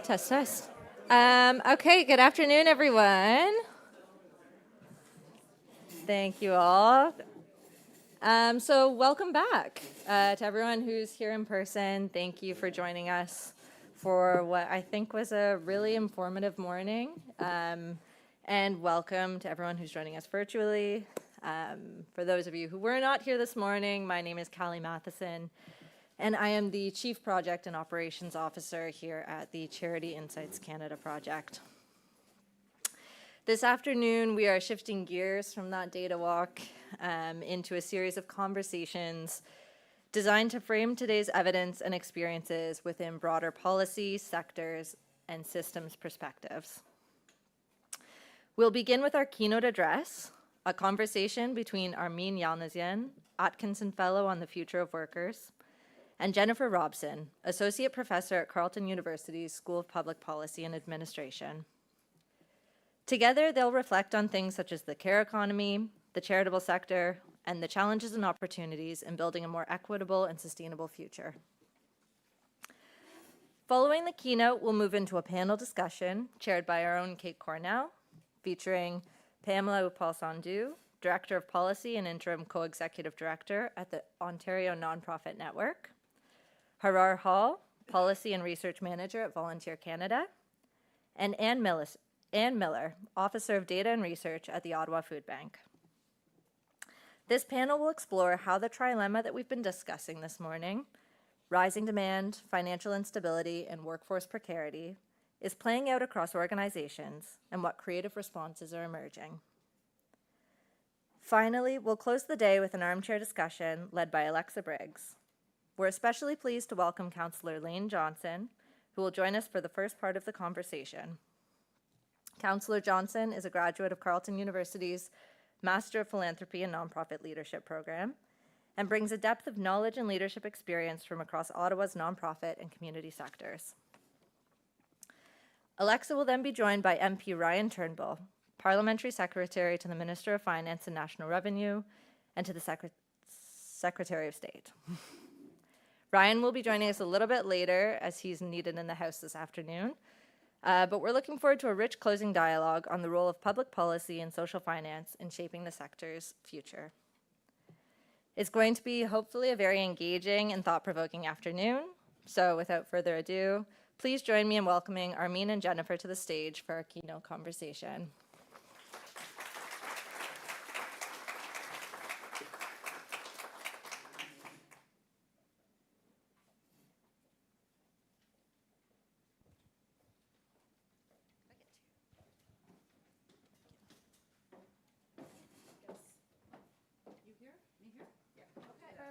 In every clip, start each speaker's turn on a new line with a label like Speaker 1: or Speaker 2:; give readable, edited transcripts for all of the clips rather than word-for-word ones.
Speaker 1: Test, test. Okay, good afternoon, everyone. Thank you all. So welcome back to everyone who's here in person. Thank you for joining us for what I think was a really informative morning. And welcome to everyone who's joining us virtually. For those of you who were not here this morning, my name is Callie Matheson, and I am the Chief Project and Operations Officer here at the Charity Insights Canada project. This afternoon, we are shifting gears from that data walk into a series of conversations designed to frame today's evidence and experiences within broader policy, sectors, and systems perspectives. We'll begin with our keynote address, a conversation between Armin Yalnizyan, Atkinson Fellow on the Future of Workers, and Jennifer Robson, Associate Professor at Carleton University's School of Public Policy and Administration. Together, they'll reflect on things such as the care economy, the charitable sector, and the challenges and opportunities in building a more equitable and sustainable future. Following the keynote, we'll move into a panel discussion chaired by our own Kate Cornell, featuring Pamela Upal-Sandhu, Director of Policy and Interim Co-Executive Director at the Ontario Nonprofit Network, Harar Hall, Policy and Research Manager at Volunteer Canada, and Anne Miller, Officer of Data and Research at the Ottawa Food Bank. This panel will explore how the trilemma that we've been discussing this morning, rising demand, financial instability, and workforce precarity, is playing out across organizations and what creative responses are emerging. Finally, we'll close the day with an armchair discussion led by Alexa Briggs. We're especially pleased to welcome Councillor Lane Johnson, who will join us for the first part of the conversation. Councillor Johnson is a graduate of Carleton University's Master of Philanthropy and Nonprofit Leadership program and brings a depth of knowledge and leadership experience from across Ottawa's nonprofit and community sectors. Alexa will then be joined by MP Ryan Turnbull, Parliamentary Secretary to the Minister of Finance and National Revenue and to the Secretary of State. Ryan will be joining us a little bit later as he's needed in the House this afternoon. But we're looking forward to a rich closing dialogue on the role of public policy and social finance in shaping the sector's future. It's going to be hopefully a very engaging and thought-provoking afternoon. So without further ado, please join me in welcoming Armin and Jennifer to the stage for our keynote conversation.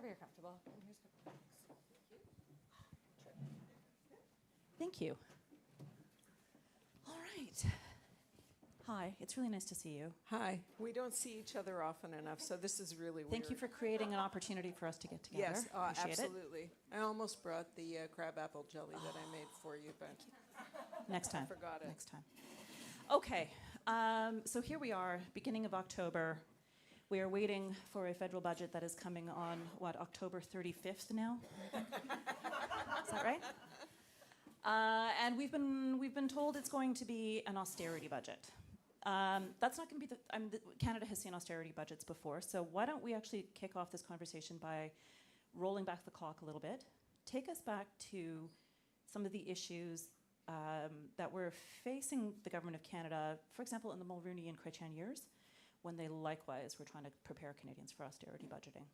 Speaker 1: You're comfortable.
Speaker 2: Thank you. All right. Hi, it's really nice to see you.
Speaker 3: Hi. We don't see each other often enough, so this is really weird.
Speaker 2: Thank you for creating an opportunity for us to get together.
Speaker 3: Yes,
Speaker 2: Appreciate
Speaker 3: absolutely. I almost brought the crabapple jelly that I made for you, but
Speaker 2: Next time.
Speaker 3: I forgot it.
Speaker 2: Next time. Okay. So here we are, beginning of October. We are waiting for a federal budget that is coming on, October 35th now? Is that right? And we've been told it's going to be an austerity budget. That's not going to be Canada has seen austerity budgets before, so why don't we actually kick off this conversation by rolling back the clock a little bit. Take us back to some of the issues that were facing the Government of Canada, for example, in the Mulroney and Chrétien years, when they likewise were trying to prepare Canadians for austerity budgeting.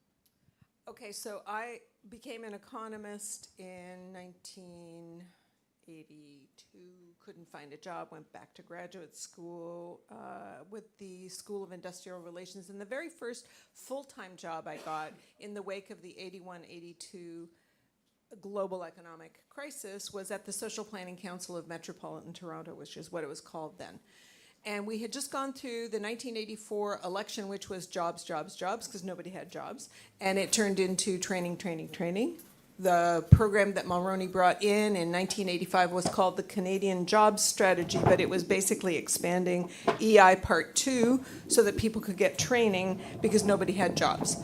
Speaker 3: Okay, so I became an economist in 1982, couldn't find a job, went back to graduate school with the School of Industrial Relations, and the very first full-time job I got in the wake of the 81-82 global economic crisis was at the Social Planning Council of Metropolitan Toronto, which is what it was called then. And we had just gone through the 1984 election, which was jobs, jobs, jobs, because nobody had jobs. And it turned into training, training, training. The program that Mulroney brought in 1985 was called the Canadian Jobs Strategy, but it was basically expanding EI Part 2 so that people could get training because nobody had jobs.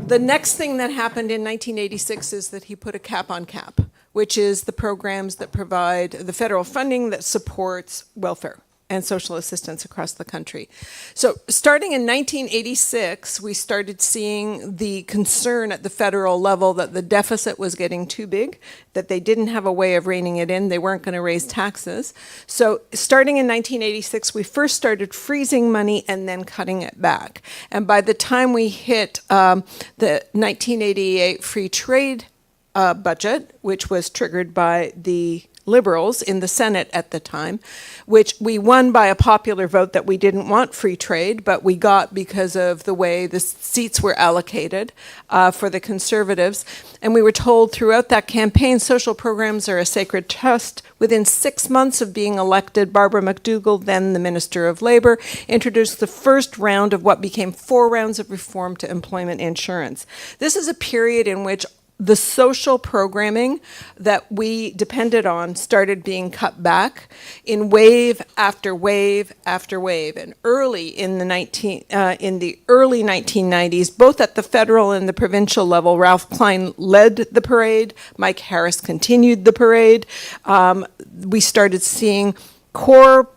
Speaker 3: The next thing that happened in 1986 is that he put a cap on cap, which is the programs that provide the federal funding that supports welfare and social assistance across the country. So starting in 1986, we started seeing the concern at the federal level that the deficit was getting too big, that they didn't have a way of reining it in, they weren't going to raise taxes. So starting in 1986, we first started freezing money and then cutting it back. And by the time we hit the 1988 free trade budget, which was triggered by the Liberals in the Senate at the time, which we won by a popular vote that we didn't want free trade, but we got because of the way the seats were allocated for the Conservatives. And we were told throughout that campaign, social programs are a sacred trust. Within 6 months of being elected, Barbara McDougall, then the Minister of Labour, introduced the first round of what became 4 rounds of reform to employment insurance. This is a period in which the social programming that we depended on started being cut back in wave after wave after wave. And early in the early 1990s, both at the federal and the provincial level, Ralph Klein led the parade. Mike Harris continued the parade. We started seeing core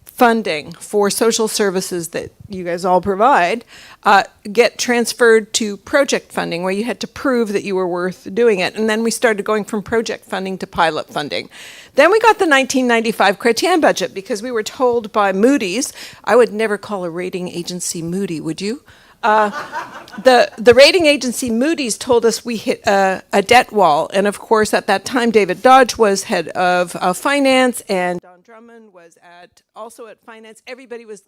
Speaker 3: funding for social services that you guys all provide get transferred to project funding, where you had to prove that you were worth doing it. And then we started going from project funding to pilot funding. Then we got the 1995 Chrétien budget, because we were told by Moody's — I would never call a rating agency Moody, would you? The rating agency Moody's told us we hit a debt wall. And of course, at that time, David Dodge was head of finance, and Don Drummond was also at finance. Everybody was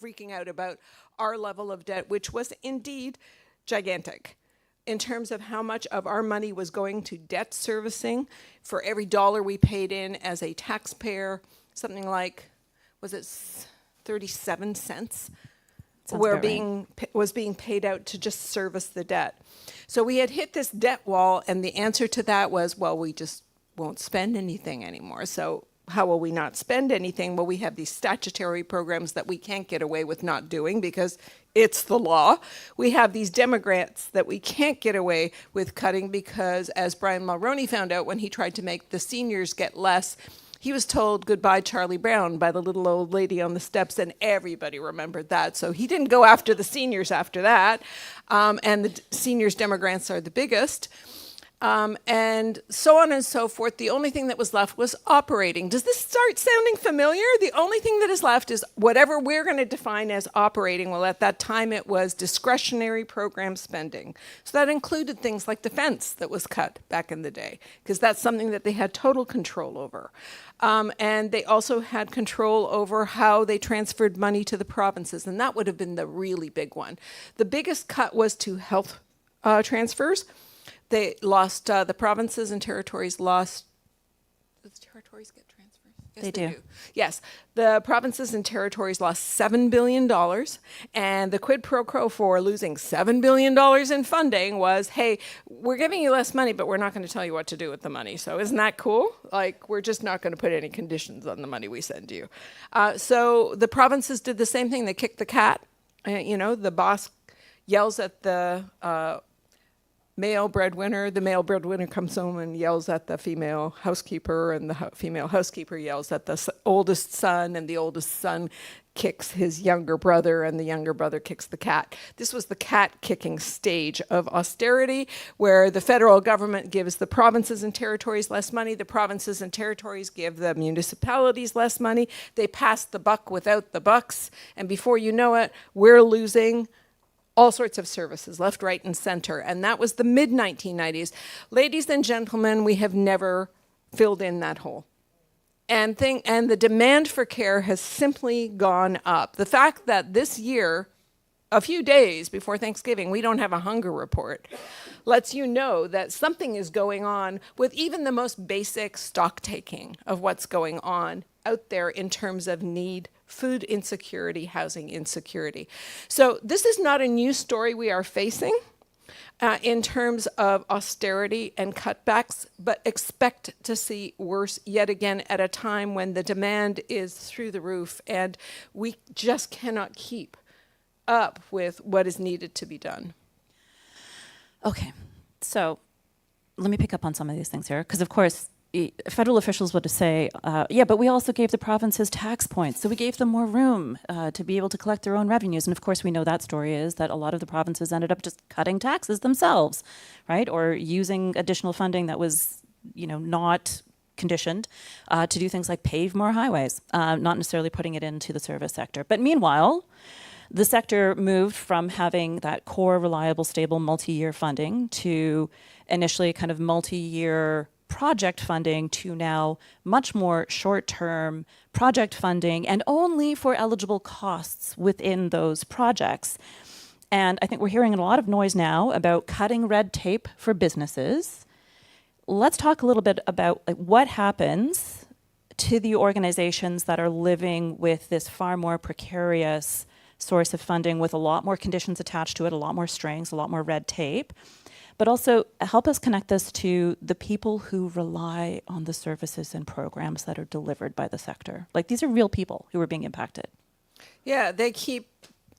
Speaker 3: freaking out about our level of debt, which was indeed gigantic in terms of how much of our money was going to debt servicing. For every dollar we paid in as a taxpayer, something like, was it 37 cents? Was being paid out to just service the debt. So we had hit this debt wall, and the answer to that was, well, we just won't spend anything anymore. So how will we not spend anything? Well, we have these statutory programs that we can't get away with not doing because it's the law. We have these demogrants that we can't get away with cutting because, as Brian Mulroney found out when he tried to make the seniors get less, he was told goodbye Charlie Brown by the little old lady on the steps, and everybody remembered that. So he didn't go after the seniors after that. And the seniors' demogrants are the biggest. And so on and so forth. The only thing that was left was operating. Does this start sounding familiar? The only thing that is left is whatever we're going to define as operating. Well, at that time, it was discretionary program spending. So that included things like defense that was cut back in the day, because that's something that they had total control over. And they also had control over how they transferred money to the provinces, and that would have been the really big one. The biggest cut was to health transfers. They lost, the provinces and territories lost. Do the territories get transfers? Yes,
Speaker 2: they do.
Speaker 3: Yes. The provinces and territories lost $7 billion. And the quid pro quo for losing $7 billion in funding was, hey, we're giving you less money, but we're not going to tell you what to do with the money. So isn't that cool? Like, we're just not going to put any conditions on the money we send you. So the provinces did the same thing. They kicked the cat. The boss yells at the male breadwinner. The male breadwinner comes home and yells at the female housekeeper, and the female housekeeper yells at the oldest son, and the oldest son kicks his younger brother, and the younger brother kicks the cat. This was the cat-kicking stage of austerity, where the federal government gives the provinces and territories less money. The provinces and territories give the municipalities less money. They pass the buck without the bucks, and before you know it, we're losing all sorts of services, left, right, and center. And that was the mid-1990s. Ladies and gentlemen, we have never filled in that hole. And the demand for care has simply gone up. The fact that this year, a few days before Thanksgiving, we don't have a hunger report lets you know that something is going on with even the most basic stock taking of what's going on out there in terms of need, food insecurity, housing insecurity. So this is not a new story we are facing in terms of austerity and cutbacks, but expect to see worse yet again at a time when the demand is through the roof and we just cannot keep up with what is needed to be done.
Speaker 2: Okay, so let me pick up on some of these things here, because of course, federal officials would say, yeah, but we also gave the provinces tax points, so we gave them more room to be able to collect their own revenues. And of course, we know that story is that a lot of the provinces ended up just cutting taxes themselves, right? Or using additional funding that was, not conditioned to do things like pave more highways, not necessarily putting it into the service sector. But meanwhile, the sector moved from having that core, reliable, stable, multi-year funding to initially kind of multi-year project funding to now much more short-term project funding and only for eligible costs within those projects. And I think we're hearing a lot of noise now about cutting red tape for businesses. Let's talk a little bit about what happens to the organizations that are living with this far more precarious source of funding with a lot more conditions attached to it, a lot more strings, a lot more red tape. But also help us connect this to the people who rely on the services and programs that are delivered by the sector. Like, these are real people who are being impacted.
Speaker 3: Yeah, they keep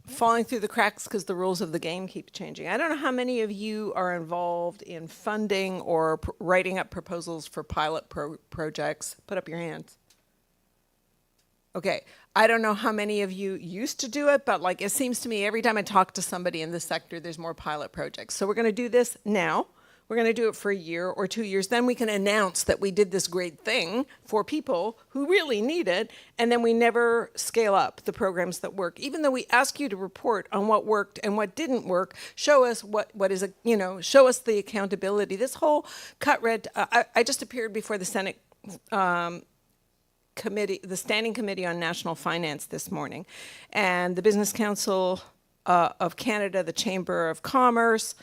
Speaker 3: falling through the cracks because the rules of the game keep changing. I don't know how many of you are involved in funding or writing up proposals for pilot projects. Put up your hands. Okay, I don't know how many of you used to do it, but like it seems to me every time I talk to somebody in this sector, there's more pilot projects. So we're going to do this now. We're going to do it for a year or 2 years. Then we can announce that we did this great thing for people who really need it. And then we never scale up the programs that work. Even though we ask you to report on what worked and what didn't work, show us show us the accountability. This whole cut red, I just appeared before the Senate committee, the Standing Committee on National Finance this morning. And the Business Council of Canada, the Chamber of Commerce,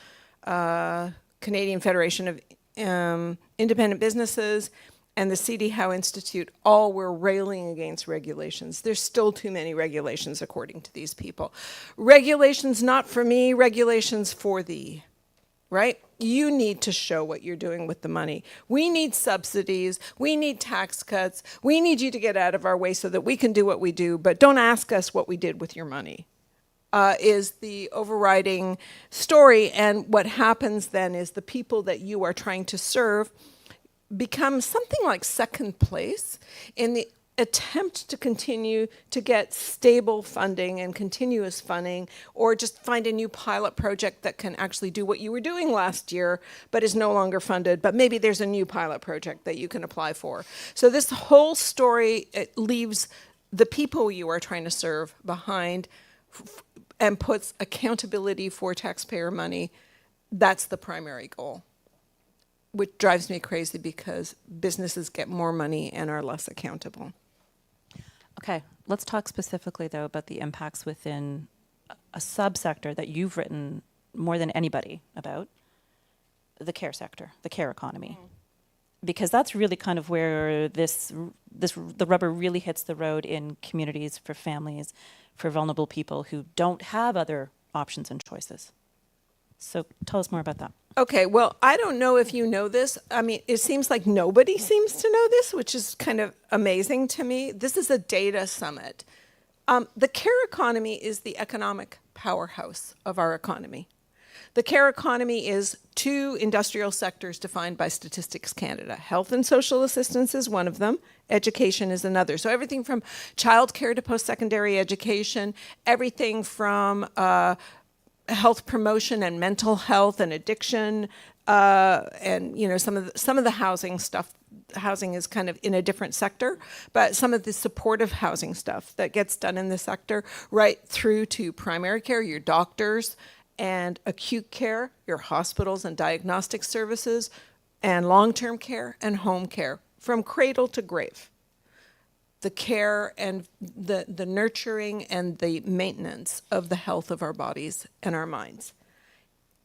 Speaker 3: Canadian Federation of Independent Businesses, and the C.D. Howe Institute all were railing against regulations. There's still too many regulations, according to these people. Regulations not for me, regulations for thee, right? You need to show what you're doing with the money. We need subsidies. We need tax cuts. We need you to get out of our way so that we can do what we do, but don't ask us what we did with your money. Is the overriding story. And what happens then is the people that you are trying to serve become something like second place in the attempt to continue to get stable funding and continuous funding, or just find a new pilot project that can actually do what you were doing last year but is no longer funded, but maybe there's a new pilot project that you can apply for. So this whole story, it leaves the people you are trying to serve behind and puts accountability for taxpayer money. That's the primary goal, which drives me crazy because businesses get more money and are less accountable.
Speaker 2: Okay, let's talk specifically, though, about the impacts within a subsector that you've written more than anybody about, the care sector, the care economy. Because that's really kind of where the rubber really hits the road in communities, for families, for vulnerable people who don't have other options and choices. So tell us more about that.
Speaker 3: Okay, well, I don't know if you know this. I mean, it seems like nobody seems to know this, which is kind of amazing to me. This is a data summit. The care economy is the economic powerhouse of our economy. The care economy is two industrial sectors defined by Statistics Canada. Health and social assistance is one of them. Education is another. So everything from childcare to post-secondary education, everything from health promotion and mental health and addiction, and some of the housing stuff. Housing is kind of in a different sector, but some of the supportive housing stuff that gets done in the sector, right through to primary care, your doctors, and acute care, your hospitals and diagnostic services, and long-term care and home care, from cradle to grave. The care and the nurturing and the maintenance of the health of our bodies and our minds.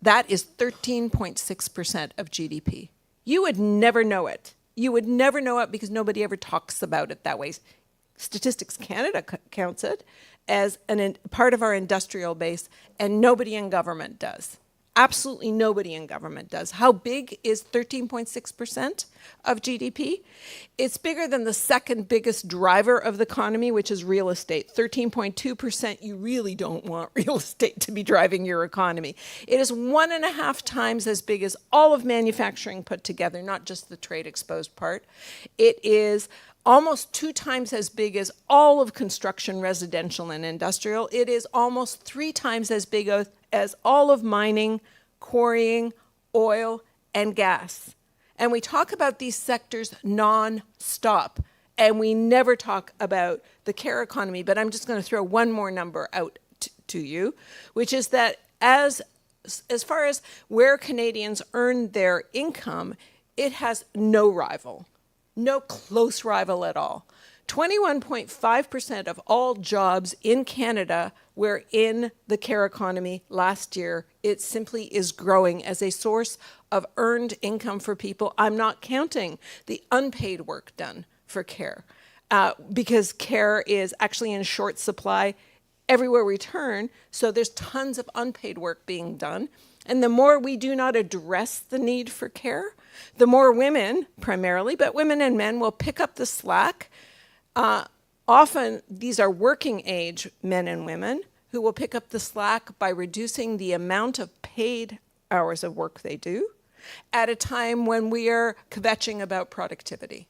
Speaker 3: That is 13.6% of GDP. You would never know it. You would never know it because nobody ever talks about it that way. Statistics Canada counts it as part of our industrial base, and nobody in government does. absolutely nobody in government does. How big is 13.6% of GDP? It's bigger than the second biggest driver of the economy, which is real estate. 13.2%, you really don't want real estate to be driving your economy. It is 1.5 times as big as all of manufacturing put together, not just the trade exposed part. It is almost 2 times as big as all of construction, residential, and industrial. It is almost 3 times as big as all of mining, quarrying, oil, and gas. And we talk about these sectors non-stop, and we never talk about the care economy, but I'm just going to throw one more number out to you, which is that as far as where Canadians earn their income, it has no rival, no close rival at all. 21.5% of all jobs in Canada were in the care economy last year. It simply is growing as a source of earned income for people. I'm not counting the unpaid work done for care, because care is actually in short supply everywhere we turn, so there's tons of unpaid work being done. And the more we do not address the need for care, the more women, primarily, but women and men will pick up the slack. Often, these are working age men and women who will pick up the slack by reducing the amount of paid hours of work they do at a time when we are kvetching about productivity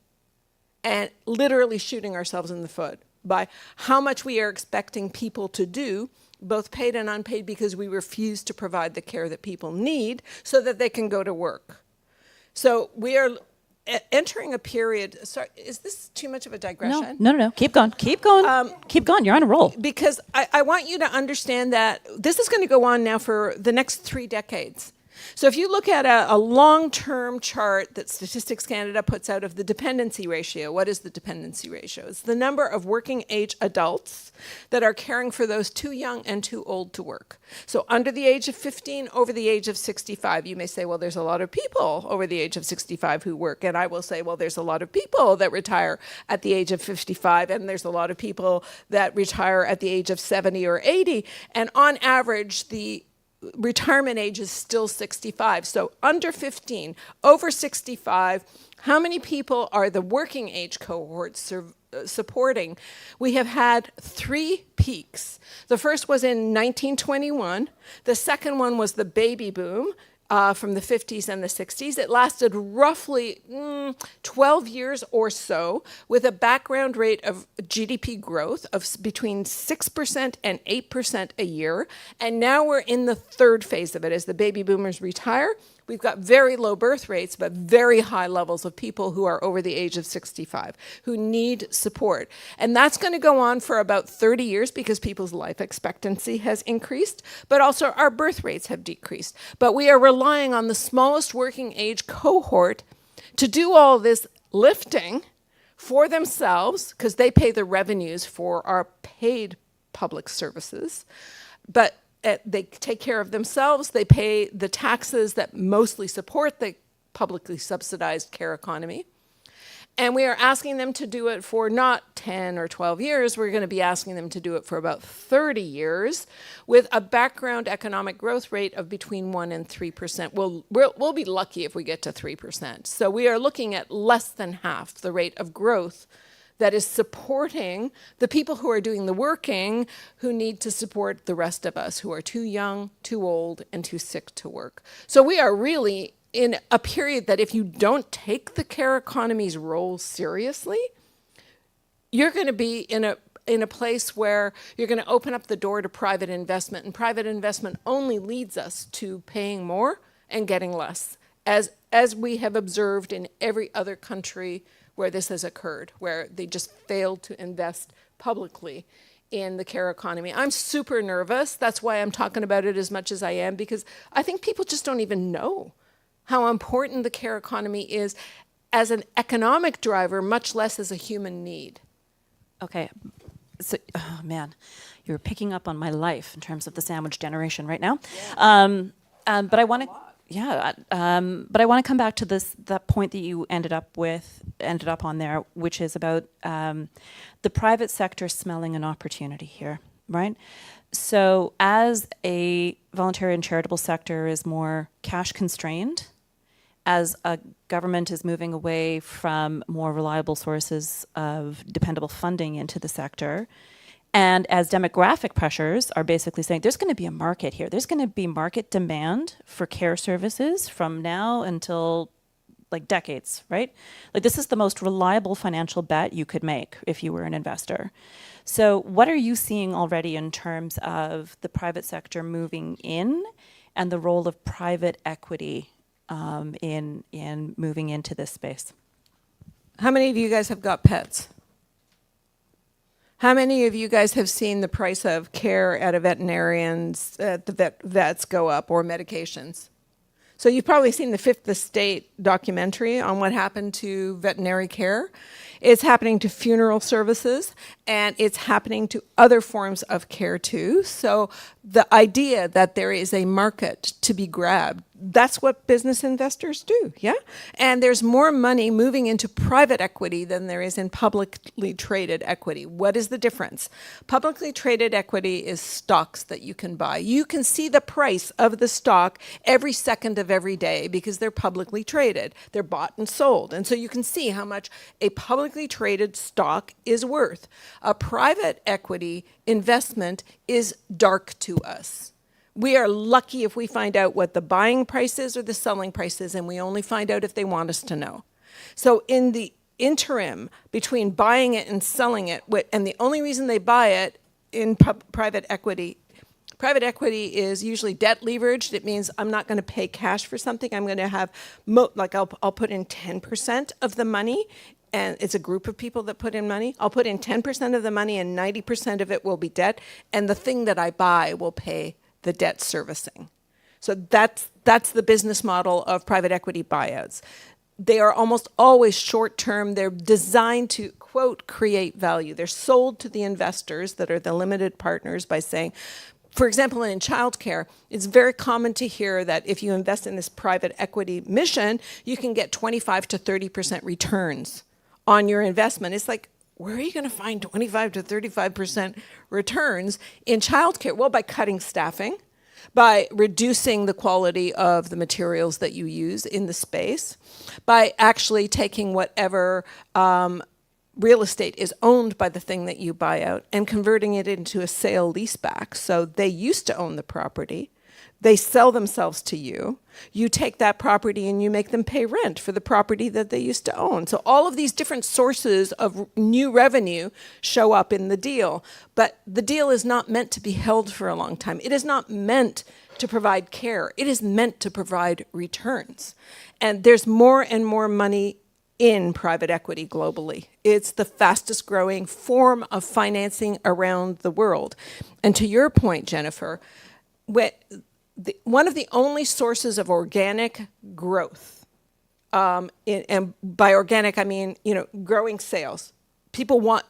Speaker 3: and literally shooting ourselves in the foot by how much we are expecting people to do, both paid and unpaid, because we refuse to provide the care that people need so that they can go to work. So we are entering a period. Sorry, is this too much of a digression?
Speaker 2: No. Keep going. Keep going. Keep going. You're on a roll.
Speaker 3: Because I want you to understand that this is going to go on now for the next 3 decades. So if you look at a long-term chart that Statistics Canada puts out of the dependency ratio, what is the dependency ratio? It's the number of working age adults that are caring for those too young and too old to work. So under the age of 15, over the age of 65. You may say, well, there's a lot of people over the age of 65 who work. And I will say, well, there's a lot of people that retire at the age of 55, and there's a lot of people that retire at the age of 70 or 80. And on average, the retirement age is still 65. So under 15, over 65, how many people are the working age cohort supporting? We have had 3 peaks. The first was in 1921. The second one was the baby boom from the 50s and the 60s. It lasted roughly 12 years or so, with a background rate of GDP growth of between 6% and 8% a year. And now we're in the third phase of it. As the baby boomers retire, we've got very low birth rates, but very high levels of people who are over the age of 65, who need support. And that's going to go on for about 30 years because people's life expectancy has increased, but also our birth rates have decreased. But we are relying on the smallest working age cohort to do all this lifting for themselves, because they pay the revenues for our paid public services. But they take care of themselves. They pay the taxes that mostly support the publicly subsidized care economy. And we are asking them to do it for not 10 or 12 years. We're going to be asking them to do it for about 30 years with a background economic growth rate of between 1% and 3%. We'll be lucky if we get to 3%. So we are looking at less than half the rate of growth that is supporting the people who are doing the working, who need to support the rest of us who are too young, too old, and too sick to work. So we are really in a period that if you don't take the care economy's role seriously, you're going to be in a place where you're going to open up the door to private investment, and private investment only leads us to paying more and getting less, as we have observed in every other country where this has occurred, where they just failed to invest publicly in the care economy. I'm super nervous. That's why I'm talking about it as much as I am, because I think people just don't even know how important the care economy is as an economic driver, much less as a human need.
Speaker 2: Okay. So, oh man, you're picking up on my life in terms of the sandwich generation right now. Yeah. But I want to... Yeah, but I want to come back to that point that you ended up on there, which is about the private sector smelling an opportunity here. right? So as a voluntary and charitable sector is more cash constrained, as a government is moving away from more reliable sources of dependable funding into the sector, and as demographic pressures are basically saying there's going to be a market here, there's going to be market demand for care services from now until like decades, right? Like this is the most reliable financial bet you could make if you were an investor. So what are you seeing already in terms of the private sector moving in and the role of private equity in moving into this space?
Speaker 3: How many of you guys have got pets? How many of you guys have seen the price of care at a veterinarian's, at the vets go up, or medications? So you've probably seen the Fifth Estate documentary on what happened to veterinary care. It's happening to funeral services, and it's happening to other forms of care too. So the idea that there is a market to be grabbed, that's what business investors do, yeah? And there's more money moving into private equity than there is in publicly traded equity. What is the difference? Publicly traded equity is stocks that you can buy. You can see the price of the stock every second of every day because they're publicly traded. They're bought and sold. And so you can see how much a publicly traded stock is worth. A private equity investment is dark to us. We are lucky if we find out what the buying price is or the selling price is, and we only find out if they want us to know. So in the interim between buying it and selling it, and the only reason they buy it in private equity is usually debt leveraged. It means I'm not going to pay cash for something. I'm going to have, I'll put in 10% of the money, and it's a group of people that put in money. I'll put in 10% of the money, and 90% of it will be debt, and the thing that I buy will pay the debt servicing. So that's the business model of private equity buyouts. They are almost always short-term. They're designed to, quote, create value. They're sold to the investors that are the limited partners by saying, for example, in childcare, it's very common to hear that if you invest in this private equity mission, you can get 25 to 30% returns on your investment. It's like, where are you going to find 25 to 35% returns in childcare? Well, by cutting staffing, by reducing the quality of the materials that you use in the space, by actually taking whatever real estate is owned by the thing that you buy out and converting it into a sale leaseback. So they used to own the property. They sell themselves to you. You take that property and you make them pay rent for the property that they used to own. So all of these different sources of new revenue show up in the deal. But the deal is not meant to be held for a long time. It is not meant to provide care. It is meant to provide returns. And there's more and more money in private equity globally. It's the fastest growing form of financing around the world. And to your point, Jennifer, one of the only sources of organic growth, and by organic I mean growing sales. People want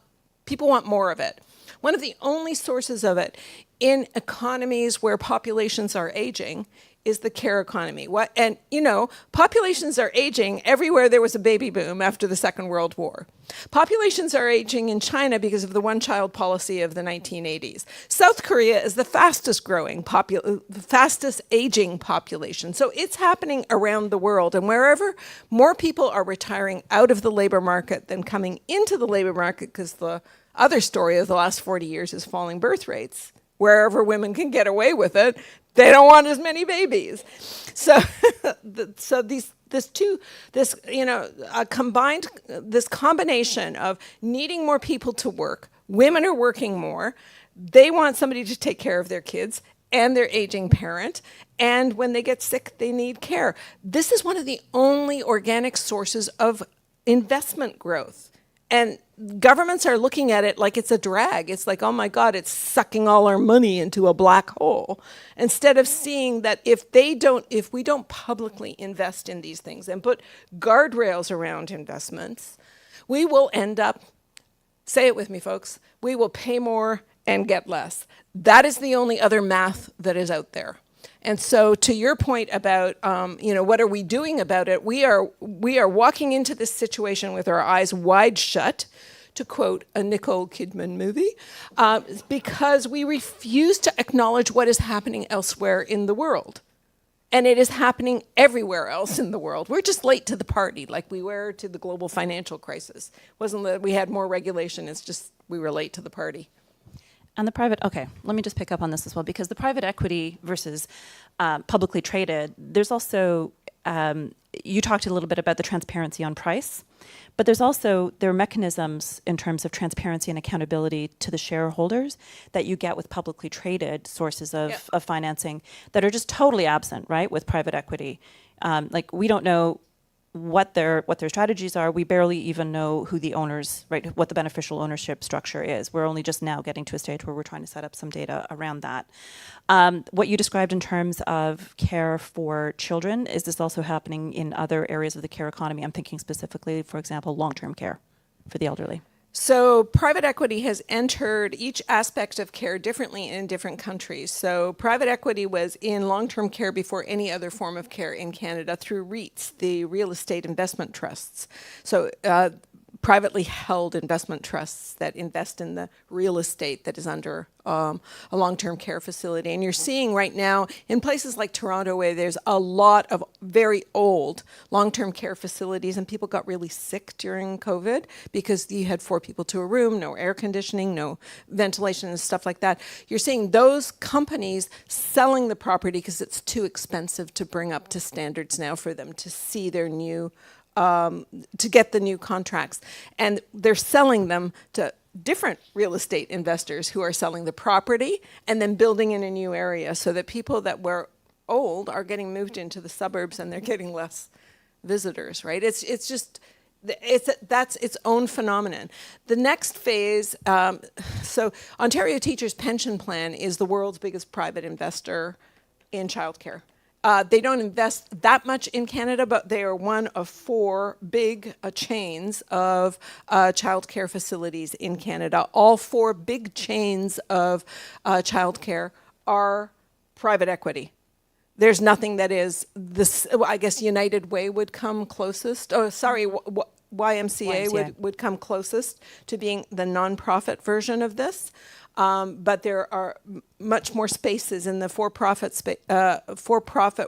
Speaker 3: more of it. One of the only sources of it in economies where populations are aging is the care economy. Populations are aging everywhere there was a baby boom after the Second World War. Populations are aging in China because of the one-child policy of the 1980s. South Korea is the fastest growing, fastest aging population. So it's happening around the world. And wherever more people are retiring out of the labor market than coming into the labor market, because the other story of the last 40 years is falling birth rates. Wherever women can get away with it, they don't want as many babies. So, this combination of needing more people to work, women are working more, they want somebody to take care of their kids and their aging parent, and when they get sick, they need care. This is one of the only organic sources of investment growth. And governments are looking at it like it's a drag. It's like, oh my God, it's sucking all our money into a black hole. Instead of seeing that if we don't publicly invest in these things and put guardrails around investments, we will end up, say it with me, folks, we will pay more and get less. That is the only other math that is out there. And so to your point about, what are we doing about it? We are walking into this situation with our eyes wide shut, to quote a Nicole Kidman movie, because we refuse to acknowledge what is happening elsewhere in the world. And it is happening everywhere else in the world. We're just late to the party, like we were to the global financial crisis. Wasn't that we had more regulation, it's just we were late to the party.
Speaker 2: And the private, okay, let me just pick up on this as well, because the private equity versus publicly traded, there's also, you talked a little bit about the transparency on price, but there are mechanisms in terms of transparency and accountability to the shareholders that you get with publicly traded sources of financing that are just totally absent, right, with private equity. Like, we don't know what their strategies are. We barely even know who the owners, right, what the beneficial ownership structure is. We're only just now getting to a stage where we're trying to set up some data around that. What you described in terms of care for children, is this also happening in other areas of the care economy? I'm thinking specifically, for example, long-term care for the elderly.
Speaker 3: So private equity has entered each aspect of care differently in different countries. So private equity was in long-term care before any other form of care in Canada through REITs, the real estate investment trusts. So privately held investment trusts that invest in the real estate that is under a long-term care facility. And you're seeing right now in places like Toronto where there's a lot of very old long-term care facilities, and people got really sick during COVID because you had 4 people to a room, no air conditioning, no ventilation and stuff like that. You're seeing those companies selling the property because it's too expensive to bring up to standards now for them to see their new to get the new contracts. And they're selling them to different real estate investors who are selling the property and then building in a new area, so that people that were old are getting moved into the suburbs and they're getting less visitors, right? It's just, that's its own phenomenon. The next phase, so Ontario Teachers' Pension Plan is the world's biggest private investor in childcare. They don't invest that much in Canada, but they are one of 4 big chains of childcare facilities in Canada. All 4 big chains of childcare are private equity. There's nothing that is this. I guess United Way would come closest. Oh, sorry, YMCA. Would come closest to being the nonprofit version of this. But there are much more spaces in the for-profit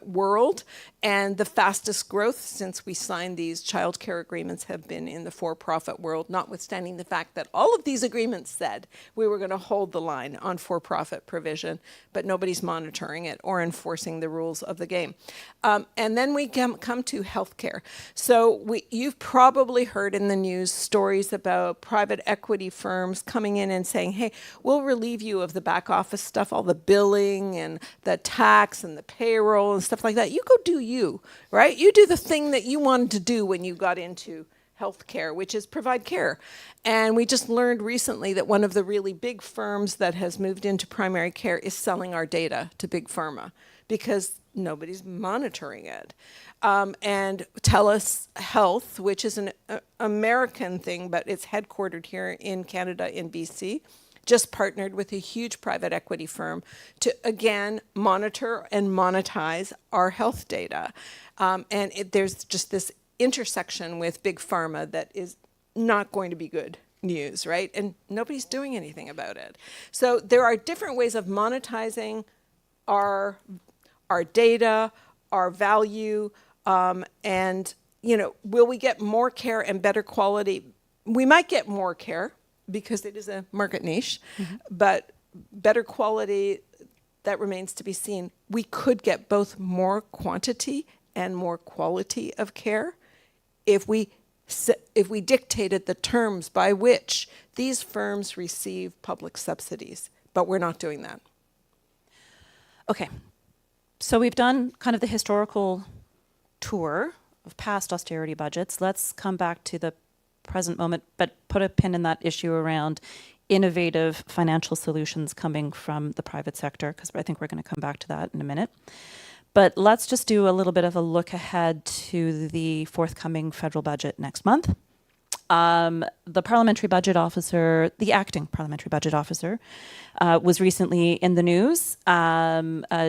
Speaker 3: world, and the fastest growth since we signed these childcare agreements have been in the for-profit world, notwithstanding the fact that all of these agreements said we were going to hold the line on for-profit provision, but nobody's monitoring it or enforcing the rules of the game. And then we come to healthcare. So you've probably heard in the news stories about private equity firms coming in and saying, hey, we'll relieve you of the back office stuff, all the billing and the tax and the payroll and stuff like that. You go do you, right? You do the thing that you wanted to do when you got into healthcare, which is provide care. And we just learned recently that one of the really big firms that has moved into primary care is selling our data to big pharma because nobody's monitoring it. And TELUS Health, which is an American thing, but it's headquartered here in Canada, in BC, just partnered with a huge private equity firm to, again, monitor and monetize our health data. And there's just this intersection with big pharma that is not going to be good news, right? And nobody's doing anything about it. So there are different ways of monetizing our data, our value, and, you know, will we get more care and better quality? We might get more care, because it is a market niche, but better quality, that remains to be seen. We could get both more quantity and more quality of care if we dictated the terms by which these firms receive public subsidies, but we're not doing that.
Speaker 2: Okay, so we've done kind of the historical tour of past austerity budgets. Let's come back to the present moment, but put a pin in that issue around innovative financial solutions coming from the private sector, because I think we're going to come back to that in a minute. But let's just do a little bit of a look ahead to the forthcoming federal budget next month. The parliamentary budget officer, the acting parliamentary budget officer, was recently in the news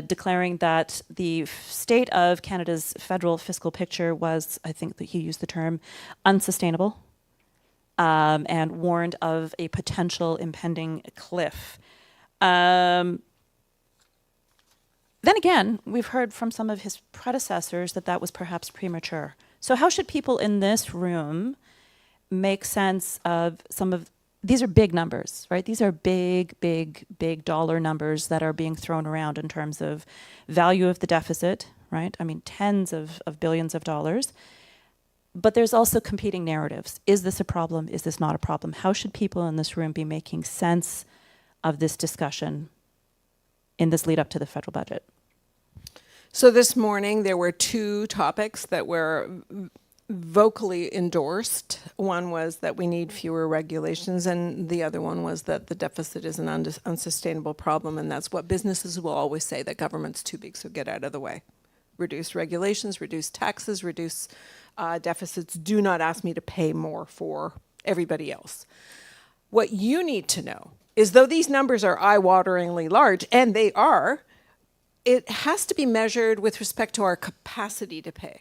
Speaker 2: declaring that the state of Canada's federal fiscal picture was, I think that he used the term, unsustainable. and warned of a potential impending cliff. Then again, we've heard from some of his predecessors that that was perhaps premature. So how should people in this room make sense of some of these are big numbers, right? These are big, big, big dollar numbers that are being thrown around in terms of value of the deficit, right? I mean, tens of billions of dollars. But there's also competing narratives. Is this a problem? Is this not a problem? How should people in this room be making sense of this discussion in this lead up to the federal budget?
Speaker 3: So this morning, there were two topics that were vocally endorsed. One was that we need fewer regulations, and the other one was that the deficit is an unsustainable problem, and that's what businesses will always say, that government's too big, so get out of the way. Reduce regulations, reduce taxes, reduce deficits. Do not ask me to pay more for everybody else. What you need to know is, though these numbers are eye-wateringly large, and they are, it has to be measured with respect to our capacity to pay.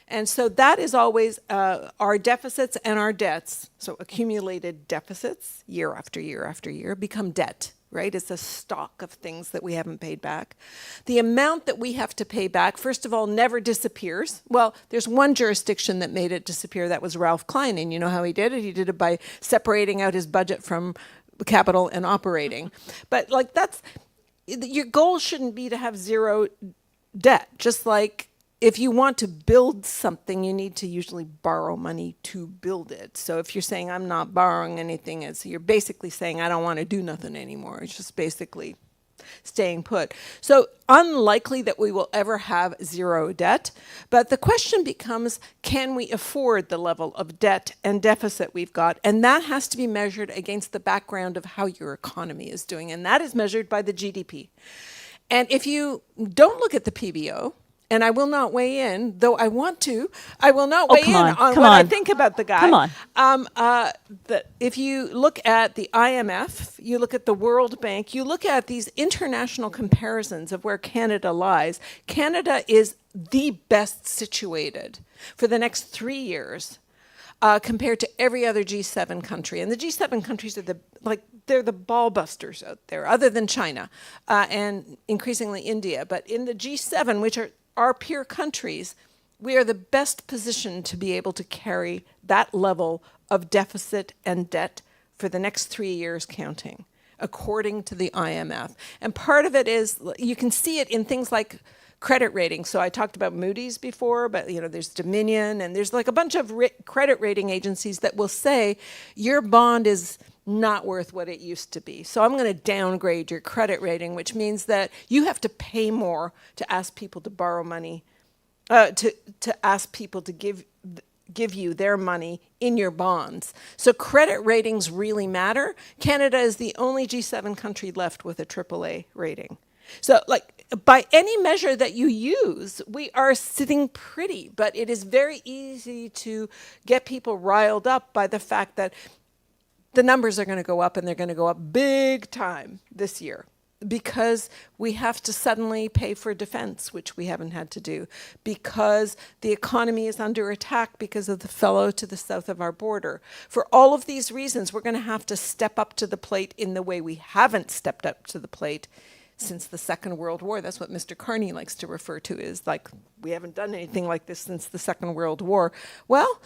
Speaker 3: And so that is always our deficits and our debts, so accumulated deficits year after year after year, become debt, right? It's a stock of things that we haven't paid back. The amount that we have to pay back, first of all, never disappears. Well, there's one jurisdiction that made it disappear. That was Ralph Klein, and you know how he did it? He did it by separating out his budget from capital and operating. But like that's, your goal shouldn't be to have zero debt, just like if you want to build something, you need to usually borrow money to build it. So if you're saying, I'm not borrowing anything, you're basically saying, I don't want to do nothing anymore. It's just basically staying put. So unlikely that we will ever have zero debt. But the question becomes, can we afford the level of debt and deficit we've got? And that has to be measured against the background of how your economy is doing. And that is measured by the GDP. And if you don't look at the PBO, and I will not weigh in, though I want to. I will not weigh in on what I think about the guy.
Speaker 2: Come on.
Speaker 3: If you look at the IMF, you look at the World Bank, you look at these international comparisons of where Canada lies, Canada is the best situated for the next 3 years compared to every other G7 country. And the G7 countries are they're the ball busters out there, other than China and increasingly India. But in the G7, which are our peer countries, we are the best positioned to be able to carry that level of deficit and debt for the next 3 years counting, according to the IMF. And part of it is, you can see it in things like credit rating. So I talked about Moody's before, but there's Dominion, and there's like a bunch of credit rating agencies that will say your bond is not worth what it used to be. So I'm going to downgrade your credit rating, which means that you have to pay more to ask people to borrow money, to ask people to give you their money in your bonds. So credit ratings really matter. Canada is the only G7 country left with a AAA rating. So by any measure that you use, we are sitting pretty, but it is very easy to get people riled up by the fact that the numbers are going to go up, and they're going to go up big time this year because we have to suddenly pay for defense, which we haven't had to do, because the economy is under attack because of the fellow to the south of our border. For all of these reasons, we're going to have to step up to the plate in the way we haven't stepped up to the plate since the Second World War. That's what Mr. Carney likes to refer to as we haven't done anything like this since the Second World War. Well,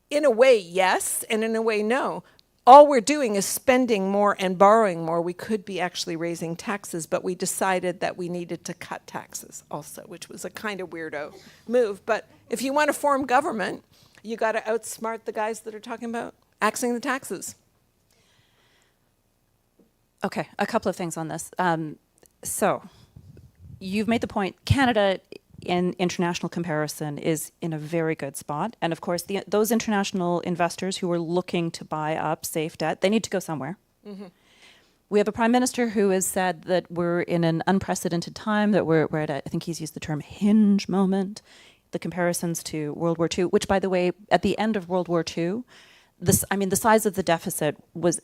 Speaker 3: in a way, yes, and in a way, no. All we're doing is spending more and borrowing more. We could be actually raising taxes, but we decided that we needed to cut taxes also, which was a kind of weirdo move. But if you want to form government, you got to outsmart the guys that are talking about axing the taxes.
Speaker 2: Okay, a couple of things on this. So you've made the point, Canada in international comparison is in a very good spot. And of course, those international investors who are looking to buy up safe debt, they need to go somewhere. Mm-hmm. We have a prime minister who has said that we're in an unprecedented time, that we're at I think he's used the term hinge moment, the comparisons to World War II, which, by the way, at the end of World War II, the size of the deficit was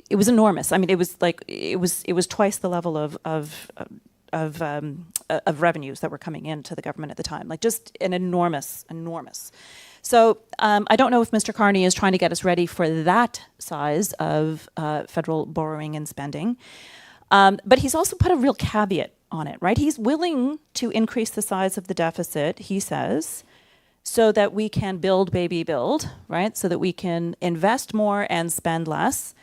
Speaker 2: enormous. I mean, it was twice the level of revenues that were coming into the government at the time, just an enormous. So I don't know if Mr. Carney is trying to get us ready for that size of federal borrowing and spending. But he's also put a real caveat on it, right? He's willing to increase the size of the deficit, he says, so that we can build, baby, build, right? So that we can invest more and spend less.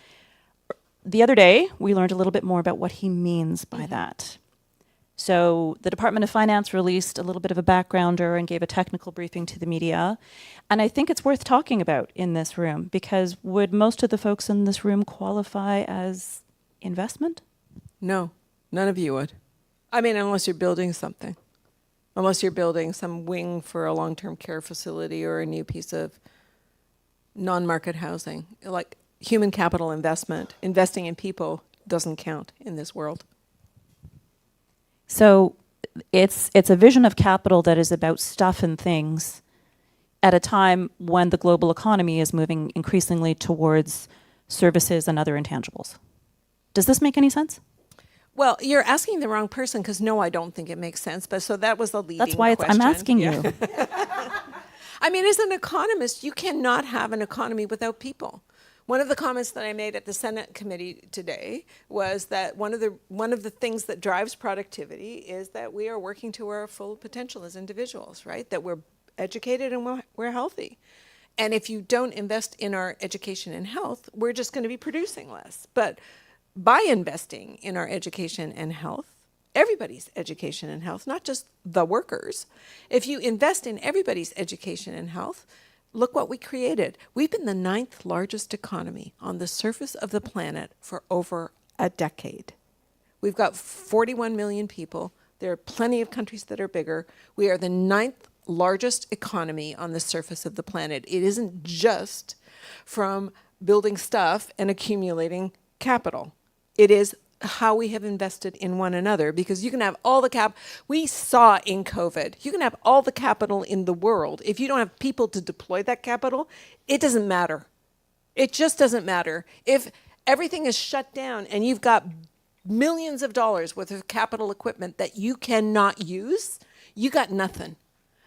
Speaker 2: The other day, we learned a little bit more about what he means by that. So the Department of Finance released a little bit of a backgrounder and gave a technical briefing to the media. And I think it's worth talking about in this room, because would most of the folks in this room qualify as investment?
Speaker 3: No, none of you would. I mean, unless you're building something. Unless you're building some wing for a long-term care facility or a new piece of non-market housing. Like human capital investment, investing in people doesn't count in this world.
Speaker 2: So it's a vision of capital that is about stuff and things at a time when the global economy is moving increasingly towards services and other intangibles. Does this make any sense?
Speaker 3: Well, you're asking the wrong person, because no, I don't think it makes sense. But so that was the leading
Speaker 2: That's why
Speaker 3: question.
Speaker 2: I'm asking you.
Speaker 3: I mean, as an economist, you cannot have an economy without people. One of the comments that I made at the Senate committee today was that one of the things that drives productivity is that we are working to our full potential as individuals, right? That we're educated and we're healthy. And if you don't invest in our education and health, we're just going to be producing less. But by investing in our education and health, everybody's education and health, not just the workers, if you invest in everybody's education and health, look what we created. We've been the 9th largest economy on the surface of the planet for over a decade. We've got 41 million people. There are plenty of countries that are bigger. We are the 9th largest economy on the surface of the planet. It isn't just from building stuff and accumulating capital. It is how we have invested in one another, because you can have all the we saw in COVID, you can have all the capital in the world. If you don't have people to deploy that capital, it doesn't matter. It just doesn't matter. If everything is shut down and you've got millions of dollars worth of capital equipment that you cannot use, you got nothing.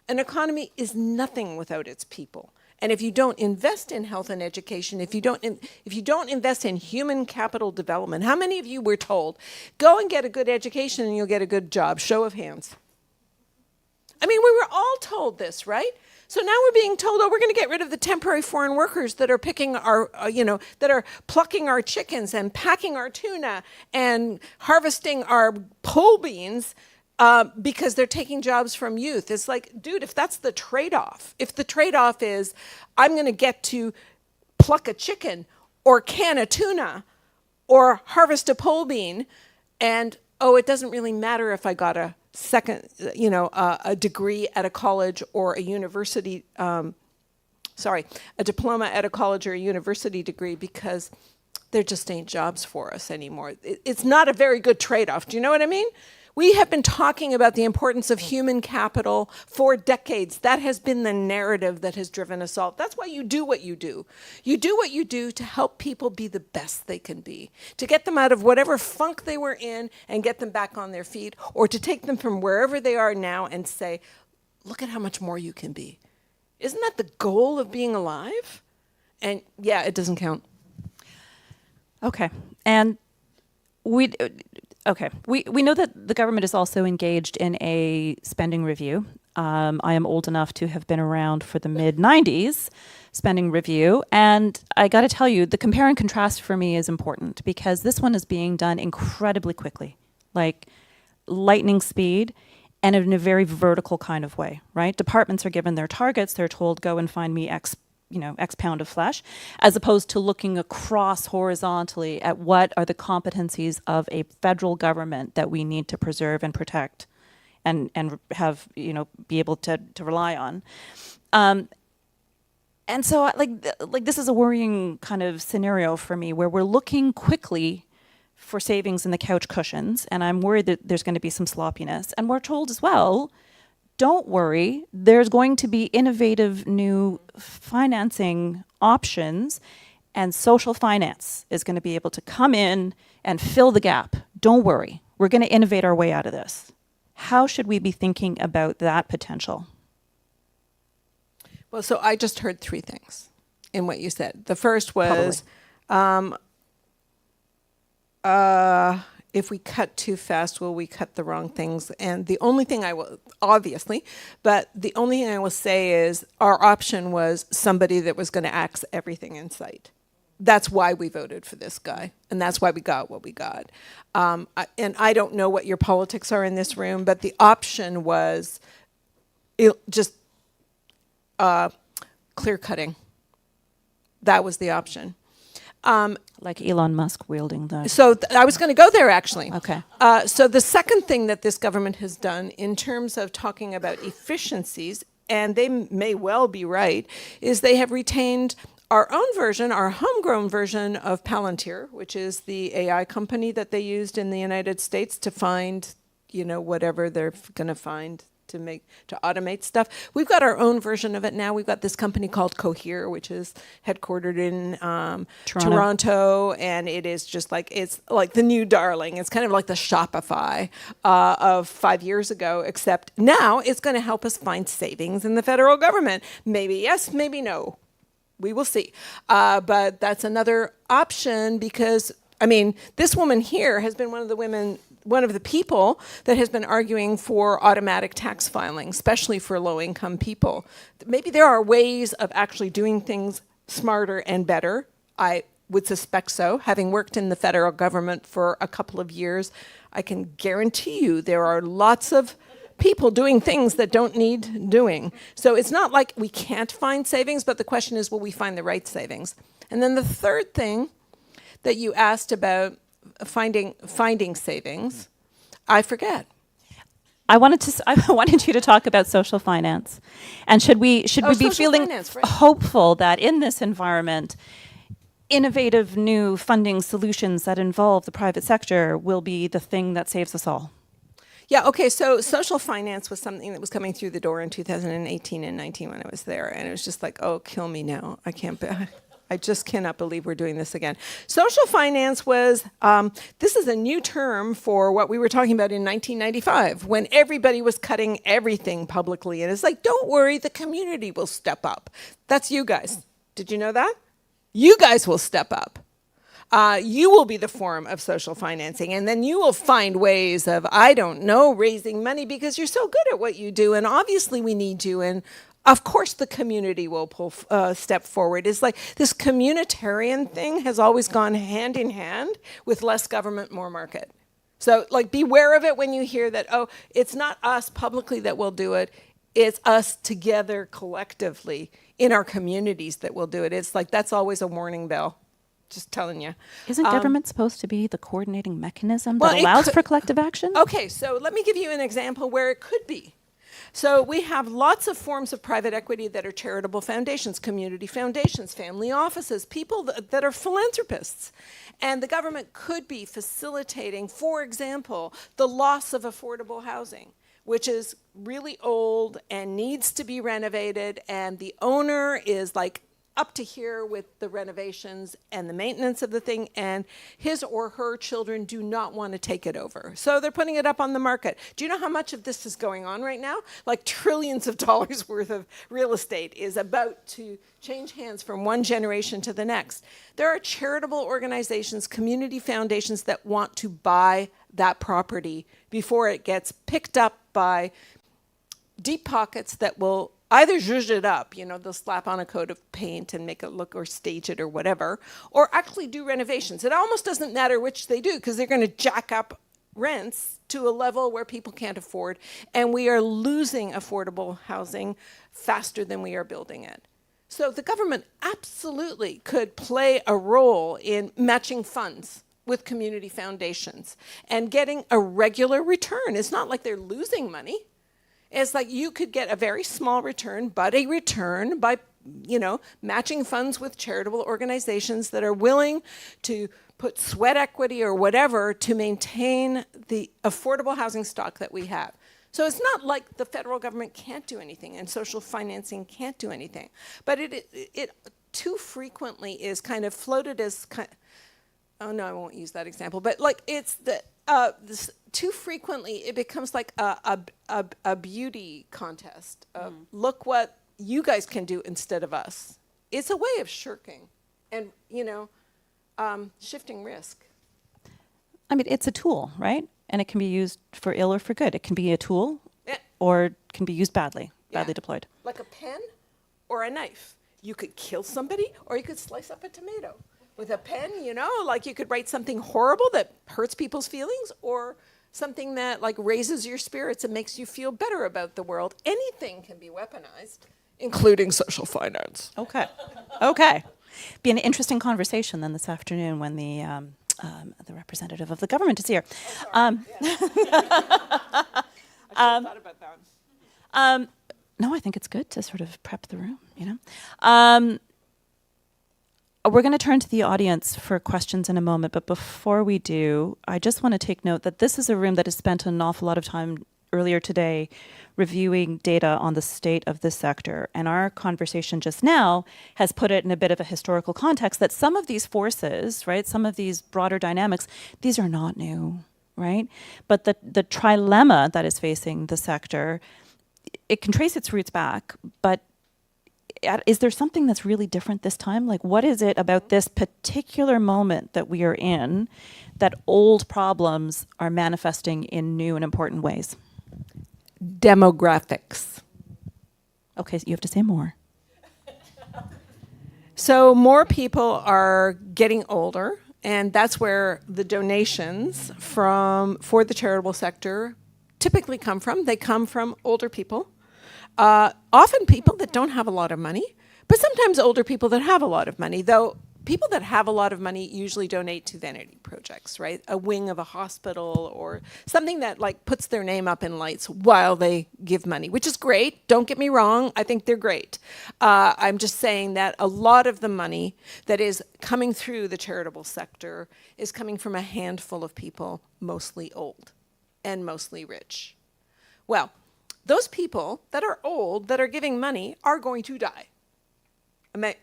Speaker 3: An economy is nothing without its people. And if you don't invest in health and education, if you don't invest in human capital development, how many of you were told, go and get a good education and you'll get a good job? Show of hands. I mean, we were all told this, right? So now we're being told, oh, we're going to get rid of the temporary foreign workers that are picking our, that are plucking our chickens and packing our tuna and harvesting our pole beans. Because they're taking jobs from youth. It's like, dude, if that's the trade-off, if the trade-off is I'm going to get to pluck a chicken or can a tuna or harvest a pole bean, and, oh, it doesn't really matter if I got a second, a degree at a college or a university, a diploma at a college or a university degree, because there just ain't jobs for us anymore. It's not a very good trade-off. Do you know what I mean? We have been talking about the importance of human capital for decades. That has been the narrative that has driven us all. That's why you do what you do. You do what you do to help people be the best they can be, to get them out of whatever funk they were in and get them back on their feet, or to take them from wherever they are now and say, look at how much more you can be. Isn't that the goal of being alive? And yeah, it doesn't count.
Speaker 2: Okay. And we know that the government is also engaged in a spending review. I am old enough to have been around for the mid-90s spending review. And I got to tell you, the compare and contrast for me is important, because this one is being done incredibly quickly, like lightning speed, and in a very vertical kind of way, right? Departments are given their targets. They're told, go and find me X pound of flesh, as opposed to looking across horizontally at what are the competencies of a federal government that we need to preserve and protect and have, be able to rely on. And so like this is a worrying kind of scenario for me, where we're looking quickly for savings in the couch cushions, and I'm worried that there's going to be some sloppiness. And we're told as well, don't worry, there's going to be innovative new financing options, and social finance is going to be able to come in and fill the gap. Don't worry, we're going to innovate our way out of this. How should we be thinking about that potential?
Speaker 3: Well, so I just heard three things in what you said. The first was, if we cut too fast, will we cut the wrong things? And the only thing I will, obviously, but the only thing I will say is our option was somebody that was going to axe everything in sight. That's why we voted for this guy, and that's why we got what we got. And I don't know what your politics are in this room, but the option was just clear cutting. That was the option.
Speaker 2: Like Elon Musk wielding the...
Speaker 3: So I was going to go there, actually.
Speaker 2: Okay.
Speaker 3: So the second thing that this government has done in terms of talking about efficiencies, and they may well be right, is they have retained our own version, our homegrown version of Palantir, which is the AI company that they used in the United States to find, whatever they're going to find to automate stuff. We've got our own version of it now. We've got this company called Cohere, which is headquartered in Toronto, and it's like the new darling. It's kind of like the Shopify of 5 years ago, except now it's going to help us find savings in the federal government. Maybe yes, maybe no. We will see. But that's another option because, this woman here has been one of the people that has been arguing for automatic tax filing, especially for low-income people. Maybe there are ways of actually doing things smarter and better. I would suspect so. Having worked in the federal government for a couple of years, I can guarantee you there are lots of people doing things that don't need doing. So it's not like we can't find savings, but the question is, will we find the right savings? And then the third thing that you asked about finding savings, I forget.
Speaker 2: I wanted you to talk about social finance, and should we be feeling hopeful that in this environment, innovative new funding solutions that involve the private sector will be the thing that saves us all?
Speaker 3: Yeah, okay, so social finance was something that was coming through the door in 2018 and 19 when I was there, and it was just like, oh, kill me now. I just cannot believe we're doing this again. Social finance was, this is a new term for what we were talking about in 1995 when everybody was cutting everything publicly. And it's like, don't worry, the community will step up. That's you guys. Did you know that? You guys will step up. You will be the form of social financing. And then you will find ways of, raising money because you're so good at what you do. And obviously we need you. And of course, the community will step forward. It's like this communitarian thing has always gone hand in hand with less government, more market. So, beware of it when you hear that, oh, it's not us publicly that will do it. It's us together collectively in our communities that will do it. It's like that's always a warning bell. Just telling you.
Speaker 2: Isn't government supposed to be the coordinating mechanism that allows for collective action?
Speaker 3: Okay, so let me give you an example where it could be. So we have lots of forms of private equity that are charitable foundations, community foundations, family offices, people that are philanthropists. And the government could be facilitating, for example, the loss of affordable housing, which is really old and needs to be renovated, and the owner is up to here with the renovations and the maintenance of the thing, and his or her children do not want to take it over. So they're putting it up on the market. Do you know how much of this is going on right now? Like trillions of dollars worth of real estate is about to change hands from one generation to the next. There are charitable organizations, community foundations that want to buy that property before it gets picked up by deep pockets that will either zhuzh it up, they'll slap on a coat of paint and make it look or stage it or whatever, or actually do renovations. It almost doesn't matter which they do because they're going to jack up rents to a level where people can't afford, and we are losing affordable housing faster than we are building it. So the government absolutely could play a role in matching funds with community foundations and getting a regular return. It's not like they're losing money. It's like you could get a very small return, but a return by, matching funds with charitable organizations that are willing to put sweat equity or whatever to maintain the affordable housing stock that we have. So it's not like the federal government can't do anything and social financing can't do anything. But it too frequently is kind of floated as oh no, I won't use that example, but it's too frequently it becomes like a beauty contest. Look what you guys can do instead of us. It's a way of shirking and, shifting risk.
Speaker 2: I mean, it's a tool, right? And it can be used for ill or for good. It can be a tool
Speaker 3: Yeah.
Speaker 2: or it can be used badly
Speaker 3: Yeah.
Speaker 2: deployed.
Speaker 3: Like a pen or a knife. You could kill somebody or you could slice up a tomato. With a pen, like you could write something horrible that hurts people's feelings or something that like raises your spirits and makes you feel better about the world. Anything can be weaponized, including social finance.
Speaker 2: Okay. Okay. Be an interesting conversation then this afternoon when the representative of the government is here.
Speaker 3: I should have thought about that.
Speaker 2: No, I think it's good to sort of prep the room, We're going to turn to the audience for questions in a moment, but before we do, I just want to take note that this is a room that has spent an awful lot of time earlier today reviewing data on the state of this sector. And our conversation just now has put it in a bit of a historical context that some of these forces, right, some of these broader dynamics, these are not new, right? But the trilemma that is facing the sector, it can trace its roots back, but is there something that's really different this time? Like, what is it about this particular moment that we are in that old problems are manifesting in new and important ways?
Speaker 3: Demographics.
Speaker 2: Okay, so you have to say more.
Speaker 3: So more people are getting older, and that's where the donations for the charitable sector typically come from. They come from older people. Often people that don't have a lot of money, but sometimes older people that have a lot of money, though people that have a lot of money usually donate to vanity projects, right? A wing of a hospital or something that like puts their name up in lights while they give money, which is great. Don't get me wrong. I think they're great. I'm just saying that a lot of the money that is coming through the charitable sector is coming from a handful of people, mostly old and mostly rich. Well, those people that are old, that are giving money, are going to die.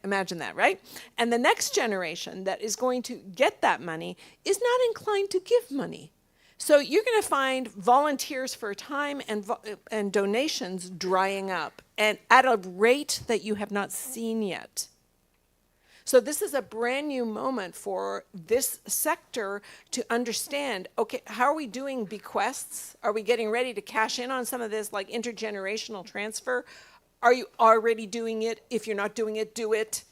Speaker 3: Imagine that, right? And the next generation that is going to get that money is not inclined to give money. So you're going to find volunteers for time and donations drying up, and at a rate that you have not seen yet. So this is a brand new moment for this sector to understand, okay, how are we doing bequests? Are we getting ready to cash in on some of this like intergenerational transfer? Are you already doing it? If you're not doing it, do it.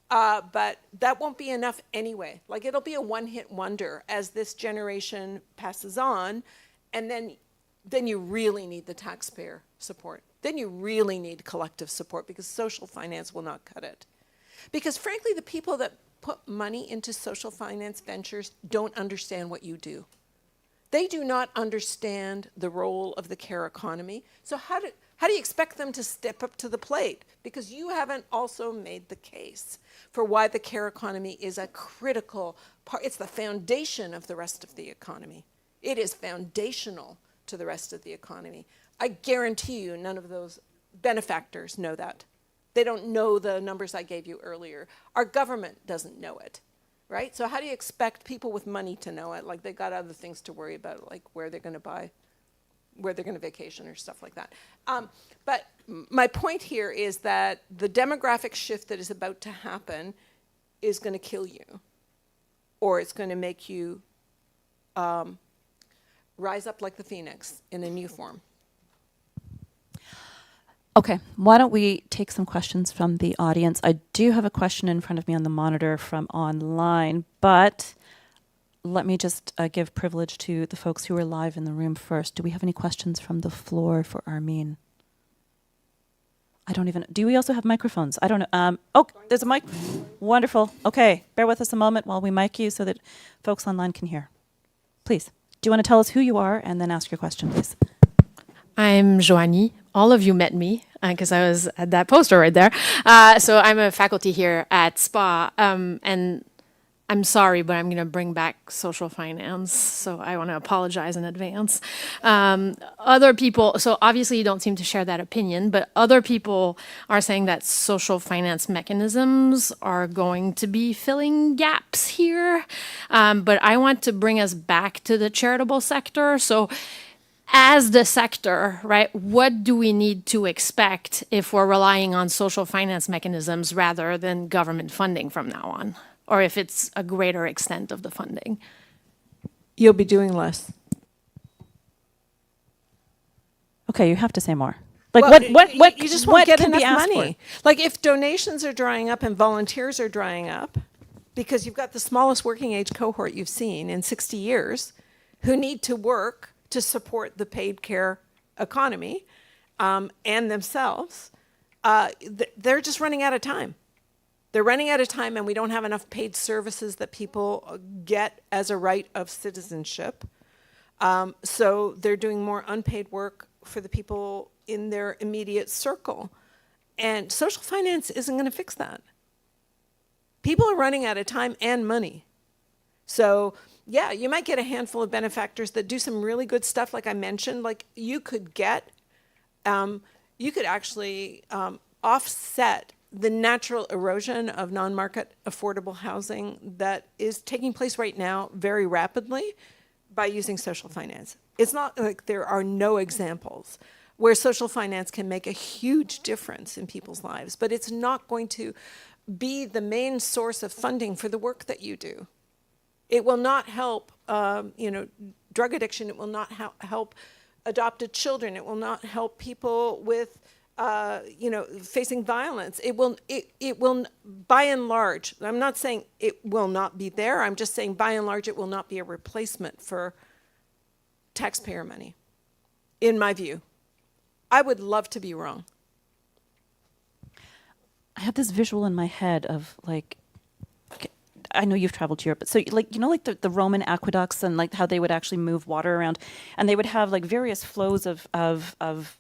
Speaker 3: But that won't be enough anyway. Like it'll be a one-hit wonder as this generation passes on, and then you really need the taxpayer support. Then you really need collective support because social finance will not cut it. Because frankly, the people that put money into social finance ventures don't understand what you do. They do not understand the role of the care economy. So how do you expect them to step up to the plate? Because you haven't also made the case for why the care economy is a critical part. It's the foundation of the rest of the economy. It is foundational to the rest of the economy. I guarantee you none of those benefactors know that. They don't know the numbers I gave you earlier. Our government doesn't know it, right? So how do you expect people with money to know it? Like they got other things to worry about, like where they're going to buy, where they're going to vacation or stuff like that. But my point here is that the demographic shift that is about to happen is going to kill you, or it's going to make you rise up like the phoenix in a new form.
Speaker 2: Okay, why don't we take some questions from the audience? I do have a question in front of me on the monitor from online, but let me just give privilege to the folks who are live in the room first. Do we have any questions from the floor for Armin? I don't even, do we also have microphones? I don't know. Oh, there's a mic. Wonderful. Okay, bear with us a moment while we mic you so that folks online can hear. Please, do you want to tell us who you are and then ask your question, please?
Speaker 4: I'm Joanie. All of you met me because I was at that poster right there. So I'm a faculty here at SPA, and I'm sorry, but I'm going to bring back social finance. So I want to apologize in advance. Other people, so obviously you don't seem to share that opinion, but other people are saying that social finance mechanisms are going to be filling gaps here. But I want to bring us back to the charitable sector. So as the sector, right, what do we need to expect if we're relying on social finance mechanisms rather than government funding from now on? Or if it's a greater extent of the funding?
Speaker 3: You'll be doing less.
Speaker 2: Okay, you have to say more. Like
Speaker 3: Well,
Speaker 2: what
Speaker 3: you just won't get
Speaker 2: can be
Speaker 3: enough
Speaker 2: asked
Speaker 3: money.
Speaker 2: for?
Speaker 3: Like if donations are drying up and volunteers are drying up, because you've got the smallest working age cohort you've seen in 60 years who need to work to support the paid care economy and themselves, they're just running out of time. They're running out of time, and we don't have enough paid services that people get as a right of citizenship. So they're doing more unpaid work for the people in their immediate circle. And social finance isn't going to fix that. People are running out of time and money. So yeah, you might get a handful of benefactors that do some really good stuff, like I mentioned. Like you could actually offset the natural erosion of non-market affordable housing that is taking place right now very rapidly by using social finance. It's not like there are no examples where social finance can make a huge difference in people's lives, but it's not going to be the main source of funding for the work that you do. It will not help, drug addiction. It will not help adopted children. It will not help people with, facing violence. It will, by and large, I'm not saying it will not be there. I'm just saying by and large, it will not be a replacement for taxpayer money, in my view. I would love to be wrong.
Speaker 2: I have this visual in my head of like, I know you've traveled to Europe, but so like, like the Roman aqueducts and like how they would actually move water around, and they would have like various flows of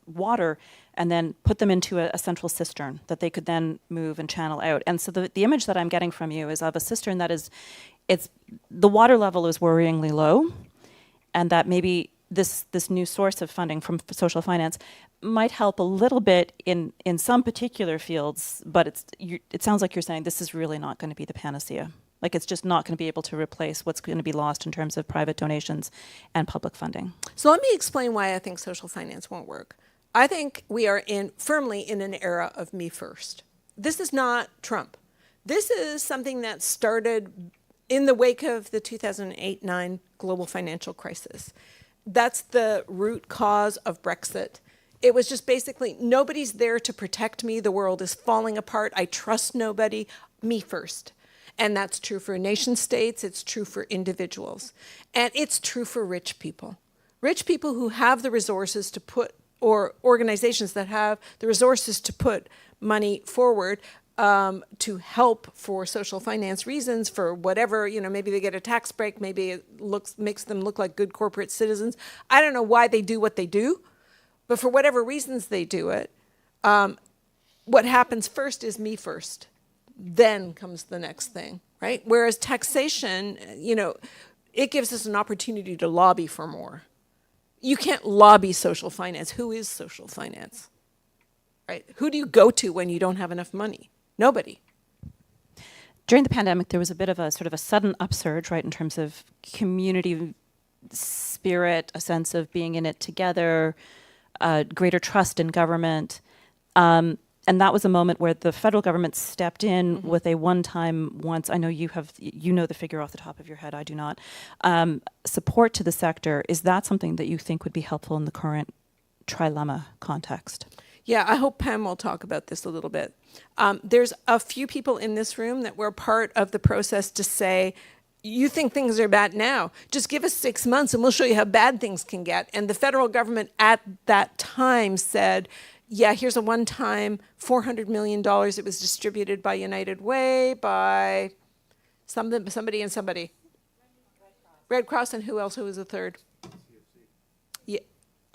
Speaker 2: water and then put them into a central cistern that they could then move and channel out. And so the image that I'm getting from you is of a cistern that is, the water level is worryingly low, and that maybe this new source of funding from social finance might help a little bit in some particular fields, but it sounds like you're saying this is really not going to be the panacea. Like it's just not going to be able to replace what's going to be lost in terms of private donations and public funding.
Speaker 3: So let me explain why I think social finance won't work. I think we are firmly in an era of me first. This is not Trump. This is something that started in the wake of the 2008-9 global financial crisis. That's the root cause of Brexit. It was just basically, nobody's there to protect me. The world is falling apart. I trust nobody. Me first. And that's true for nation states. It's true for individuals. And it's true for rich people. Rich people who have the resources to put, or organizations that have the resources to put money forward to help for social finance reasons, for whatever, maybe they get a tax break, maybe it makes them look like good corporate citizens. I don't know why they do what they do, but for whatever reasons they do it, what happens first is me first. Then comes the next thing, right? Whereas taxation, it gives us an opportunity to lobby for more. You can't lobby social finance. Who is social finance, right? Who do you go to when you don't have enough money? Nobody.
Speaker 2: During the pandemic, there was a bit of a sort of a sudden upsurge, right, in terms of community spirit, a sense of being in it together, greater trust in government. And that was a moment where the federal government stepped in with a one-time, I know you know the figure off the top of your head, I do not, support to the sector. Is that something that you think would be helpful in the current trilemma context?
Speaker 3: Yeah, I hope Pam will talk about this a little bit. There's a few people in this room that were part of the process to say, you think things are bad now, just give us 6 months and we'll show you how bad things can get. And the federal government at that time said, yeah, here's a one-time $400 million. It was distributed by United Way, by somebody and somebody. Red Cross, and who else? Who was the third? Yeah.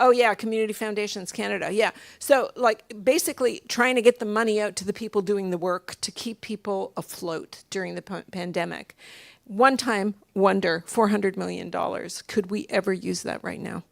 Speaker 3: Oh, yeah, Community Foundations Canada. Yeah. So, like, basically trying to get the money out to the people doing the work to keep people afloat during the pandemic. One-time wonder, $400 million. Could we ever use that right now?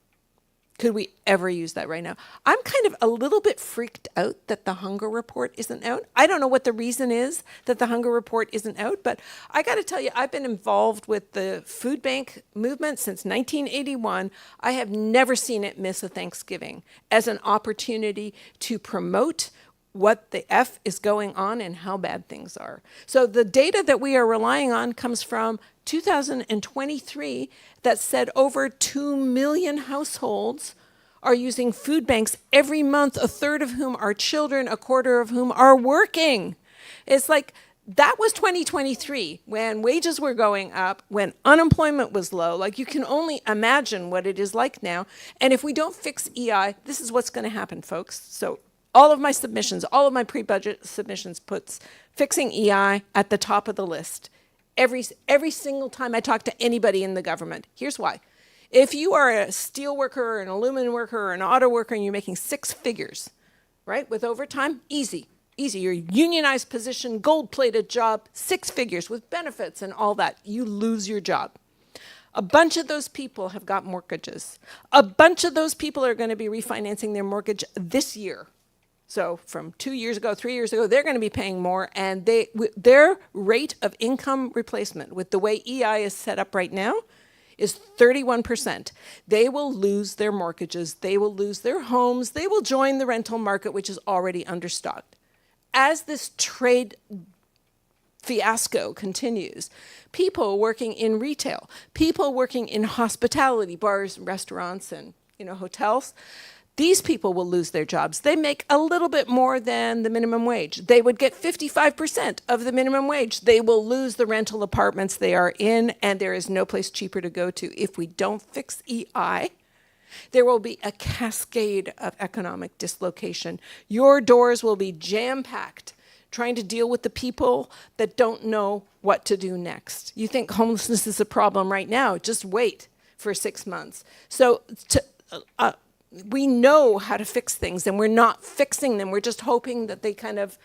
Speaker 3: Could we ever use that right now? I'm kind of a little bit freaked out that the hunger report isn't out. I don't know what the reason is that the hunger report isn't out, but I got to tell you, I've been involved with the food bank movement since 1981. I have never seen it miss a Thanksgiving as an opportunity to promote what the F is going on and how bad things are. So the data that we are relying on comes from 2023 that said over 2 million households are using food banks every month, a third of whom are children, a quarter of whom are working. It's like, that was 2023 when wages were going up, when unemployment was low. Like, you can only imagine what it is like now. And if we don't fix EI, this is what's going to happen, folks. So all of my submissions, all of my pre-budget submissions puts fixing EI at the top of the list. Every single time I talk to anybody in the government. Here's why. If you are a steel worker, or an aluminum worker, or an auto worker, and you're making 6 figures, right, with overtime, easy. Your unionized position, gold-plated job, 6 figures with benefits and all that, you lose your job. A bunch of those people have got mortgages. A bunch of those people are going to be refinancing their mortgage this year. So from 2 years ago, 3 years ago, they're going to be paying more, and their rate of income replacement with the way EI is set up right now is 31%. They will lose their mortgages. They will lose their homes. They will join the rental market, which is already understocked. As this trade fiasco continues, people working in retail, people working in hospitality, bars, restaurants, and hotels, these people will lose their jobs. They make a little bit more than the minimum wage. They would get 55% of the minimum wage. They will lose the rental apartments they are in, and there is no place cheaper to go to. If we don't fix EI, there will be a cascade of economic dislocation. Your doors will be jam-packed trying to deal with the people that don't know what to do next. You think homelessness is a problem right now, just wait for 6 months. So we know how to fix things, and we're not fixing them. We're just hoping that they kind of,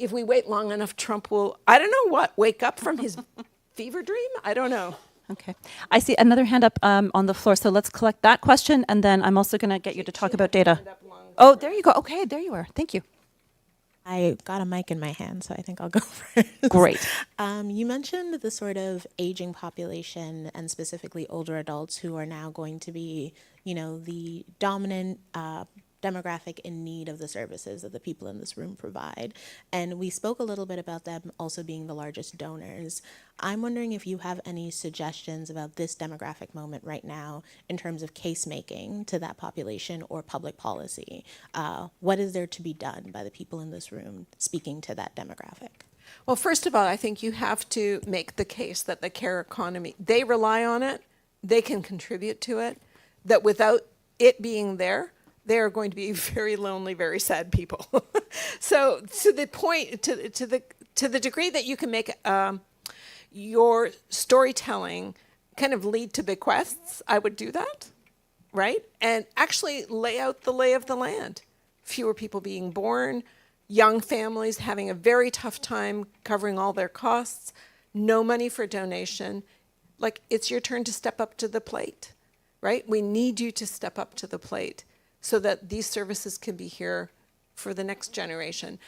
Speaker 3: if we wait long enough, Trump will, I don't know what, wake up from his fever dream? I don't know.
Speaker 2: Okay. I see another hand up on the floor, so let's collect that question, and then I'm also going to get you to talk about data. Oh, there you go. Okay, there you are. Thank you.
Speaker 5: I got a mic in my hand, so I think I'll go first.
Speaker 2: Great.
Speaker 5: You mentioned the sort of aging population and specifically older adults who are now going to be, the dominant demographic in need of the services that the people in this room provide. And we spoke a little bit about them also being the largest donors. I'm wondering if you have any suggestions about this demographic moment right now in terms of case making to that population or public policy. What is there to be done by the people in this room speaking to that demographic?
Speaker 3: Well, first of all, I think you have to make the case that the care economy, they rely on it, they can contribute to it, that without it being there, they are going to be very lonely, very sad people. So to the point, to the degree that you can make your storytelling kind of lead to bequests, I would do that, right? And actually lay out the lay of the land. Fewer people being born, young families having a very tough time covering all their costs, no money for donation. Like, it's your turn to step up to the plate, right? We need you to step up to the plate so that these services can be here for the next generation.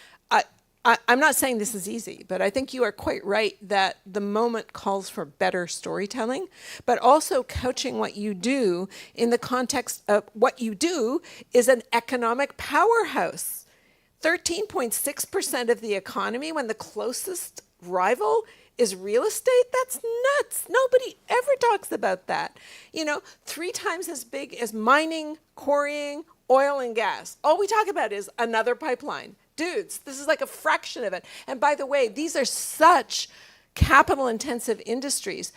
Speaker 3: I'm not saying this is easy, but I think you are quite right that the moment calls for better storytelling, but also couching what you do in the context of what you do is an economic powerhouse. 13.6% of the economy when the closest rival is real estate? That's nuts. Nobody ever talks about that. 3 times as big as mining, quarrying, oil and gas. All we talk about is another pipeline. Dudes, this is like a fraction of it. And by the way, these are such capital-intensive industries.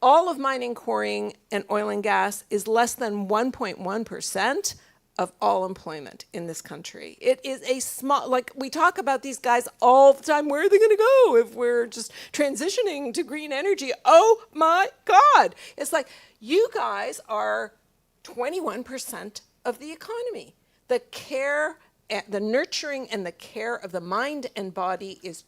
Speaker 3: All of mining, quarrying, and oil and gas is less than 1.1% of all employment in this country. It is a small, like, we talk about these guys all the time. Where are they going to go if we're just transitioning to green energy? Oh my God. It's like, you guys are 21% of the economy. The care the nurturing and the care of the mind and body is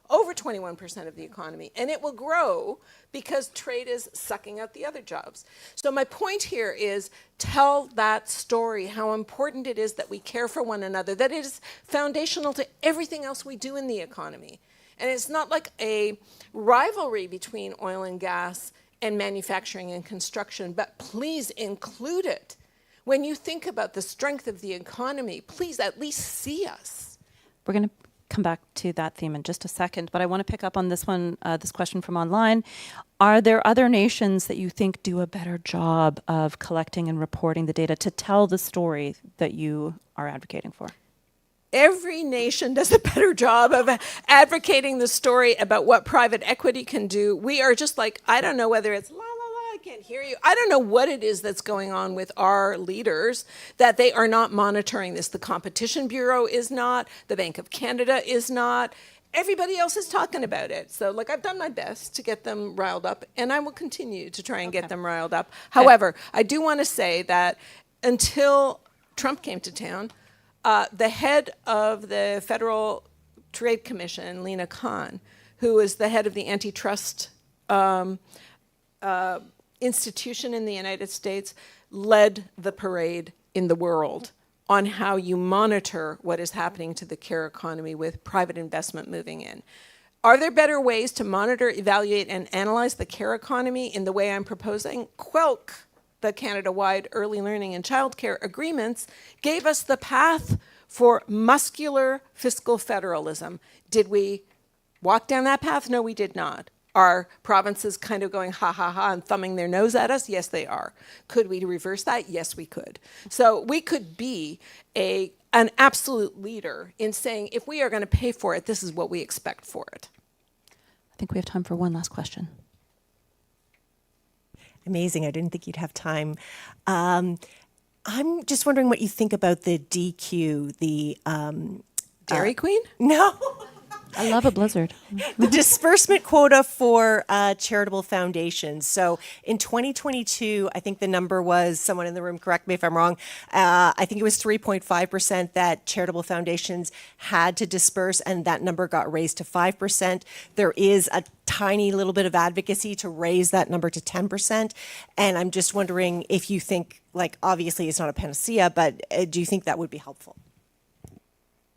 Speaker 3: over 21% of the economy, and it will grow because trade is sucking out the other jobs. So my point here is tell that story, how important it is that we care for one another, that it is foundational to everything else we do in the economy. And it's not like a rivalry between oil and gas and manufacturing and construction, but please include it. When you think about the strength of the economy, please at least see us.
Speaker 2: We're going to come back to that theme in just a second, but I want to pick up on this one, this question from online. Are there other nations that you think do a better job of collecting and reporting the data to tell the story that you are advocating for?
Speaker 3: Every nation does a better job of advocating the story about what private equity can do. We are just like, I don't know whether it's la la la, I can't hear you. I don't know what it is that's going on with our leaders, that they are not monitoring this. The Competition Bureau is not, the Bank of Canada is not. Everybody else is talking about it. So like I've done my best to get them riled up, and I will continue to try and get them riled up. However, I do want to say that until Trump came to town, the head of the Federal Trade Commission, Lena Khan, who is the head of the antitrust institution in the United States, led the parade in the world on how you monitor what is happening to the care economy with private investment moving in. Are there better ways to monitor, evaluate, and analyze the care economy in the way I'm proposing? QUELC, the Canada-wide early learning and childcare agreements, gave us the path for muscular fiscal federalism. Did we walk down that path? No, we did not. Are provinces kind of going ha ha ha and thumbing their nose at us? Yes, they are. Could we reverse that? Yes, we could. So we could be an absolute leader in saying, if we are going to pay for it, this is what we expect for it.
Speaker 2: I think we have time for one last question.
Speaker 6: Amazing. I didn't think you'd have time. I'm just wondering what you think about the DQ, the
Speaker 3: Dairy Queen?
Speaker 6: No.
Speaker 2: I love a blizzard.
Speaker 6: The disbursement quota for charitable foundations. So in 2022, I think the number was, someone in the room, correct me if I'm wrong, I think it was 3.5% that charitable foundations had to disperse, and that number got raised to 5%. There is a tiny little bit of advocacy to raise that number to 10%. And I'm just wondering if you think, like, obviously it's not a panacea, but do you think that would be helpful?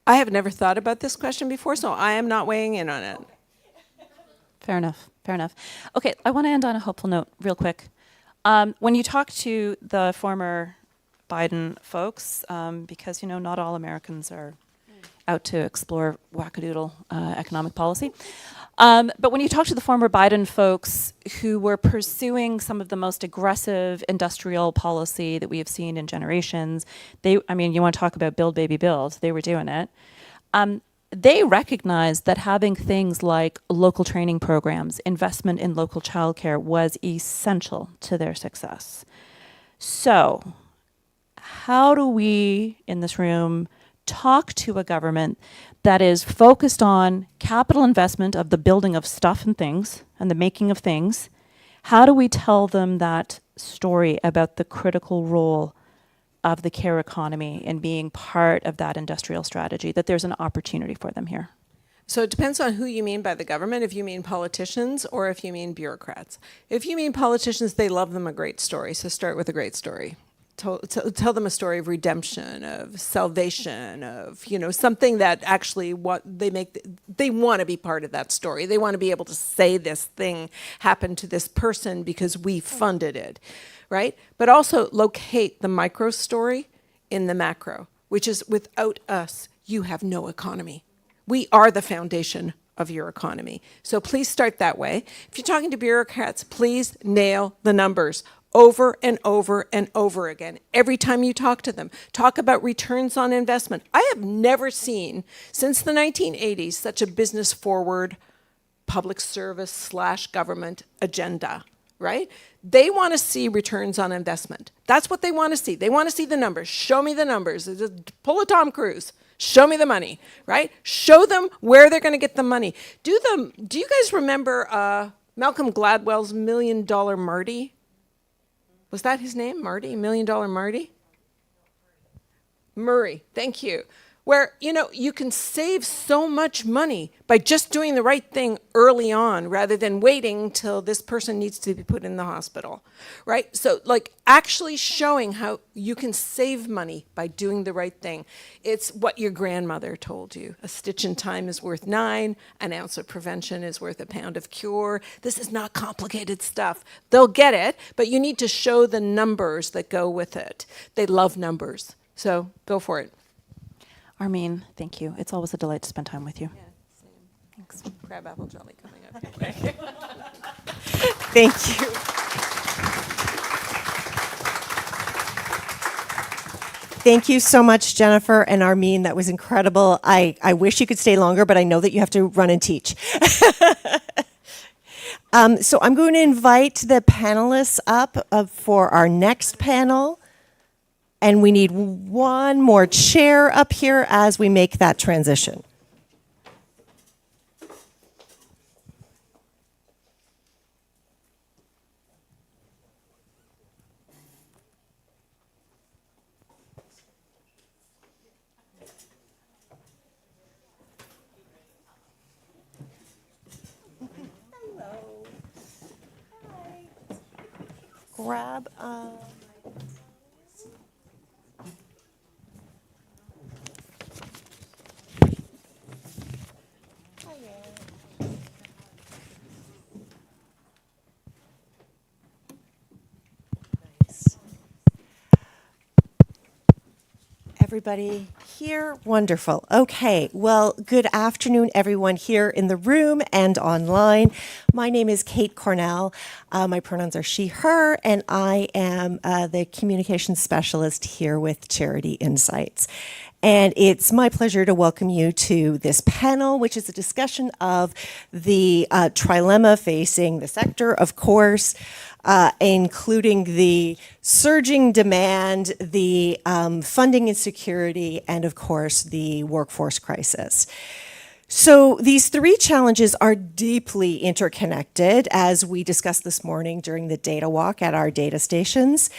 Speaker 3: I have never thought about this question before, so I am not weighing in on it.
Speaker 2: Fair enough. Fair enough. Okay, I want to end on a hopeful note real quick. When you talk to the former Biden folks, because, you know, not all Americans are out to explore wackadoodle economic policy. But when you talk to the former Biden folks who were pursuing some of the most aggressive industrial policy that we have seen in generations, I mean, you want to talk about build, baby, build, they were doing it. They recognized that having things like local training programs, investment in local childcare was essential to their success. So, how do we in this room talk to a government that is focused on capital investment of the building of stuff and things and the making of things? How do we tell them that story about the critical role of the care economy and being part of that industrial strategy, that there's an opportunity for them here?
Speaker 3: So it depends on who you mean by the government, if you mean politicians or if you mean bureaucrats. If you mean politicians, they love them a great story, so start with a great story. Tell them a story of redemption, of salvation, of, you know, something that actually they want to be part of that story. They want to be able to say this thing happened to this person because we funded it, right? But also locate the micro story in the macro, which is without us, you have no economy. We are the foundation of your economy. So please start that way. If you're talking to bureaucrats, please nail the numbers. Over and over and over again. Every time you talk to them, talk about returns on investment. I have never seen, since the 1980s, such a business-forward public service / government agenda, right? They want to see returns on investment. That's what they want to see. They want to see the numbers. Show me the numbers. Just pull a Tom Cruise. Show me the money, right? Show them where they're going to get the money. Do you guys remember Malcolm Gladwell's $1 Million Marty? Was that his name, Marty? $1 Million Marty? Murray, thank you. Where, you can save so much money by just doing the right thing early on rather than waiting till this person needs to be put in the hospital, right? So like actually showing how you can save money by doing the right thing. It's what your grandmother told you. A stitch in time is worth 9, an ounce of prevention is worth a pound of cure. This is not complicated stuff. They'll get it, but you need to show the numbers that go with it. They love numbers, so go for it.
Speaker 2: Armin, thank you. It's always a delight to spend time with you.
Speaker 3: Yeah, same. Thanks. Crab apple jelly coming up.
Speaker 6: Thank you. Thank you so much, Jennifer and Armin. That was incredible. I wish you could stay longer, but I know that you have to run and teach. So I'm going to invite the panelists up for our next panel. And we need one more chair up here as we make that transition. Hello. Hi. Grab everybody here? Wonderful. Okay. Well, good afternoon, everyone here in the room and online. My name is Kate Cornell. My pronouns are she, her, and I am the communications specialist here with Charity Insights. And it's my pleasure to welcome you to this panel, which is a discussion of the trilemma facing the sector, of course, including the surging demand, the funding insecurity, and of course, the workforce crisis. So these three challenges are deeply interconnected, as we discussed this morning during the data walk at our data stations.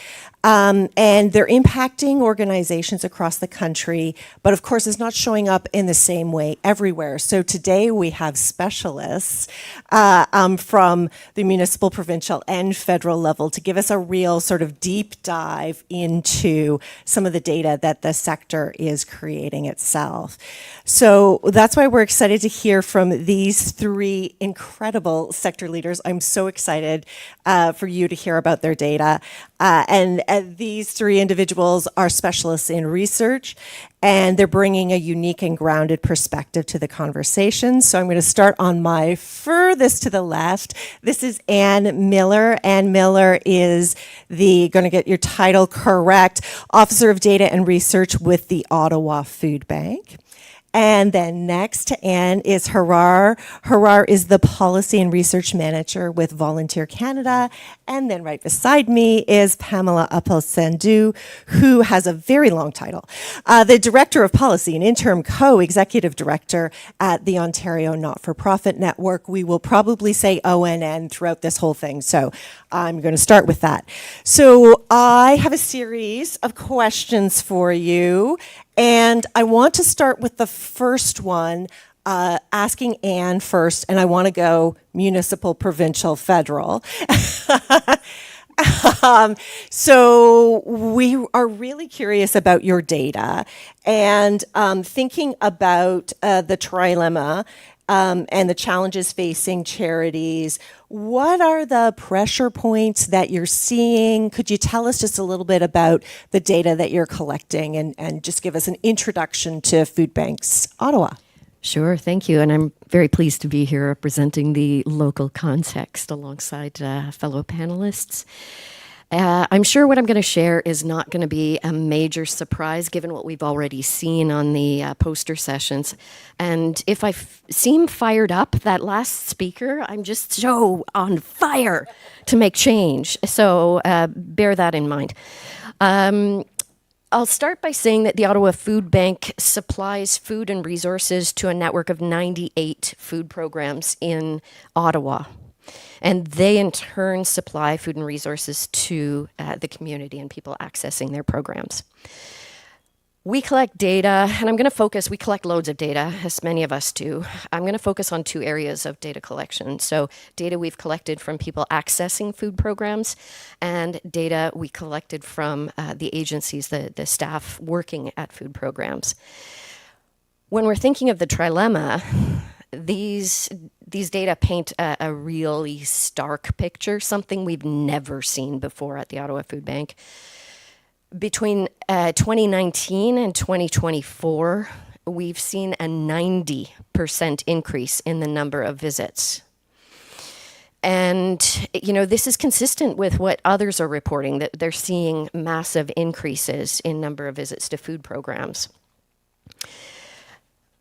Speaker 6: And they're impacting organizations across the country, but of course, it's not showing up in the same way everywhere. So today we have specialists from the municipal, provincial, and federal level to give us a real sort of deep dive into some of the data that the sector is creating itself. So that's why we're excited to hear from these three incredible sector leaders. I'm so excited for you to hear about their data. And these three individuals are specialists in research, and they're bringing a unique and grounded perspective to the conversation. So I'm going to start on my furthest to the left. This is Ann Miller. Ann Miller is going to get your title correct, Officer of Data and Research with the Ottawa Food Bank. And then next to Anne is Harar. Harar is the Policy and Research Manager with Volunteer Canada. And then right beside me is Pamela Appel-Sandhu, who has a very long title. The Director of Policy and Interim Co-Executive Director at the Ontario Not-for-Profit Network. We will probably say ONN throughout this whole thing, so I'm going to start with that. So I have a series of questions for you. And I want to start with the first one, asking Anne first, and I want to go municipal, provincial, federal. So we are really curious about your data and thinking about the trilemma and the challenges facing charities. What are the pressure points that you're seeing? Could you tell us just a little bit about the data that you're collecting and just give us an introduction to Food Banks Ottawa?
Speaker 7: Sure, thank you. And I'm very pleased to be here representing the local context alongside fellow panelists. I'm sure what I'm going to share is not going to be a major surprise given what we've already seen on the poster sessions. And if I seem fired up, that last speaker, I'm just so on fire to make change. So bear that in mind. I'll start by saying that the Ottawa Food Bank supplies food and resources to a network of 98 food programs in Ottawa. And they, in turn, supply food and resources to the community and people accessing their programs. We collect data, and we collect loads of data, as many of us do. I'm going to focus on two areas of data collection. So data we've collected from people accessing food programs, and data we collected from the agencies, the staff working at food programs. When we're thinking of the trilemma, these data paint a really stark picture, something we've never seen before at the Ottawa Food Bank. Between 2019 and 2024, we've seen a 90% increase in the number of visits. And, this is consistent with what others are reporting, that they're seeing massive increases in number of visits to food programs.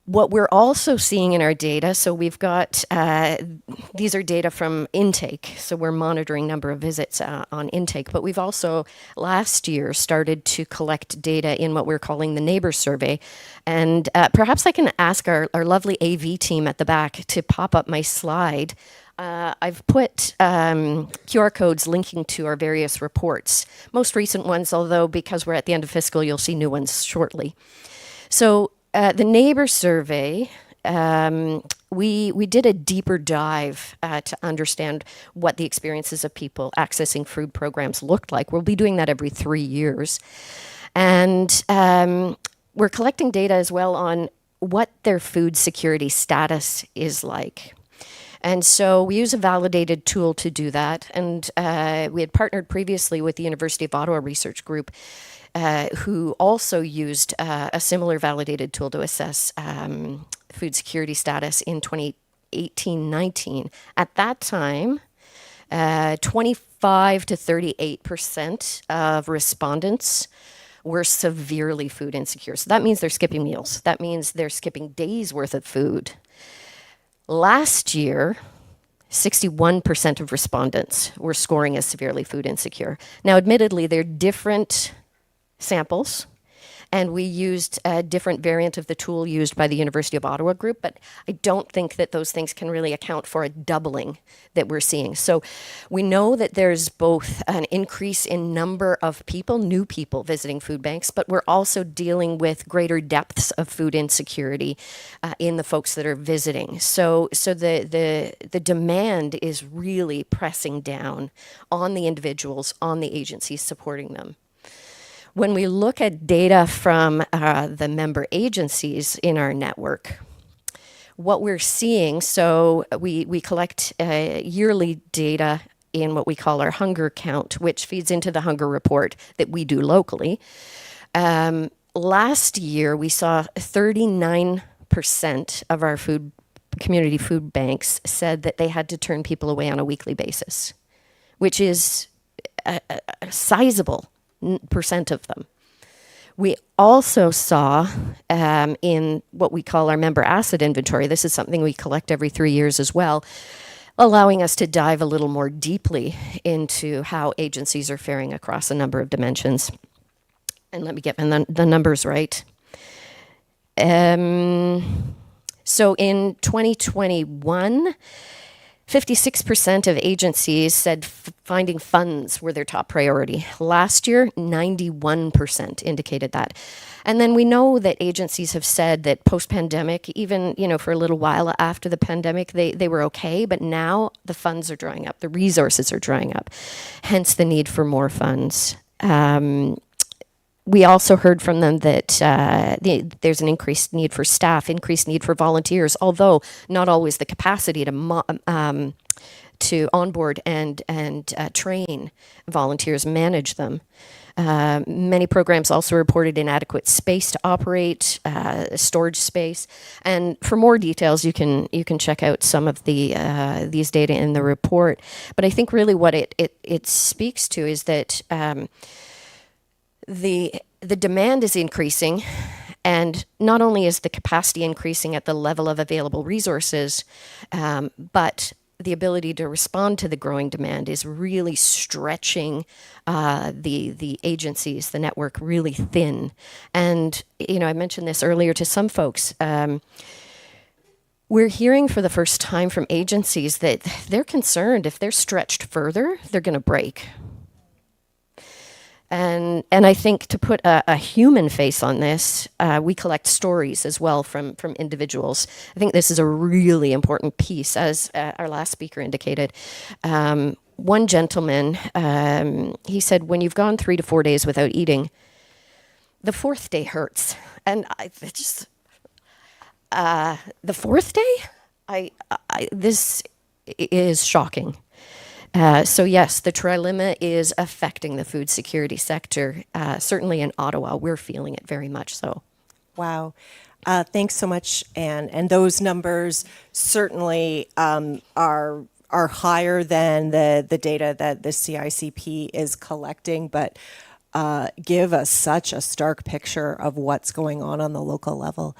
Speaker 7: What we're also seeing in our data, so we've got, these are data from intake, so we're monitoring number of visits on intake, but we've also last year started to collect data in what we're calling the neighbor survey. And perhaps I can ask our lovely AV team at the back to pop up my slide. I've put QR codes linking to our various reports, most recent ones, although because we're at the end of fiscal, you'll see new ones shortly. So the neighbor survey, we did a deeper dive to understand what the experiences of people accessing food programs looked like. We'll be doing that every 3 years. And we're collecting data as well on what their food security status is like. And so we use a validated tool to do that. And we had partnered previously with the University of Ottawa Research Group, who also used a similar validated tool to assess food security status in 2018-19. At that time, 25 to 38% of respondents were severely food insecure. So that means they're skipping meals. That means they're skipping days worth of food. Last year, 61% of respondents were scoring as severely food insecure. Now, admittedly, they're different samples, and we used a different variant of the tool used by the University of Ottawa group, but I don't think that those things can really account for a doubling that we're seeing. So we know that there's both an increase in number of people, new people visiting food banks, but we're also dealing with greater depths of food insecurity in the folks that are visiting. So the demand is really pressing down on the individuals, on the agencies supporting them. When we look at data from the member agencies in our network, what we're seeing, so we collect yearly data in what we call our hunger count, which feeds into the hunger report that we do locally. Last year, we saw 39% of our community food banks said that they had to turn people away on a weekly basis, which is a sizable percent of them. We also saw in what we call our member asset inventory, this is something we collect every 3 years as well, allowing us to dive a little more deeply into how agencies are faring across a number of dimensions. And let me get the numbers right. So in 2021, 56% of agencies said finding funds were their top priority. Last year, 91% indicated that. And then we know that agencies have said that post-pandemic, even for a little while after the pandemic, they were okay, but now the funds are drying up, the resources are drying up, hence the need for more funds. We also heard from them that there's an increased need for staff, increased need for volunteers, although not always the capacity to onboard and train volunteers, manage them. Many programs also reported inadequate space to operate, storage space. And for more details, you can check out some of these data in the report. But I think really what it speaks to is that the demand is increasing, and not only is the capacity increasing at the level of available resources, but the ability to respond to the growing demand is really stretching the agencies, the network, really thin. And I mentioned this earlier to some folks. We're hearing for the first time from agencies that they're concerned if they're stretched further, they're going to break. And I think to put a human face on this, we collect stories as well from individuals. I think this is a really important piece, as our last speaker indicated. One gentleman, he said, when you've gone 3 to 4 days without eating, the fourth day hurts. And the fourth day, this is shocking. So yes, the trilemma is affecting the food security sector. Certainly in Ottawa, we're feeling it very much so.
Speaker 6: Wow. Thanks so much, Anne. And those numbers certainly are higher than the data that the CICP is collecting, but give us such a stark picture of what's going on the local level.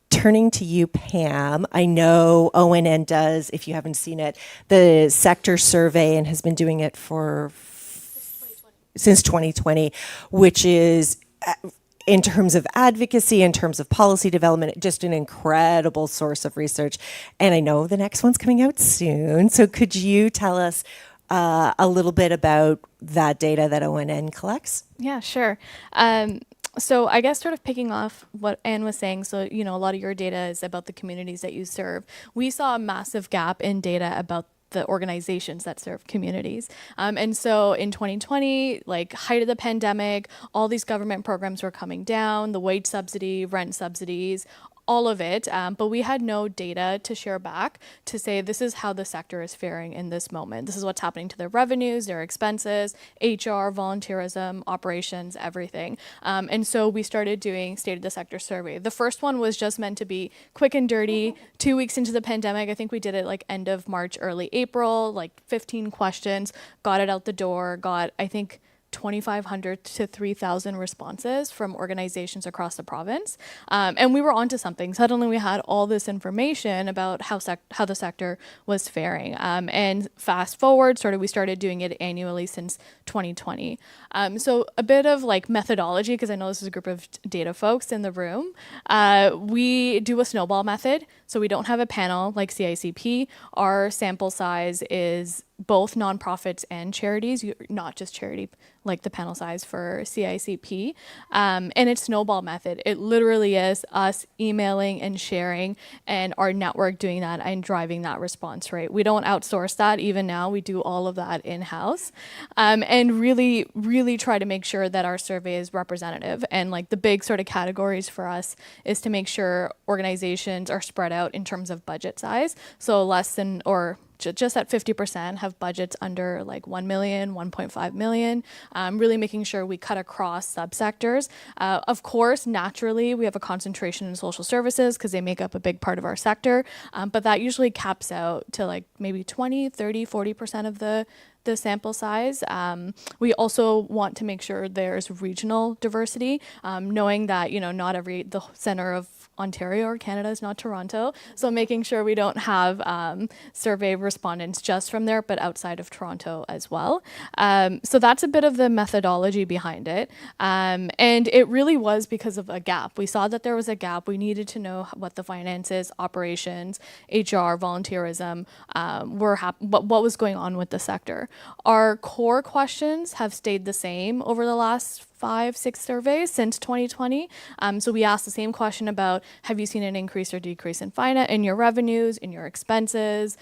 Speaker 6: Turning to you, Pam, I know ONN does, if you haven't seen it, the sector survey and has been doing it since 2020, which is, in terms of advocacy, in terms of policy development, just an incredible source of research. And I know the next one's coming out soon. So could you tell us a little bit about that data that ONN collects?
Speaker 8: Yeah, sure. So I guess sort of picking off what Anne was saying, so, a lot of your data is about the communities that you serve. We saw a massive gap in data about the organizations that serve communities. And so in 2020, like height of the pandemic, all these government programs were coming down, the wage subsidy, rent subsidies, all of it, but we had no data to share back to say this is how the sector is faring in this moment. This is what's happening to their revenues, their expenses, HR, volunteerism, operations, everything. And so we started doing State of the Sector survey. The first one was just meant to be quick and dirty, 2 weeks into the pandemic. I think we did it like end of March, early April, like 15 questions, got it out the door, got, I think, 2,500 to 3,000 responses from organizations across the province. And we were onto something. Suddenly we had all this information about how the sector was faring. And fast forward, we started doing it annually since 2020. So a bit of like methodology, because I know this is a group of data folks in the room. We do a snowball method. So we don't have a panel like CICP. Our sample size is both nonprofits and charities, not just charity, like the panel size for CICP. And it's snowball method. It literally is us emailing and sharing and our network doing that and driving that response rate. We don't outsource that even now. We do all of that in-house. And really, really try to make sure that our survey is representative. And like the big sort of categories for us is to make sure organizations are spread out in terms of budget size. So less than, or just at 50% have budgets under like 1 million, 1.5 million, really making sure we cut across subsectors. Of course, naturally, we have a concentration in social services because they make up a big part of our sector, but that usually caps out to like maybe 20, 30, 40% of the sample size. We also want to make sure there's regional diversity, knowing that, not the center of Ontario or Canada is not Toronto. So making sure we don't have survey respondents just from there, but outside of Toronto as well. So that's a bit of the methodology behind it. And it really was because of a gap. We saw that there was a gap. We needed to know what the finances, operations, HR, volunteerism, what was going on with the sector. Our core questions have stayed the same over the last 5-6 surveys since 2020. So we asked the same question about, have you seen an increase or decrease in your revenues, in your expenses?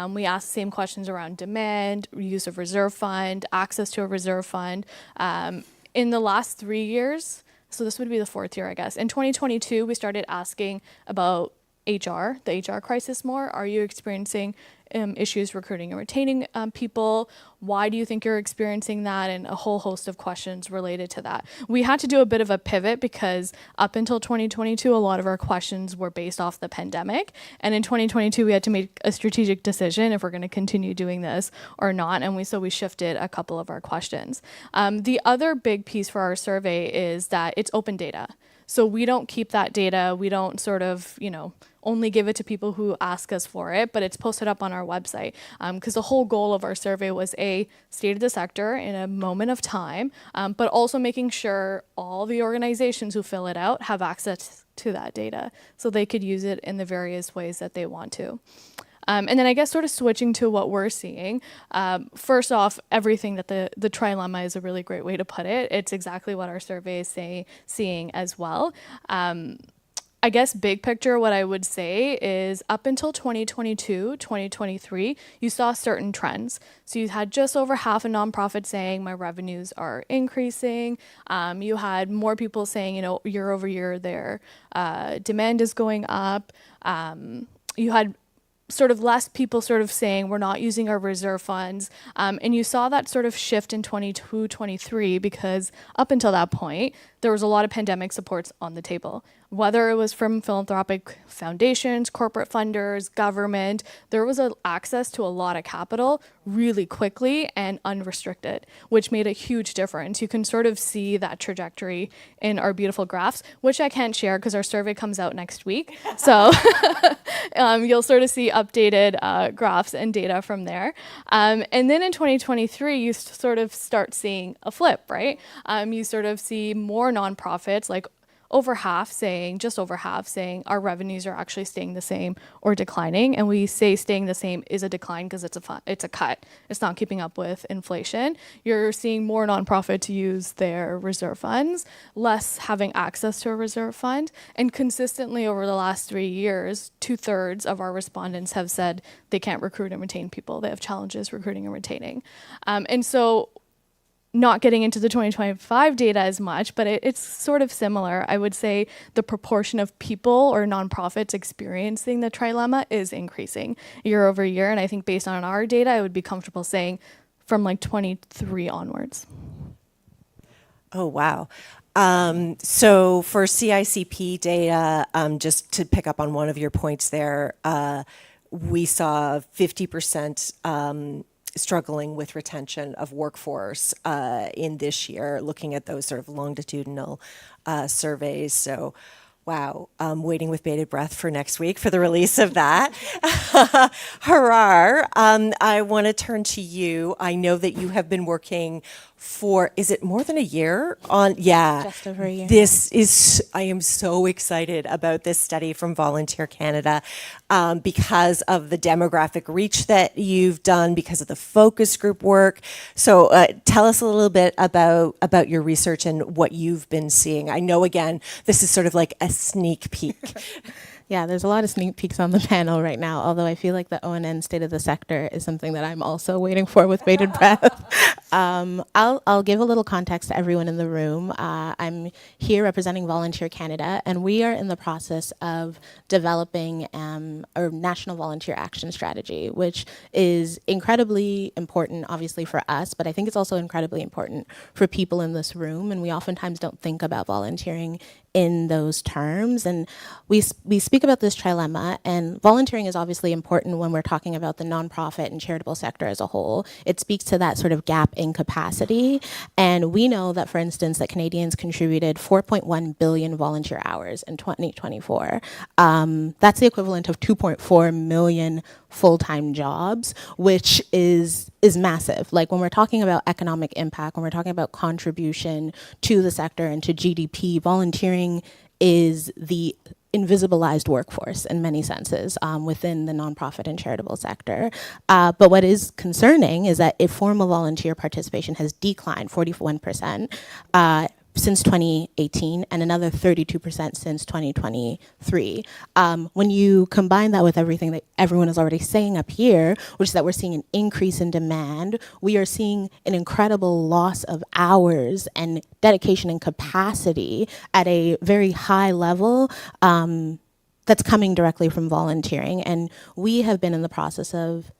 Speaker 8: We asked the same questions around demand, use of reserve fund, access to a reserve fund. In the last 3 years, so this would be the 4th year, I guess. In 2022, we started asking about HR, the HR crisis more. Are you experiencing issues recruiting and retaining people? Why do you think you're experiencing that? And a whole host of questions related to that. We had to do a bit of a pivot because up until 2022, a lot of our questions were based off the pandemic. And in 2022, we had to make a strategic decision if we're going to continue doing this or not. And so we shifted a couple of our questions. The other big piece for our survey is that it's open data. So we don't keep that data. We don't sort of, only give it to people who ask us for it, but it's posted up on our website. Because the whole goal of our survey was state of the sector in a moment of time, but also making sure all the organizations who fill it out have access to that data so they could use it in the various ways that they want to. And then I guess sort of switching to what we're seeing. First off, everything that the trilemma is a really great way to put it. It's exactly what our survey is seeing as well. I guess big picture, what I would say is up until 2022, 2023, you saw certain trends. So you had just over half of nonprofits saying my revenues are increasing. You had more people saying, year over year, their demand is going up. You had sort of less people sort of saying we're not using our reserve funds. And you saw that sort of shift in 22, 23, because up until that point, there was a lot of pandemic supports on the table. Whether it was from philanthropic foundations, corporate funders, government, there was access to a lot of capital really quickly and unrestricted, which made a huge difference. You can sort of see that trajectory in our beautiful graphs, which I can't share because our survey comes out next week. So you'll sort of see updated graphs and data from there. And then in 2023, you sort of start seeing a flip, right? You sort of see more nonprofits, like just over half saying our revenues are actually staying the same or declining. And we say staying the same is a decline because it's a cut. It's not keeping up with inflation. You're seeing more nonprofits use their reserve funds, less having access to a reserve fund. And consistently over the last 3 years, 2/3 of our respondents have said they can't recruit and retain people. They have challenges recruiting and retaining. And so not getting into the 2025 data as much, but it's sort of similar. I would say the proportion of people or nonprofits experiencing the trilemma is increasing year over year. And I think based on our data, I would be comfortable saying from like 23 onwards.
Speaker 6: Oh, wow. So for CICP data, just to pick up on one of your points there, we saw 50% struggling with retention of workforce in this year, looking at those sort of longitudinal surveys. So, wow, waiting with bated breath for next week for the release of that. Harar, I want to turn to you. I know that you have been working for, is it more than a year on? Yeah.
Speaker 5: Just over a year.
Speaker 6: I am so excited about this study from Volunteer Canada because of the demographic reach that you've done, because of the focus group work. So tell us a little bit about your research and what you've been seeing. I know, again, this is sort of like a sneak peek.
Speaker 5: Yeah, there's a lot of sneak peeks on the panel right now, although I feel like the ONN State of the Sector is something that I'm also waiting for with bated breath. I'll give a little context to everyone in the room. I'm here representing Volunteer Canada, and we are in the process of developing a national volunteer action strategy, which is incredibly important, obviously, for us, but I think it's also incredibly important for people in this room, and we oftentimes don't think about volunteering in those terms. And we speak about this trilemma, and volunteering is obviously important when we're talking about the nonprofit and charitable sector as a whole. It speaks to that sort of gap in capacity. And we know that, for instance, that Canadians contributed 4.1 billion volunteer hours in 2024. That's the equivalent of 2.4 million full-time jobs, which is massive. Like when we're talking about economic impact, when we're talking about contribution to the sector and to GDP, volunteering is the invisibilized workforce in many senses within the nonprofit and charitable sector. But what is concerning is that if formal volunteer participation has declined 41%, since 2018 and another 32% since 2023. When you combine that with everything that everyone is already saying up here, which is that we're seeing an increase in demand, we are seeing an incredible loss of hours and dedication and capacity at a very high level that's coming directly from volunteering. And we have been in the process of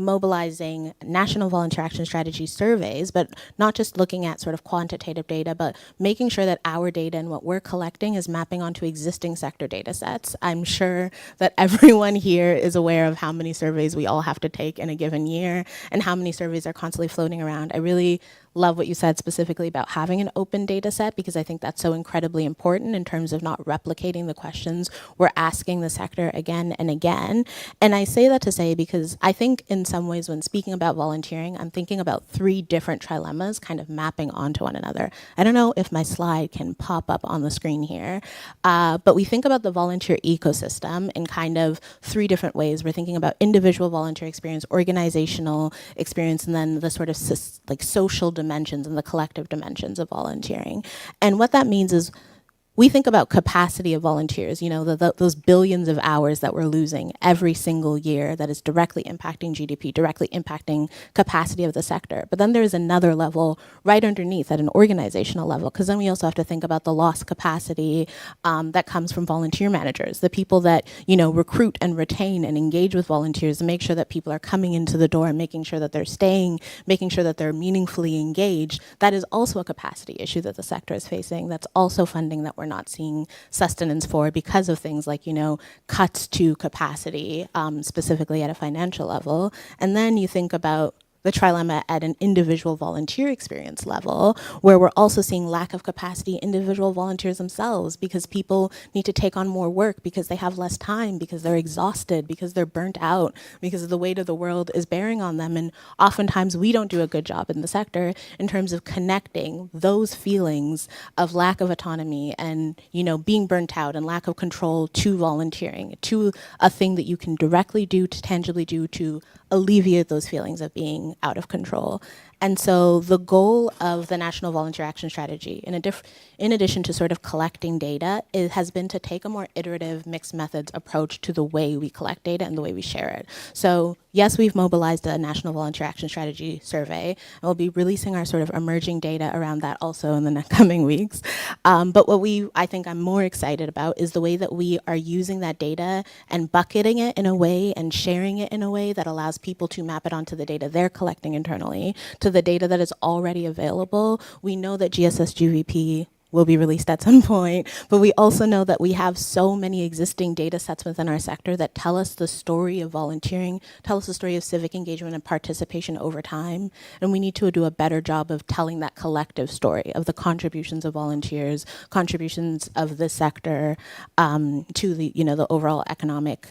Speaker 5: mobilizing national volunteer action strategy surveys, but not just looking at sort of quantitative data, but making sure that our data and what we're collecting is mapping onto existing sector data sets. I'm sure that everyone here is aware of how many surveys we all have to take in a given year and how many surveys are constantly floating around. I really love what you said specifically about having an open data set, because I think that's so incredibly important in terms of not replicating the questions we're asking the sector again and again. And I say that to say because I think in some ways when speaking about volunteering, I'm thinking about 3 different trilemmas kind of mapping onto one another. I don't know if my slide can pop up on the screen here, but we think about the volunteer ecosystem in kind of 3 different ways. We're thinking about individual volunteer experience, organizational experience, and then the sort of like social dimensions and the collective dimensions of volunteering. And what that means is we think about capacity of volunteers, you know, those billions of hours that we're losing every single year that is directly impacting GDP, directly impacting capacity of the sector. But then there is another level right underneath at an organizational level, because then we also have to think about the lost capacity that comes from volunteer managers, the people that, you know, recruit and retain and engage with volunteers and make sure that people are coming into the door and making sure that they're staying, making sure that they're meaningfully engaged. That is also a capacity issue that the sector is facing. That's also funding that we're not seeing sustenance for because of things like, you know, cuts to capacity, specifically at a financial level. And then you think about the trilemma at an individual volunteer experience level, where we're also seeing lack of capacity individual volunteers themselves, because people need to take on more work because they have less time, because they're exhausted, because they're burnt out, because the weight of the world is bearing on them. And oftentimes we don't do a good job in the sector in terms of connecting those feelings of lack of autonomy and, you know, being burnt out and lack of control to volunteering, to a thing that you can directly do, to tangibly do, to alleviate those feelings of being out of control. And so the goal of the National Volunteer Action Strategy, in addition to sort of collecting data, it has been to take a more iterative mixed methods approach to the way we collect data and the way we share it. So yes, we've mobilized a National Volunteer Action Strategy survey, and we'll be releasing our sort of emerging data around that also in the coming weeks. But what I think I'm more excited about is the way that we are using that data and bucketing it in a way and sharing it in a way that allows people to map it onto the data they're collecting internally, to the data that is already available. We know that GSS GVP will be released at some point, but we also know that we have so many existing data sets within our sector that tell us the story of volunteering, tell us the story of civic engagement and participation over time, and we need to do a better job of telling that collective story of the contributions of volunteers, contributions of the sector to the, you know, the overall economic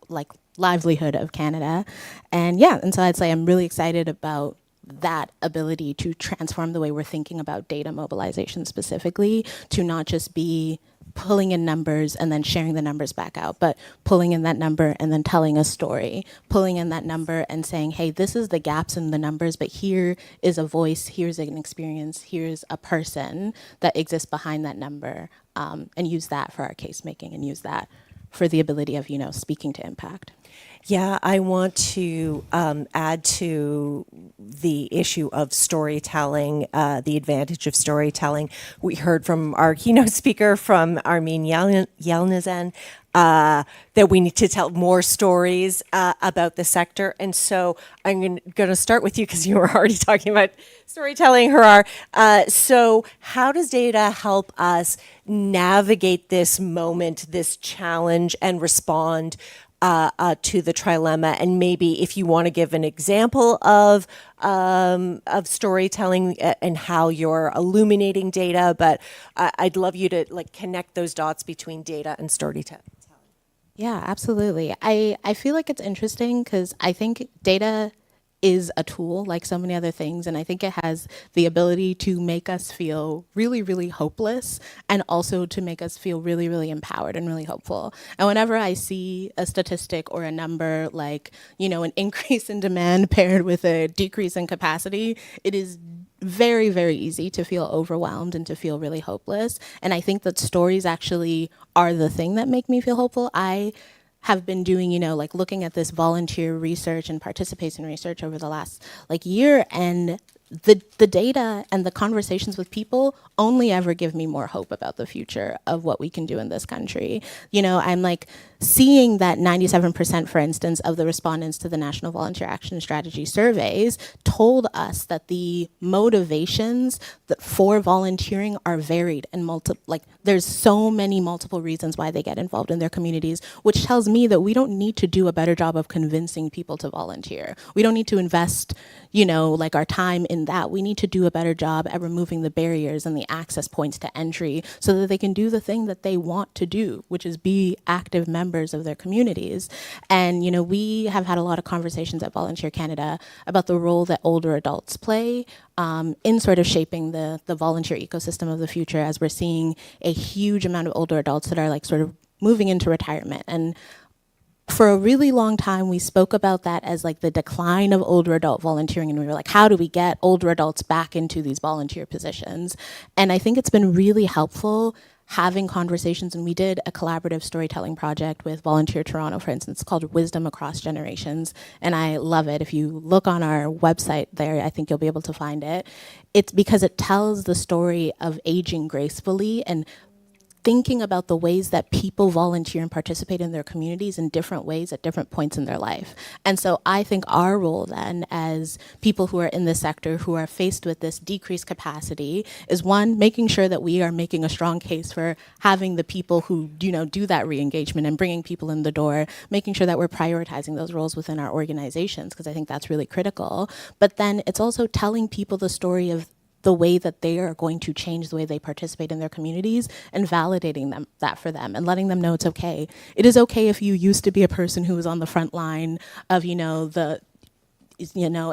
Speaker 5: like livelihood of Canada. And yeah, and so I'd say I'm really excited about that ability to transform the way we're thinking about data mobilization specifically, to not just be pulling in numbers and then sharing the numbers back out, but pulling in that number and then telling a story, pulling in that number and saying, hey, this is the gaps in the numbers, but here is a voice, here's an experience, here's a person that exists behind that number, and use that for our case making and use that for the ability of, you know, speaking to impact.
Speaker 6: Yeah, I want to add to the issue of storytelling, the advantage of storytelling. We heard from our keynote speaker, from Armin Yelnizan, that we need to tell more stories about the sector. And so I'm going to start with you because you were already talking about storytelling, Harar. So how does data help us navigate this moment, this challenge, and respond to the trilemma? And maybe if you want to give an example of storytelling and how you're illuminating data, but I'd love you to like connect those dots between data and storytelling.
Speaker 5: Yeah, absolutely. I feel like it's interesting because I think data is a tool like so many other things, and I think it has the ability to make us feel really, really hopeless, and also to make us feel really, really empowered and really hopeful. And whenever I see a statistic or a number like, you know, an increase in demand paired with a decrease in capacity, it is very, very easy to feel overwhelmed and to feel really hopeless. And I think that stories actually are the thing that make me feel hopeful. I have been doing, you know, like looking at this volunteer research and participation research over the last like year, and the data and the conversations with people only ever give me more hope about the future of what we can do in this country. You know, I'm like seeing that 97%, for instance, of the respondents to the National Volunteer Action Strategy surveys told us that the motivations for volunteering are varied and like there's so many multiple reasons why they get involved in their communities, which tells me that we don't need to do a better job of convincing people to volunteer. We don't need to invest, you know, like our time in than that, we need to do a better job at removing the barriers and the access points to entry so that they can do the thing that they want to do, which is be active members of their communities. And, we have had a lot of conversations at Volunteer Canada about the role that older adults play in sort of shaping the volunteer ecosystem of the future, as we're seeing a huge amount of older adults that are like sort of moving into retirement. And for a really long time, we spoke about that as like the decline of older adult volunteering. And we were like, how do we get older adults back into these volunteer positions? And I think it's been really helpful having conversations. And we did a collaborative storytelling project with Volunteer Toronto, for instance, called Wisdom Across Generations. And I love it. If you look on our website there, I think you'll be able to find it. It's because it tells the story of aging gracefully and thinking about the ways that people volunteer and participate in their communities in different ways at different points in their life. And so I think our role then as people who are in this sector who are faced with this decreased capacity is, one, making sure that we are making a strong case for having the people who, do that re-engagement and bringing people in the door, making sure that we're prioritizing those roles within our organizations, because I think that's really critical. But then it's also telling people the story of the way that they are going to change the way they participate in their communities and validating that for them and letting them know it's okay. It is okay if you used to be a person who was on the front line of,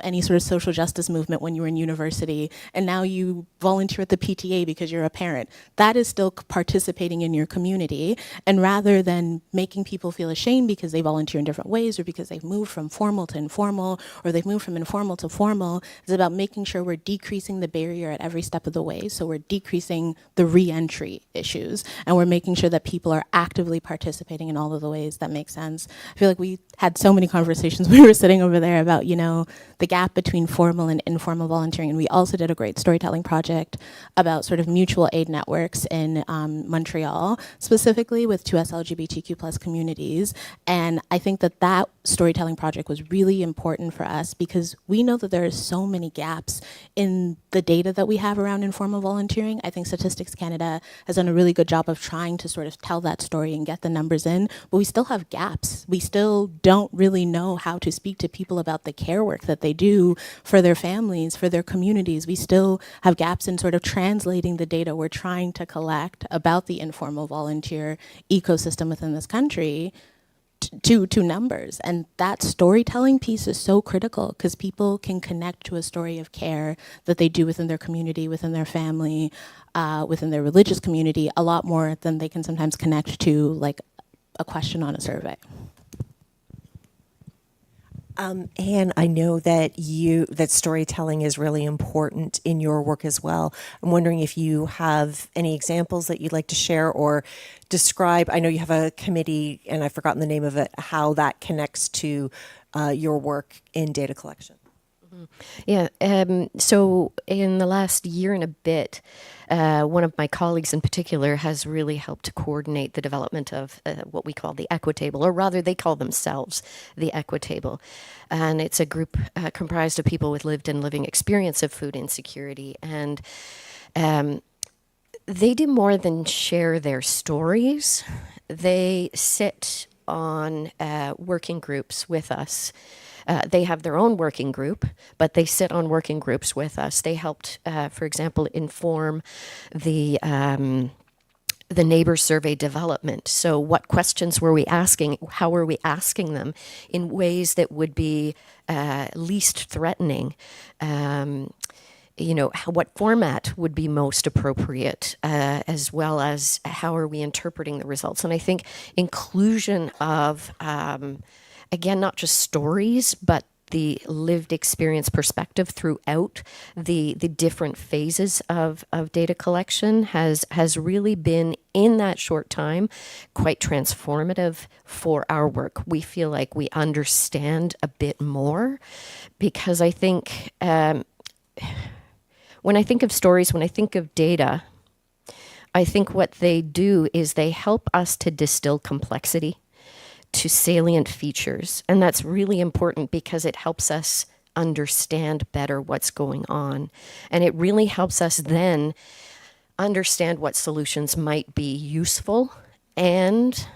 Speaker 5: any sort of social justice movement when you were in university, and now you volunteer at the PTA because you're a parent. That is still participating in your community. And rather than making people feel ashamed because they volunteer in different ways or because they've moved from formal to informal or they've moved from informal to formal, it's about making sure we're decreasing the barrier at every step of the way. So we're decreasing the re-entry issues, and we're making sure that people are actively participating in all of the ways that make sense. I feel like we had so many conversations when we were sitting over there about, the gap between formal and informal volunteering. And we also did a great storytelling project about sort of mutual aid networks in Montreal, specifically with 2S LGBTQ plus communities. And I think that storytelling project was really important for us because we know that there are so many gaps in the data that we have around informal volunteering. I think Statistics Canada has done a really good job of trying to sort of tell that story and get the numbers in, but we still have gaps. We still don't really know how to speak to people about the care work that they do for their families, for their communities. We still have gaps in sort of translating the data we're trying to collect about the informal volunteer ecosystem within this country to numbers. And that storytelling piece is so critical because people can connect to a story of care that they do within their community, within their family, within their religious community, a lot more than they can sometimes connect to like a question on a survey.
Speaker 6: And I know that that storytelling is really important in your work as well. I'm wondering if you have any examples that you'd like to share or describe. I know you have a committee, and I've forgotten the name of it, how that connects to your work in data collection.
Speaker 7: Yeah, so in the last year and a bit, one of my colleagues in particular has really helped to coordinate the development of what we call the Equitable, or rather they call themselves the Equitable. And it's a group comprised of people with lived and living experience of food insecurity. And they do more than share their stories. They sit on working groups with us. They have their own working group, but they sit on working groups with us. They helped, for example, inform the neighbor survey development. So what questions were we asking? How were we asking them in ways that would be least threatening? What format would be most appropriate, as well as how are we interpreting the results? And I think inclusion of again, not just stories, but the lived experience perspective throughout the different phases of data collection has really been, in that short time, quite transformative for our work. We feel like we understand a bit more because I think when I think of stories, when I think of data, I think what they do is they help us to distill complexity to salient features. And that's really important because it helps us understand better what's going on. And it really helps us then understand what solutions might be useful and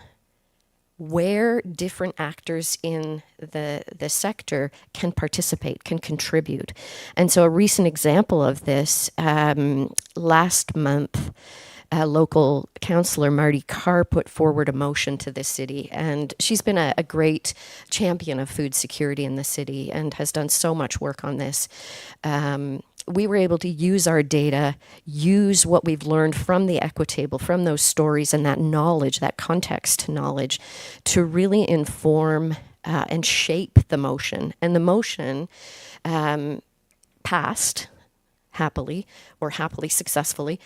Speaker 7: where different actors in the sector can participate, can contribute. And so a recent example of this, last month, local councillor Marty Carr put forward a motion to the city, and she's been a great champion of food security in the city and has done so much work on this. We were able to use our data, use what we've learned from the Equitable, from those stories and that knowledge, that context knowledge, to really inform and shape the motion. And the motion passed happily, or happily successfully.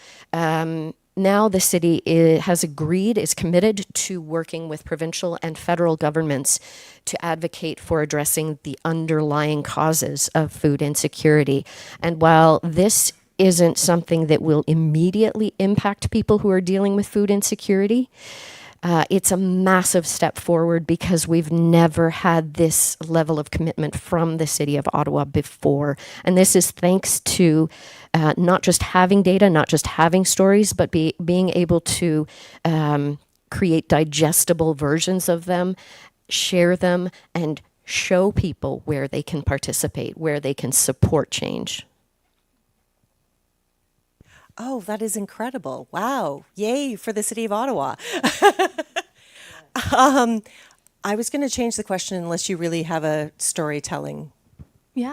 Speaker 7: Now the city has agreed, is committed to working with provincial and federal governments to advocate for addressing the underlying causes of food insecurity. And while this isn't something that will immediately impact people who are dealing with food insecurity, it's a massive step forward because we've never had this level of commitment from the City of Ottawa before. And this is thanks to not just having data, not just having stories, but being able to create digestible versions of them, share them, and show people where they can participate, where they can support change.
Speaker 6: Oh, that is incredible. Wow. Yay for the City of Ottawa. I was going to change the question unless you really have a storytelling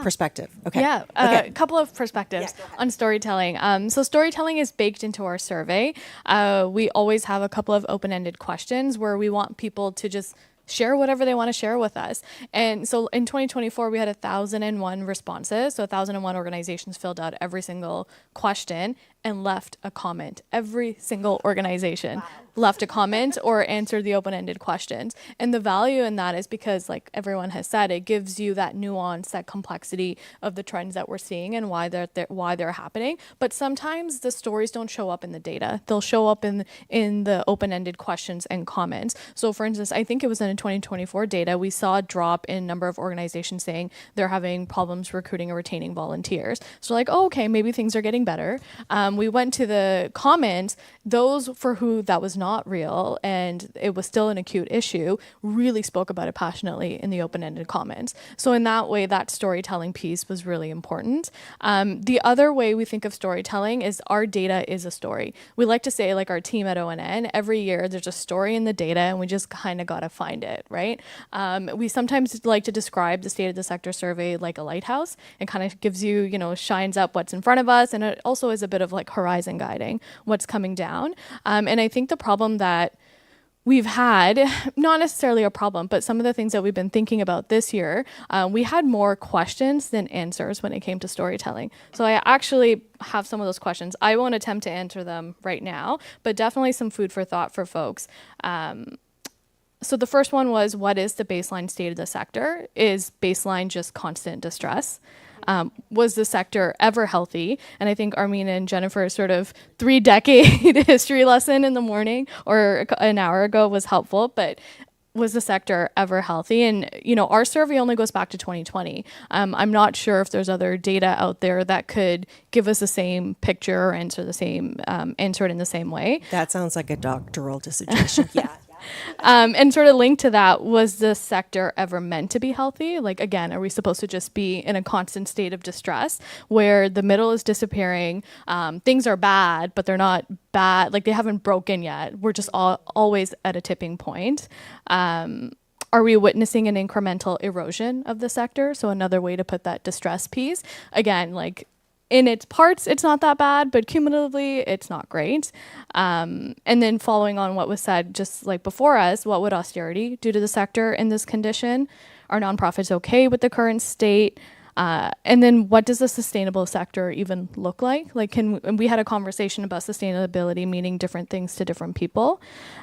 Speaker 6: perspective. Okay.
Speaker 8: Yeah,
Speaker 6: Okay.
Speaker 8: a couple of perspectives on storytelling. So storytelling is baked into our survey. We always have a couple of open-ended questions where we want people to just share whatever they want to share with us. And so in 2024, we had 1,001 responses. So 1,001 organizations filled out every single question and left a comment. Every single organization left a comment or answered the open-ended questions. And the value in that is because, like everyone has said, it gives you that nuance, that complexity of the trends that we're seeing and why they're happening. But sometimes the stories don't show up in the data. They'll show up in the open-ended questions and comments. So for instance, I think it was in 2024 data, we saw a drop in number of organizations saying they're having problems recruiting or retaining volunteers. So like, oh, okay, maybe things are getting better. We went to the comments, those for who that was not real and it was still an acute issue really spoke about it passionately in the open-ended comments. So in that way, that storytelling piece was really important. The other way we think of storytelling is our data is a story. We like to say, like our team at ONN, every year there's a story in the data and we just kind of got to find it, right? We sometimes like to describe the State of the Sector survey like a lighthouse. It kind of gives you, shines up what's in front of us, and it also is a bit of like horizon guiding what's coming down. And I think the problem that we've had, not necessarily a problem, but some of the things that we've been thinking about this year, we had more questions than answers when it came to storytelling. So I actually have some of those questions. I won't attempt to answer them right now, but definitely some food for thought for folks. So the first one was, what is the baseline state of the sector? Is baseline just constant distress? Was the sector ever healthy? And I think Armin and Jennifer's sort of 3-decade history lesson in the morning or an hour ago was helpful, but was the sector ever healthy? And, our survey only goes back to 2020. I'm not sure if there's other data out there that could give us the same picture or answer it in the same way.
Speaker 6: That sounds like a doctoral dissertation. Yeah.
Speaker 8: And sort of linked to that, was the sector ever meant to be healthy? Like, again, are we supposed to just be in a constant state of distress where the middle is disappearing, things are bad, but they're not bad, like they haven't broken yet. We're just always at a tipping point. Are we witnessing an incremental erosion of the sector? So another way to put that distress piece, again, like in its parts, it's not that bad, but cumulatively, it's not great. And then following on what was said just like before us, what would austerity do to the sector in this condition? Are nonprofits okay with the current state? And then what does a sustainable sector even look like? Like, we had a conversation about sustainability meaning different things to different people.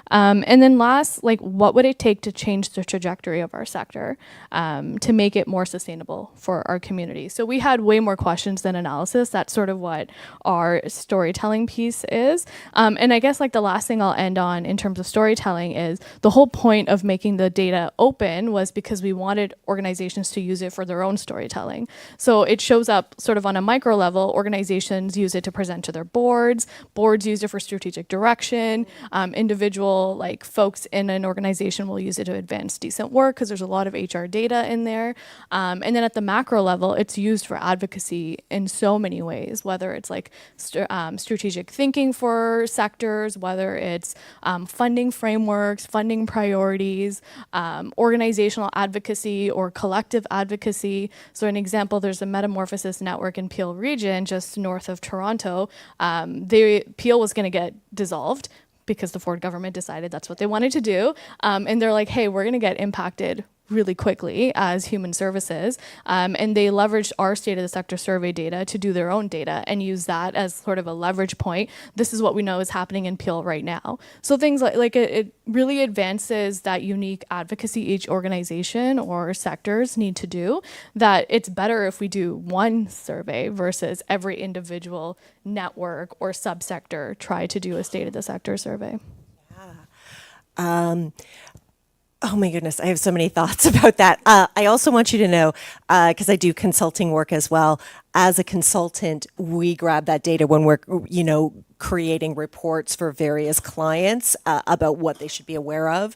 Speaker 8: And then last, like, what would it take to change the trajectory of our sector to make it more sustainable for our community? So we had way more questions than analysis. That's sort of what our storytelling piece is. And I guess like the last thing I'll end on in terms of storytelling is the whole point of making the data open was because we wanted organizations to use it for their own storytelling. doing. So it shows up sort of on a micro level. Organizations use it to present to their boards. Boards use it for strategic direction. Individual like folks in an organization will use it to advance decent work because there's a lot of HR data in there. And then at the macro level, it's used for advocacy in so many ways, whether it's like strategic thinking for sectors, whether it's funding frameworks, funding priorities, organizational advocacy or collective advocacy. So an example, there's a Metamorphosis network in Peel region, just north of Toronto. Peel was going to get dissolved because the Ford government decided that's what they wanted to do. And they're like, hey, we're going to get impacted really quickly as human services. And they leveraged our state of the sector survey data to do their own data and use that as sort of a leverage point. This is what we know is happening in Peel right now. So things like it really advances that unique advocacy each organization or sectors need to do, that it's better if we do one survey versus every individual network or subsector try to do a state of the sector survey.
Speaker 6: Oh my goodness, I have so many thoughts about that. I also want you to know, because I do consulting work as well, as a consultant, we grab that data when we're, creating reports for various clients about what they should be aware of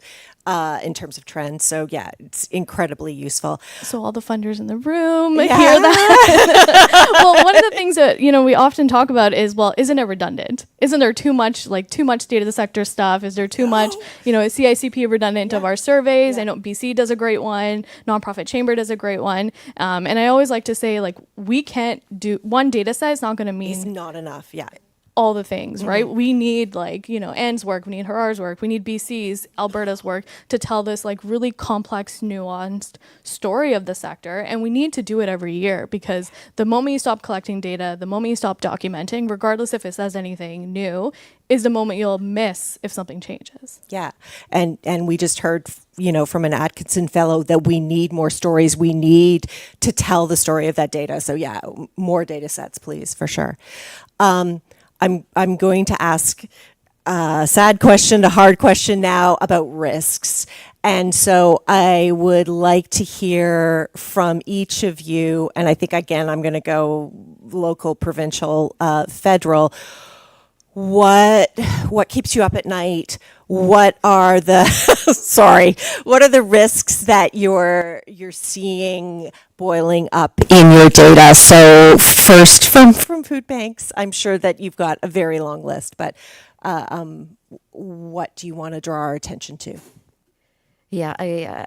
Speaker 6: in terms of trends. So yeah, it's incredibly useful.
Speaker 8: So all the funders in the room hear that. Well, one of the things that, we often talk about is, well, isn't it redundant? Isn't there too much state of the sector stuff? Is there too much, is CICP redundant of our surveys? I know BC does a great one. Nonprofit Chamber does a great one. And I always like to say, we can't do one data set is not going to mean
Speaker 6: It's not enough. Yeah.
Speaker 8: all the things, right? We need Anne's work, we need Harar's work, we need BC's, Alberta's work to tell this really complex, nuanced story of the sector. And we need to do it every year because the moment you stop collecting data, the moment you stop documenting, regardless if it says anything new, is the moment you'll miss if something changes.
Speaker 6: Yeah. And we just heard, from an Atkinson fellow that we need more stories. We need to tell the story of that data. So yeah, more data sets, please, for sure. I'm going to ask a sad question, a hard question now about risks. And so I would like to hear from each of you, and I think, again, I'm going to go local, provincial, federal. What keeps you up at night? What are the what are the risks that you're seeing boiling up in your data? So first from food banks, I'm sure that you've got a very long list, but what do you want to draw our attention to?
Speaker 7: Yeah,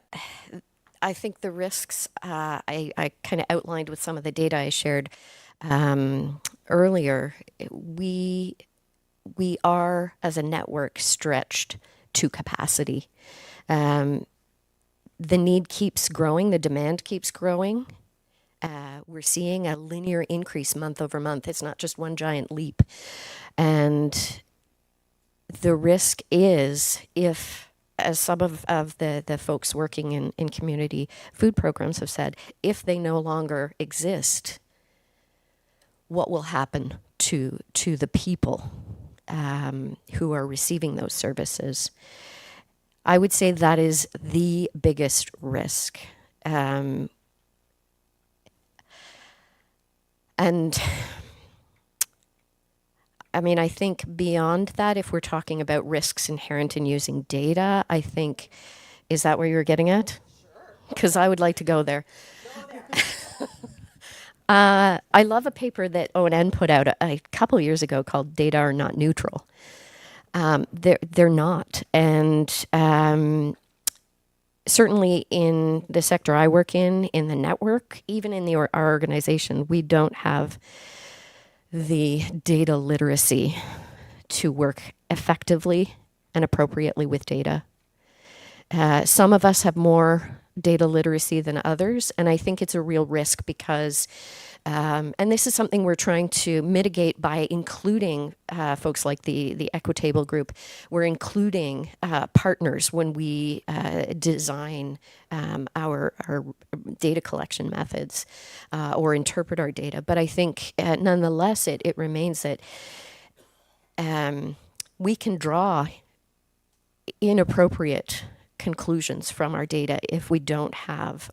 Speaker 7: I think the risks I kind of outlined with some of the data I shared earlier. We are, as a network, stretched to capacity. The need keeps growing, the demand keeps growing. We're seeing a linear increase month over month. It's not just one giant leap. And the risk is, if, as some of the folks working in community food programs have said, if they no longer exist, what will happen to the people who are receiving those services? I would say that is the biggest risk. And I mean, I think beyond that, if we're talking about risks inherent in using data, I think, is that where you're getting at? Because I would like to go there. I love a paper that ONN put out a couple years ago called "Data Are Not Neutral." They're not, and certainly in the sector I work in the network, even in our organization, we don't have the data literacy to work effectively and appropriately with data. Some of us have more data literacy than others, and I think it's a real risk because, and this is something we're trying to mitigate by including folks like the Equitable group. We're including partners when we design our data collection methods or interpret our data. But I think nonetheless it remains that we can draw inappropriate conclusions from our data if we don't have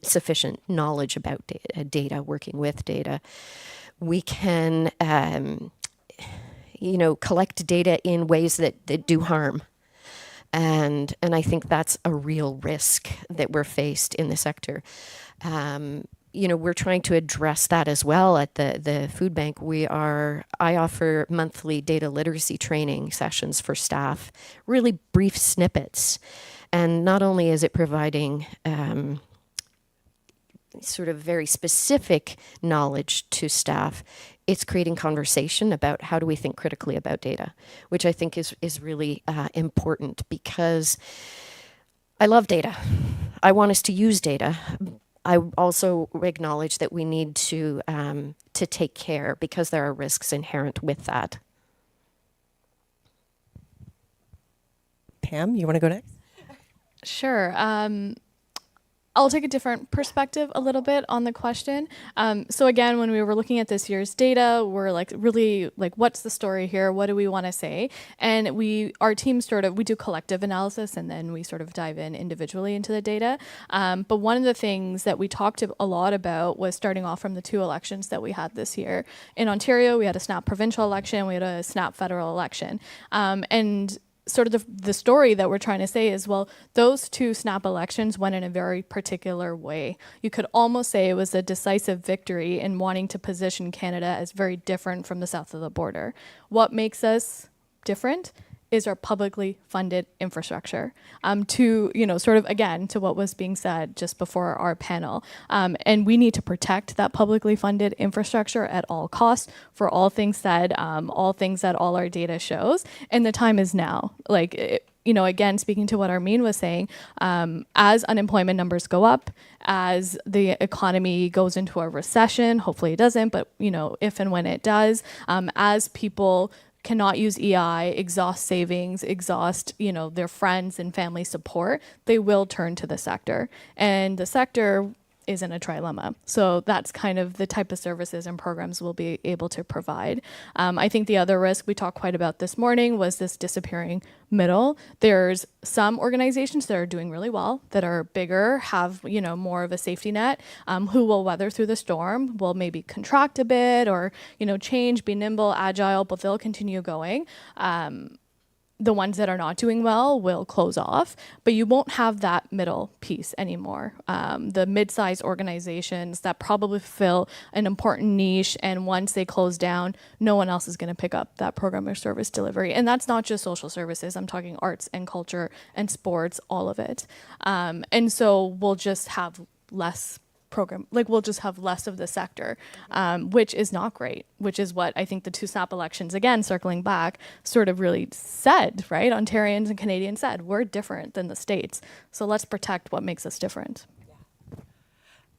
Speaker 7: sufficient knowledge about data, working with data. We can, collect data in ways that do harm. And I think that's a real risk that we're faced in the sector. We're trying to address that as well at the food bank. I offer monthly data literacy training sessions for staff, really brief snippets. And not only is it providing sort of very specific knowledge to staff, it's creating conversation about how do we think critically about data, which I think is really important, because I love data. I want us to use data. I also acknowledge that we need to take care, because there are risks inherent with that.
Speaker 6: Pam, you want to go next?
Speaker 8: Sure. I'll take a different perspective a little bit on the question. So again, when we were looking at this year's data, we're really what's the story here? What do we want to say? And our team we do collective analysis, and then we sort of dive in individually into the data. But one of the things that we talked a lot about was starting off from the 2 elections that we had this year. In Ontario, we had a snap provincial election, we had a snap federal election. And sort of the story that we're trying to say is, well, those 2 snap elections went in a very particular way. You could almost say it was a decisive victory in wanting to position Canada as very different from the south of the border. What makes us different is our publicly funded infrastructure. To what was being said just before our panel. And we need to protect that publicly funded infrastructure at all costs, for all things said, all things that all our data shows. And the time is now. Again, speaking to what Armin was saying, as unemployment numbers go up, as the economy goes into a recession, hopefully it doesn't, but if and when it does, as people cannot use EI, exhaust savings, exhaust, their friends and family support, they will turn to the sector. And the sector is in a trilemma. So that's kind of the type of services and programs we'll be able to provide. I think the other risk we talked quite about this morning was this disappearing middle. There's some organizations that are doing really well, that are bigger, have more of a safety net, who will weather through the storm, will maybe contract a bit or change, be nimble, agile, but they'll continue going. The ones that are not doing well will close off, but you won't have that middle piece anymore. The mid-sized organizations that probably fill an important niche, and once they close down, no one else is going to pick up that program or service delivery. And that's not just social services. I'm talking arts and culture and sports, all of it. And so we'll just have less we'll just have less of the sector, which is not great, which is what I think the 2 snap elections, again, circling back, sort of really said, right? Ontarians and Canadians said, we're different than the States, so let's protect what makes us different.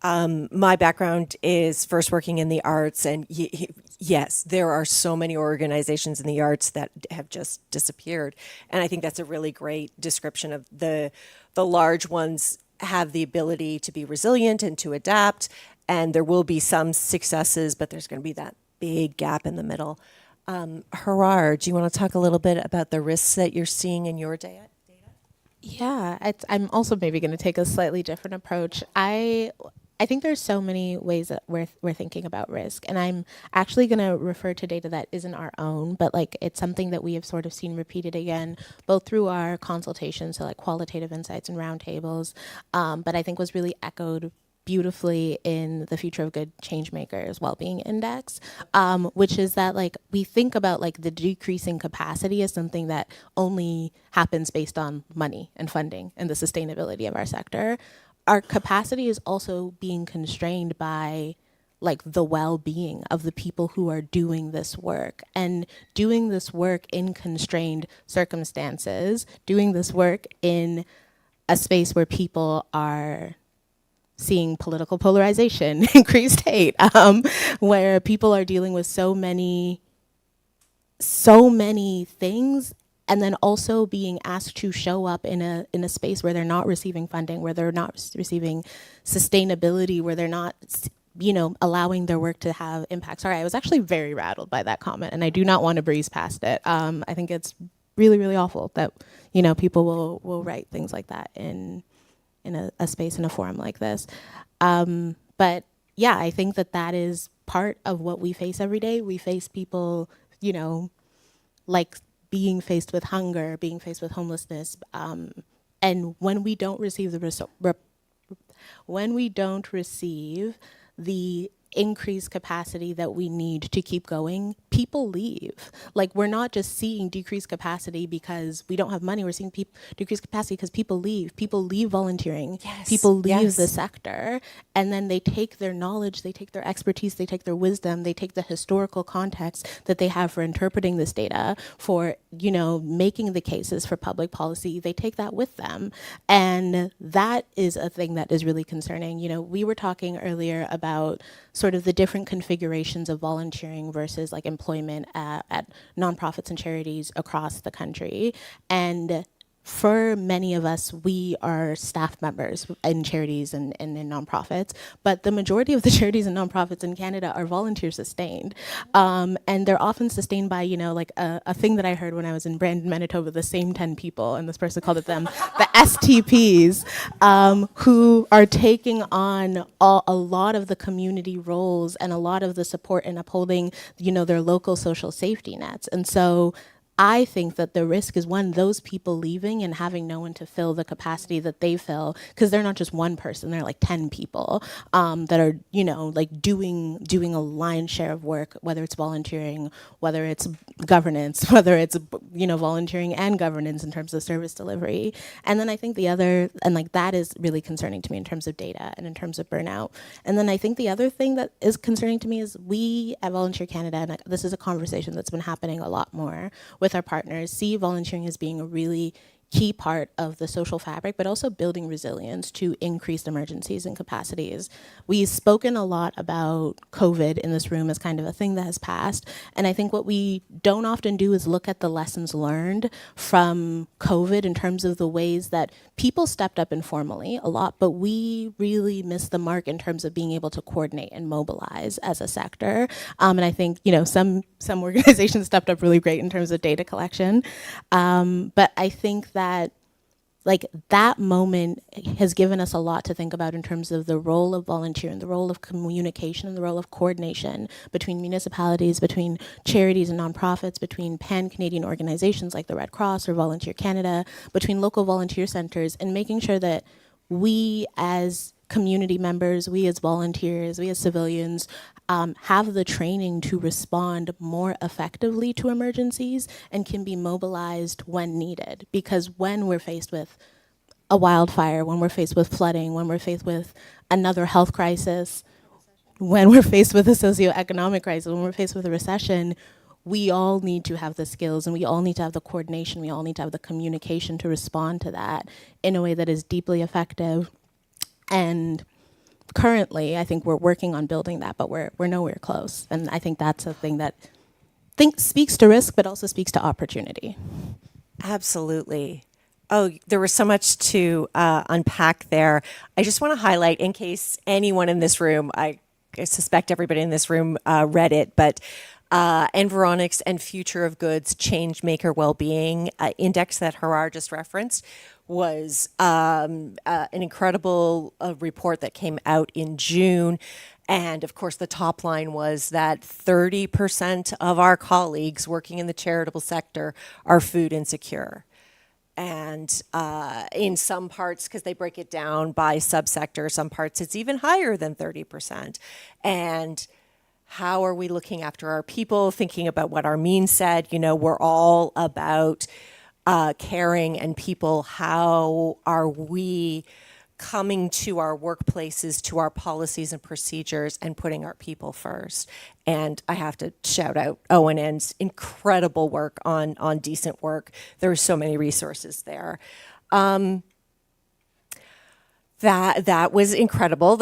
Speaker 6: My background is first working in the arts, and yes, there are so many organizations in the arts that have just disappeared, and I think that's a really great description of the large ones have the ability to be resilient and to adapt, and there will be some successes, but there's going to be that big gap in the middle. Harar, do you want to talk a little bit about the risks that you're seeing in your data?
Speaker 5: Yeah, I'm also maybe going to take a slightly different approach. I think there's so many ways that we're thinking about risk, and I'm actually going to refer to data that isn't our own, but it's something that we have sort of seen repeated again, both through our consultations, so qualitative insights and roundtables, but I think was really echoed beautifully in the Future of Good Changemakers Wellbeing Index, which is that we think about the decreasing capacity as something that only happens based on money and funding and the sustainability of our sector. Our capacity is also being constrained by the well-being of the people who are doing this work, and doing this work in constrained circumstances, doing this work in a space where people are seeing political polarization, increased hate, where people are dealing with so many things, and then also being asked to show up in a space where they're not receiving funding, where they're not receiving sustainability, where they're not, allowing their work to have impact. Sorry, I was actually very rattled by that comment, and I do not want to breeze past it. I think it's really, really awful that, people will write things like that in in a space, in a forum like this. But yeah, I think that is part of what we face every day. We face people, you know, like being faced with hunger, being faced with homelessness, and when we don't receive when we don't receive the increased capacity that we need to keep going, people leave. Like, we're not just seeing decreased capacity because we don't have money. We're seeing decreased capacity because people leave. People leave volunteering.
Speaker 6: Yes,
Speaker 5: People leave
Speaker 6: yes.
Speaker 5: the sector, and then they take their knowledge, they take their expertise, they take their wisdom, they take the historical context that they have for interpreting this data, for, you know, making the cases for public policy. They take that with them, and that is a thing that is really concerning. You know, we were talking earlier about sort of the different configurations of volunteering versus like employment at nonprofits and charities across the country. And for many of us, we are staff members in charities and in nonprofits, but the majority of the charities and nonprofits in Canada are volunteer sustained. And they're often sustained by, you know, like a thing that I heard when I was in Brandon, Manitoba, the same 10 people, and this person called it them, the STPs, who are taking on a lot of the community roles and a lot of the support in upholding, you know, their local social safety nets. And so I think that the risk is, one, those people leaving and having no one to fill the capacity that they fill, because they're not just one person, they're like 10 people that are, you know, like doing a lion's share of work, whether it's volunteering, whether it's governance, whether it's, you know, volunteering and governance in terms of service delivery. And then I think the other, and like that is really concerning to me in terms of data and in terms of burnout. And then I think the other thing that is concerning to me is we at Volunteer Canada, and this is a conversation that's been happening a lot more with our partners, see volunteering as being a really key part of the social fabric, but also building resilience to increased emergencies and capacities. We've spoken a lot about COVID in this room as kind of a thing that has passed. And I think what we don't often do is look at the lessons learned from COVID in terms of the ways that people stepped up informally a lot, but we really missed the mark in terms of being able to coordinate and mobilize as a sector. And I think, you know, some organizations stepped up really great in terms of data collection. But I think that like that moment has given us a lot to think about in terms of the role of volunteering, the role of communication, and the role of coordination between municipalities, between charities and nonprofits, between pan-Canadian organizations like the Red Cross or Volunteer Canada, between local volunteer centers, and making sure that we as community members, we as volunteers, we as civilians, have the training to respond more effectively to emergencies and can be mobilized when needed. Because when we're faced with a wildfire, when we're faced with flooding, when we're faced with another health crisis, when we're faced with a socioeconomic crisis, when we're faced with a recession, we all need to have the skills and we all need to have the coordination, we all need to have the communication to respond to that in a way that is deeply effective. And currently, I think we're working on building that, but we're nowhere close. And I think that's a thing that speaks to risk, but also speaks to opportunity.
Speaker 6: Absolutely. Oh, there was so much to unpack there. I just want to highlight, in case anyone in this room, I suspect everybody in this room read it, but Environics and Future of Goods Change Maker Wellbeing Index that Harar just referenced was an incredible report that came out in June. And of course, the top line was that 30% of our colleagues working in the charitable sector are food insecure. And in some parts, because they break it down by subsector, some parts it's even higher than 30%. And how are we looking after our people, thinking about what Armin said, you know, we're all about caring and people. How are we coming to our workplaces, to our policies and procedures, and putting our people first? And I have to shout out ONN's incredible work on decent work. There are so many resources there. That was incredible.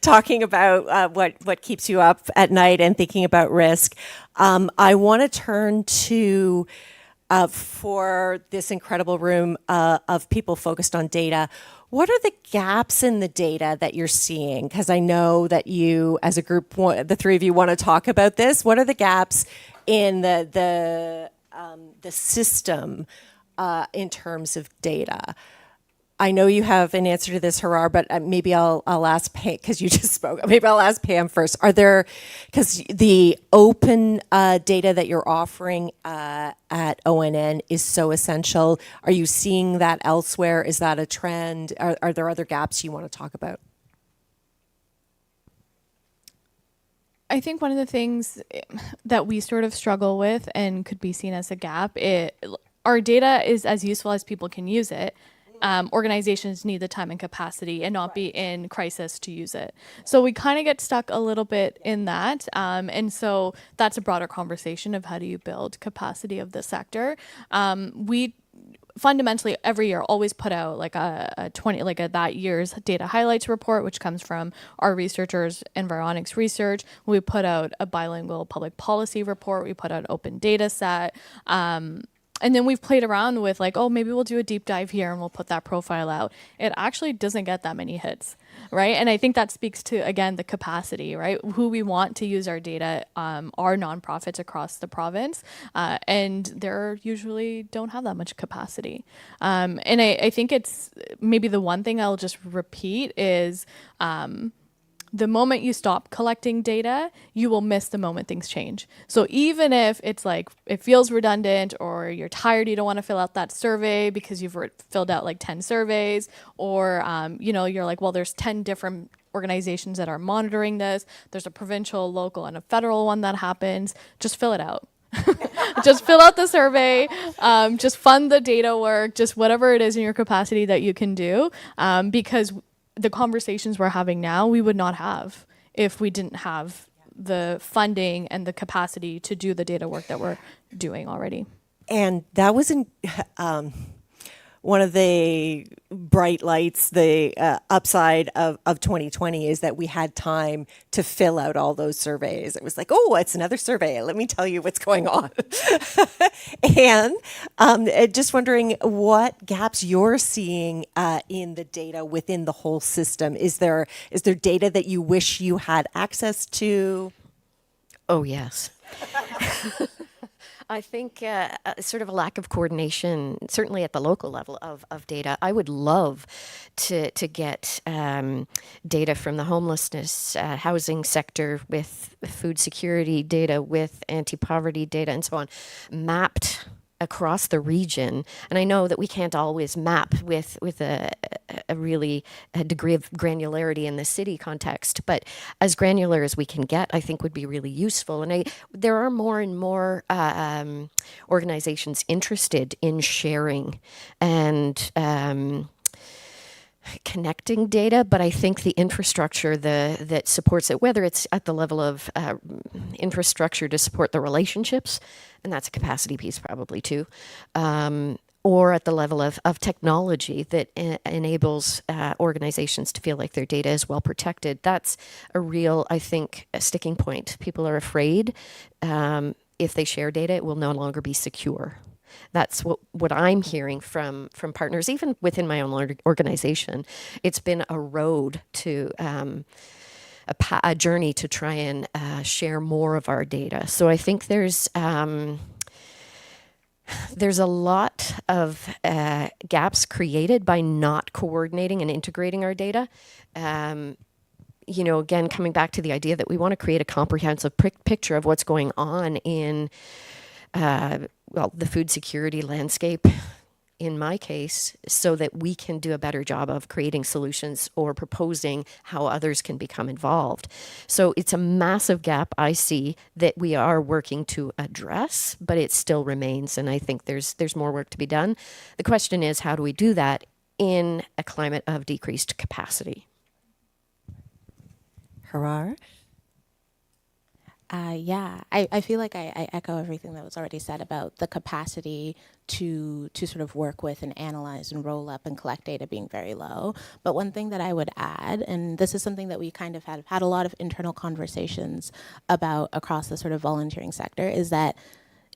Speaker 6: Talking about what keeps you up at night and thinking about risk. I want to turn to, for this incredible room of people focused on data, what are the gaps in the data that you're seeing? Because I know that you, as a group, the three of you want to talk about this. What are the gaps in the system in terms of data? I know you have an answer to this, Harar, but maybe I'll ask Pam, because you just spoke. Maybe I'll ask Pam first. Are there, because the open data that you're offering at ONN is so essential. Are you seeing that elsewhere? Is that a trend? Are there other gaps you want to talk about?
Speaker 8: I think one of the things that we sort of struggle with and could be seen as a gap, our data is as useful as people can use it. Organizations need the time and capacity and not be in crisis to use it. So we kind of get stuck a little bit in that. And so that's a broader conversation of how do you build capacity of the sector. We fundamentally every year always put out like that year's data highlights report, which comes from our researchers, Environics Research. We put out a bilingual public policy report. We put out open data set. And then we've played around with like, oh, maybe we'll do a deep dive here and we'll put that profile out. It actually doesn't get that many hits, right? And I think that speaks to, again, the capacity, right? Who we want to use our data are nonprofits across the province, and they usually don't have that much capacity. And I think it's maybe the one thing I'll just repeat is, the moment you stop collecting data, you will miss the moment things change. So even if it's like, it feels redundant or you're tired, you don't want to fill out that survey because you've filled out like 10 surveys, or, you're like, well, there's 10 different organizations that are monitoring this. There's a provincial, local, and a federal one that happens. Just fill it out. Just fill out the survey, just fund the data work, just whatever it is in your capacity that you can do, because the conversations we're having now, we would not have if we didn't have the funding and the capacity to do the data work that we're doing already.
Speaker 6: And that was one of the bright lights, the upside of 2020 is that we had time to fill out all those surveys. It was like, oh, it's another survey. Let me tell you what's going on. And just wondering what gaps you're seeing in the data within the whole system. Is there data that you wish you had access to?
Speaker 7: Oh, yes. I think sort of a lack of coordination, certainly at the local level of data. I would love to get data from the homelessness housing sector, with food security data, with anti-poverty data, and so on, mapped across the region. And I know that we can't always map with a really a degree of granularity in the city context, but as granular as we can get, I think would be really useful. And there are more and more organizations interested in sharing and connecting data, but I think the infrastructure that supports it, whether it's at the level of infrastructure to support the relationships, and that's a capacity piece probably too, or at the level of technology that enables organizations to feel like their data is well protected. That's a real, I think, a sticking point. People are afraid if they share data, it will no longer be secure. That's what I'm hearing from partners, even within my own organization. It's been a road to a journey to try and share more of our data. So I think there's a lot of gaps created by not coordinating and integrating our data. Again, coming back to the idea that we want to create a comprehensive picture of what's going on in the food security landscape, in my case, so that we can do a better job of creating solutions or proposing how others can become involved. So it's a massive gap I see that we are working to address, but it still remains, and I think there's more work to be done. The question is, how do we do that in a climate of decreased capacity?
Speaker 6: Harar?
Speaker 5: I feel like I echo everything that was already said about the capacity to sort of work with and analyze and roll up and collect data being very low. But one thing that I would add, and this is something that we kind of had a lot of internal conversations about across the sort of volunteering sector, is that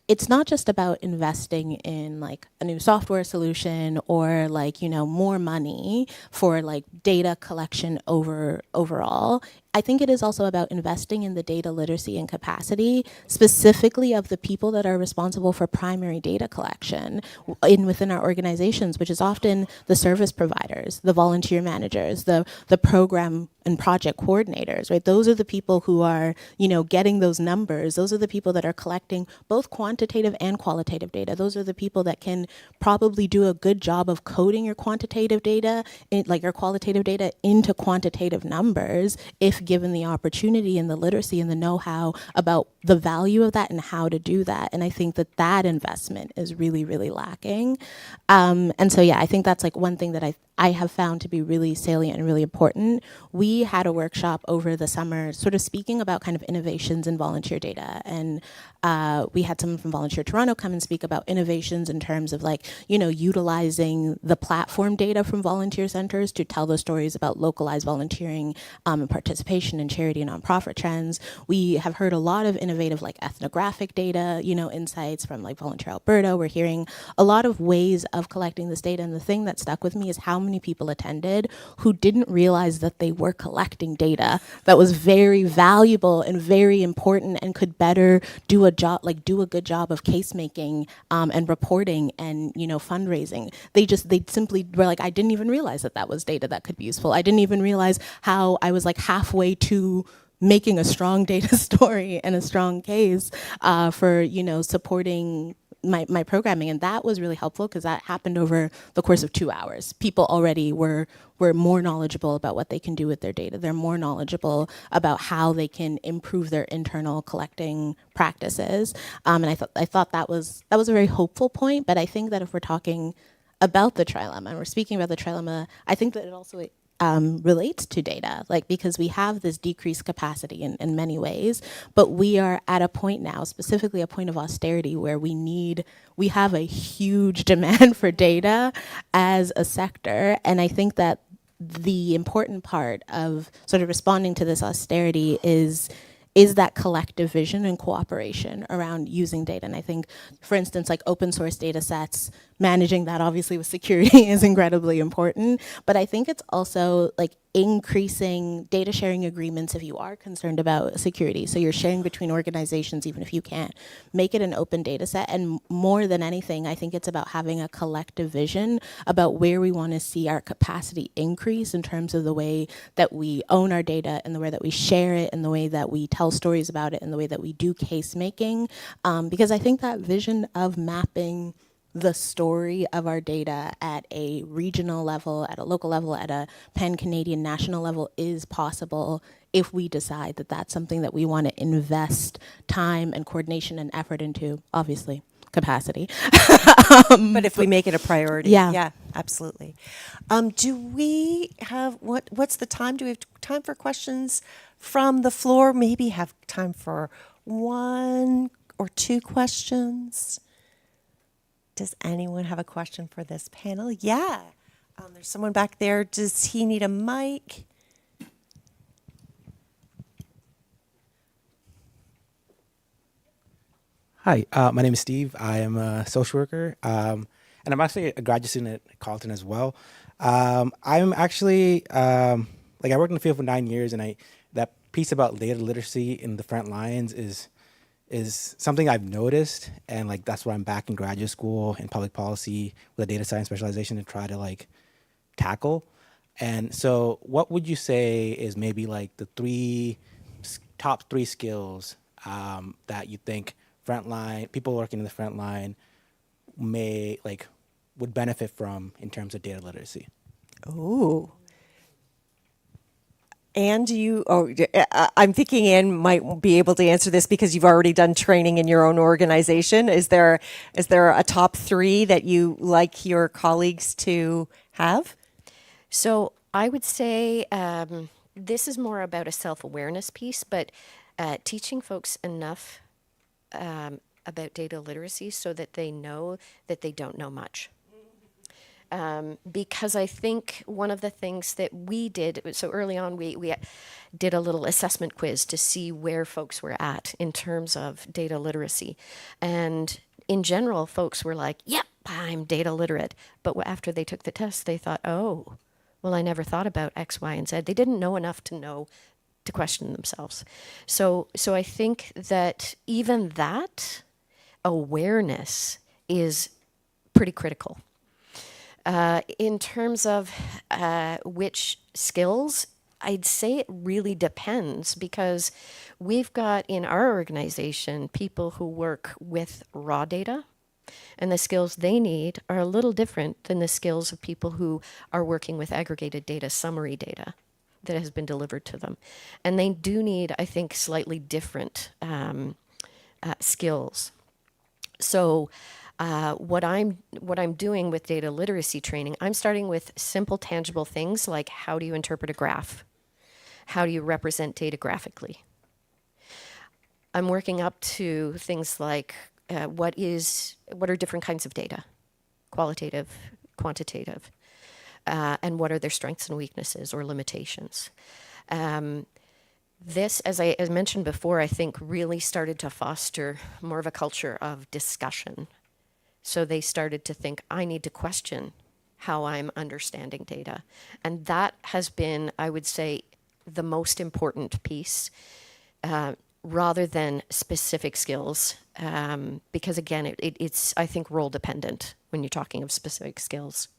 Speaker 5: it's not just about investing in like a new software solution or like, more money for like data collection overall. I think it is also about investing in the data literacy and capacity, specifically of the people that are responsible for primary data collection within our organizations, which is often the service providers, the volunteer managers, the program and project coordinators, right? Those are the people who are, getting those numbers. Those are the people that are collecting both quantitative and qualitative data. Those are the people that can probably do a good job of coding your quantitative data, your qualitative data into quantitative numbers, if given the opportunity and the literacy and the know-how about the value of that and how to do that. And I think that investment is really, really lacking. And so, yeah, I think that's like one thing that I have found to be really salient and really important. We had a workshop over the summer sort of speaking about kind of innovations in volunteer data. And we had someone from Volunteer Toronto come and speak about innovations in terms of utilizing the platform data from volunteer centers to tell the stories about localized volunteering and participation in charity and nonprofit trends. We have heard a lot of innovative ethnographic data, insights from Volunteer Alberta. We're hearing a lot of ways of collecting this data. And the thing that stuck with me is how many people attended who didn't realize that they were collecting data that was very valuable and very important and could better do a good job of case making and reporting and fundraising. They simply were like, I didn't even realize that was data that could be useful. I didn't even realize how I was halfway to making a strong data story and a strong case for supporting my programming. And that was really helpful because that happened over the course of 2 hours. People already were more knowledgeable about what they can do with their data. They're more knowledgeable about how they can improve their internal collecting practices. And I thought that was a very hopeful point. But I think that if we're talking about the trilemma and we're speaking about the trilemma, I think that it also relates to data, because we have this decreased capacity in many ways, but we are at a point now, specifically a point of austerity, where we have a huge demand for data as a sector. And I think that the important part of sort of responding to this austerity is that collective vision and cooperation around using data. And I think, for instance, open source data sets, managing that obviously with security is incredibly important. But I think it's also increasing data sharing agreements if you are concerned about security. So you're sharing between organizations, even if you can't. Make it an open data set. And more than anything, I think it's about having a collective vision about where we want to see our capacity increase in terms of the way that we own our data and the way that we share it and the way that we tell stories about it and the way that we do case making. Because I think that vision of mapping the story of our data at a regional level, at a local level, at a pan-Canadian national level is possible if we decide that that's something that we want to invest time and coordination and effort into, obviously, capacity.
Speaker 6: But if we make it a priority.
Speaker 5: Yeah.
Speaker 6: Absolutely. Do we have, what's the time? Do we have time for questions from the floor? Maybe have time for one or two questions. Does anyone have a question for this panel? Yeah. There's someone back there. Does he need a mic?
Speaker 9: Hi, my name is Steve. I am a social worker, and I'm actually a graduate student at Carleton as well. I'm actually, I worked in the field for 9 years, and that piece about data literacy in the front lines is something I've noticed, and that's why I'm back in graduate school in public policy with a data science specialization to try to tackle. And so what would you say is maybe the top three skills that you think frontline people working in the front line would benefit from in terms of data literacy?
Speaker 6: Oh. Anne, I'm thinking Anne might be able to answer this because you've already done training in your own organization. Is there a top three that you like your colleagues to have?
Speaker 7: So I would say this is more about a self-awareness piece, but teaching folks enough about data literacy so that they know that they don't know much. Because I think one of the things that we did, so early on we did a little assessment quiz to see where folks were at in terms of data literacy. And in general, folks were like, yep, I'm data literate. But after they took the test, they thought, oh, well, I never thought about X, Y, and Z. They didn't know enough to know to question themselves. So I think that even that awareness is pretty critical. In terms of which skills, I'd say it really depends, because we've got in our organization people who work with raw data, and the skills they need are a little different than the skills of people who are working with aggregated data, summary data that has been delivered to them. And they do need, I think, slightly different skills. So what I'm doing with data literacy training, I'm starting with simple, tangible things like, how do you interpret a graph? How do you represent data graphically? I'm working up to things like, what are different kinds of data? Qualitative, quantitative, and what are their strengths and weaknesses or limitations? This, as I mentioned before, I think really started to foster more of a culture of discussion. So they started to think, I need to question how I'm understanding data. And that has been, I would say, the most important piece, rather than specific skills, because again, it's, I think, role dependent when you're talking of specific skills.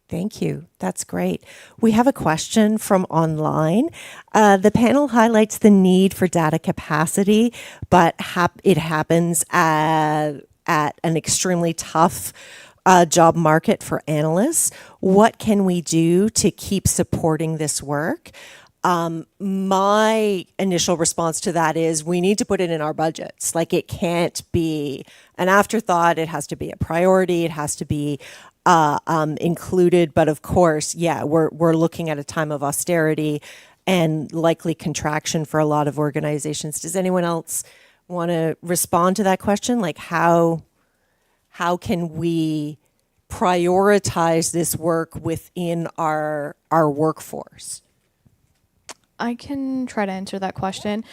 Speaker 6: Thank you. That's great. We have a question from online. The panel highlights the need for data capacity, but it happens at an extremely tough job market for analysts. What can we do to keep supporting this work? My initial response to that is we need to put it in our budgets. Like, it can't be an afterthought. It has to be a priority. It has to be included. But of course, yeah, we're looking at a time of austerity and likely contraction for a lot of organizations. Does anyone else want to respond to that question? Like, how can we prioritize this work within our workforce?
Speaker 8: I can try to answer that question.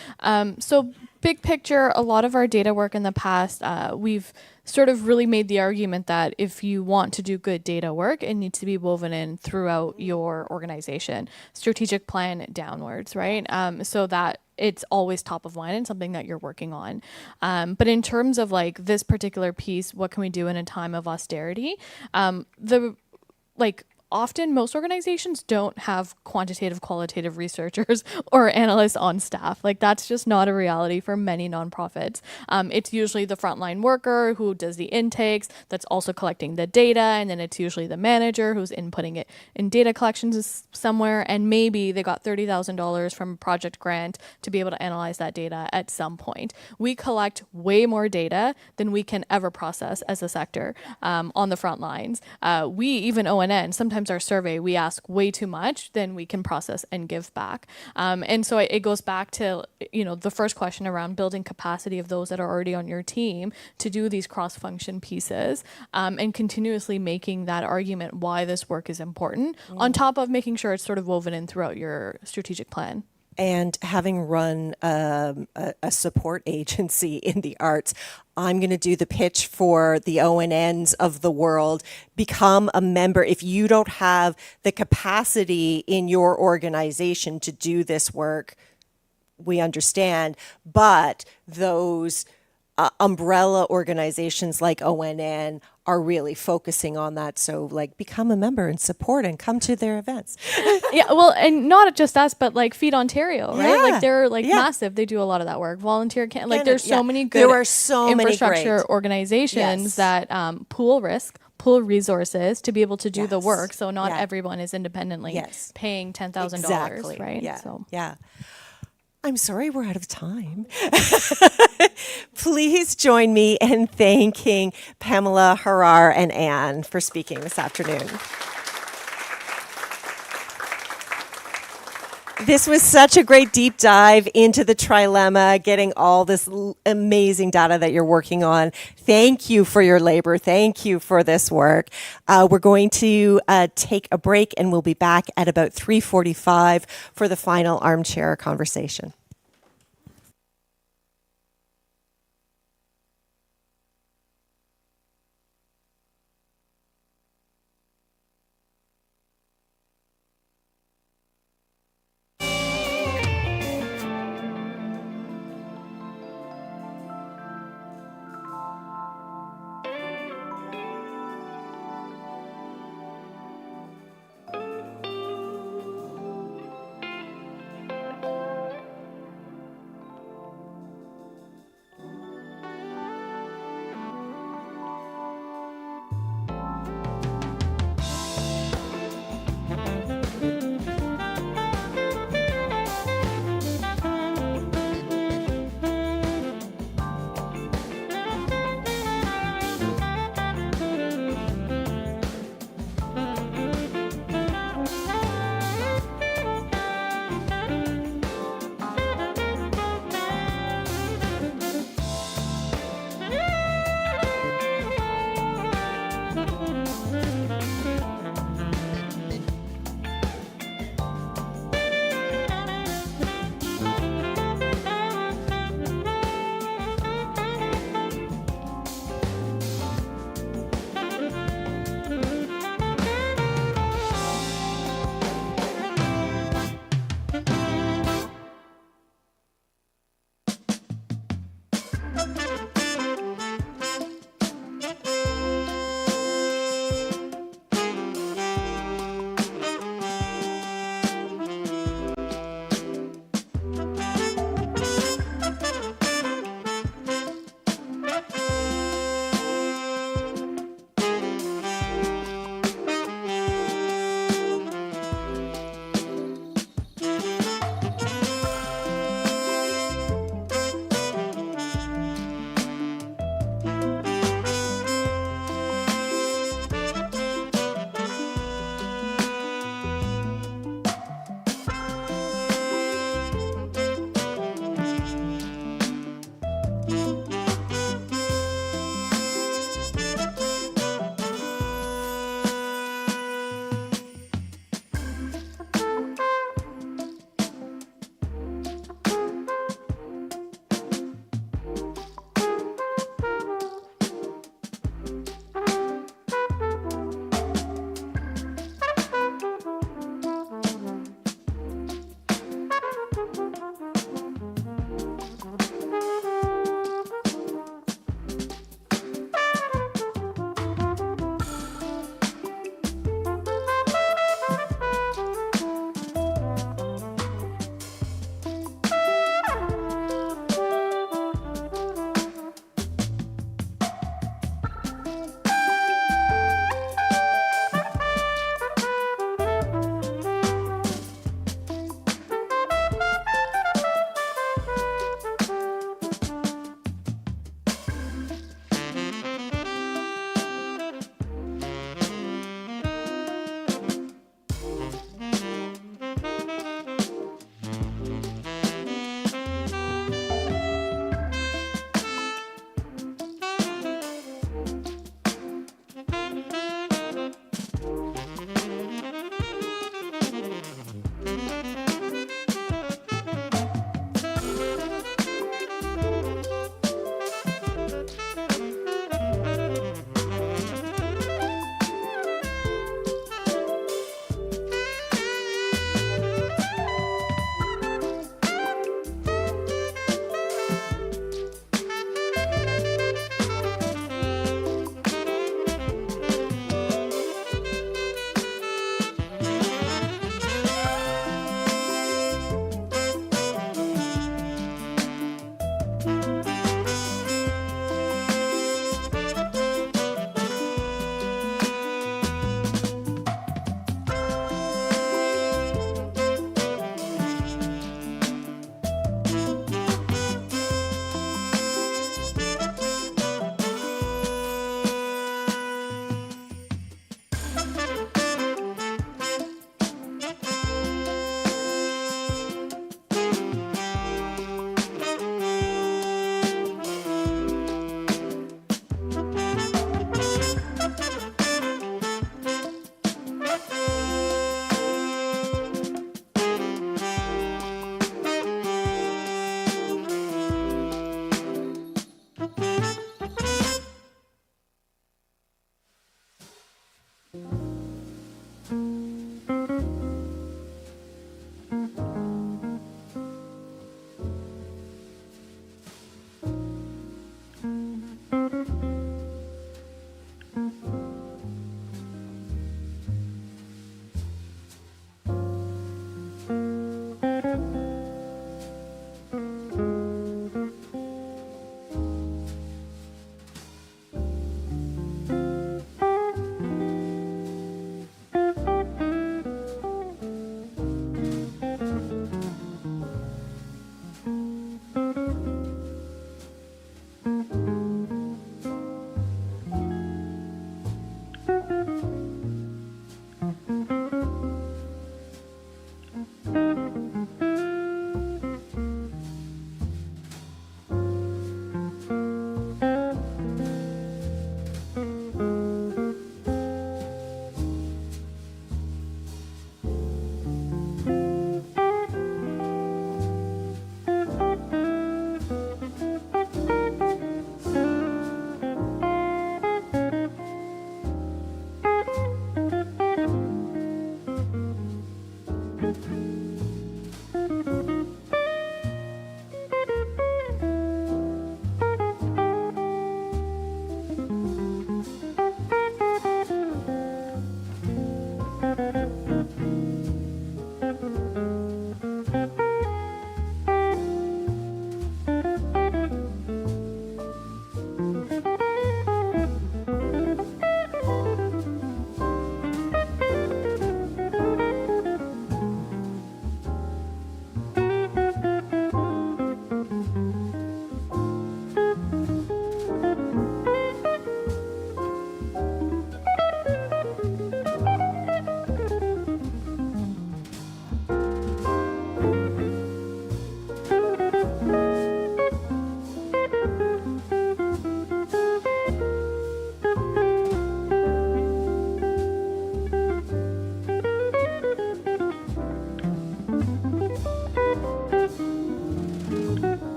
Speaker 8: So big picture, a lot of our data work in the past, we've sort of really made the argument that if you want to do good data work, it needs to be woven in throughout your organization, strategic plan downwards, right? So that it's always top of mind and something that you're working on. But in terms of like this particular piece, what can we do in a time of austerity? Often most organizations don't have quantitative, qualitative researchers or analysts on staff. Like, that's just not a reality for many nonprofits. It's usually the frontline worker who does the intakes, that's also collecting the data, and then it's usually the manager who's inputting it in data collections somewhere, and maybe they got $30,000 from a project grant to be able to analyze that data at some point. We collect way more data than we can ever process as a sector on the front lines. We, even ONN, sometimes our survey, we ask way too much than we can process and give back. And so it goes back to, the first question around building capacity of those that are already on your team to do these cross-function pieces, and continuously making that argument why this work is important, on top of making sure it's sort of woven in throughout your strategic plan.
Speaker 6: And having run a support agency in the arts, I'm going to do the pitch for the ONNs of the world. Become a member. If you don't have the capacity in your organization to do this work, we understand. But those umbrella organizations like ONN are really focusing on that. So, like, become a member and support and come to their events.
Speaker 8: Yeah, well, and not just us, but like Feed Ontario, right?
Speaker 6: Yeah.
Speaker 8: Like, they're massive. They do a lot of that work. Volunteer there's so many good
Speaker 6: there are so
Speaker 8: infrastructure
Speaker 6: many
Speaker 8: organizations that pool risk, pool resources to be able to do the work. So not everyone is independently paying $10,000, right?
Speaker 6: Yeah.
Speaker 8: So.
Speaker 6: Yeah. I'm sorry, we're out of time. Please join me in thanking Pamela, Harar, and Anne for speaking this afternoon. This was such a great deep dive into the trilemma, getting all this amazing data that you're working on. Thank you for your labor. Thank you for this work. We're going to take a break, and we'll be back at about 3:45 for the final armchair conversation.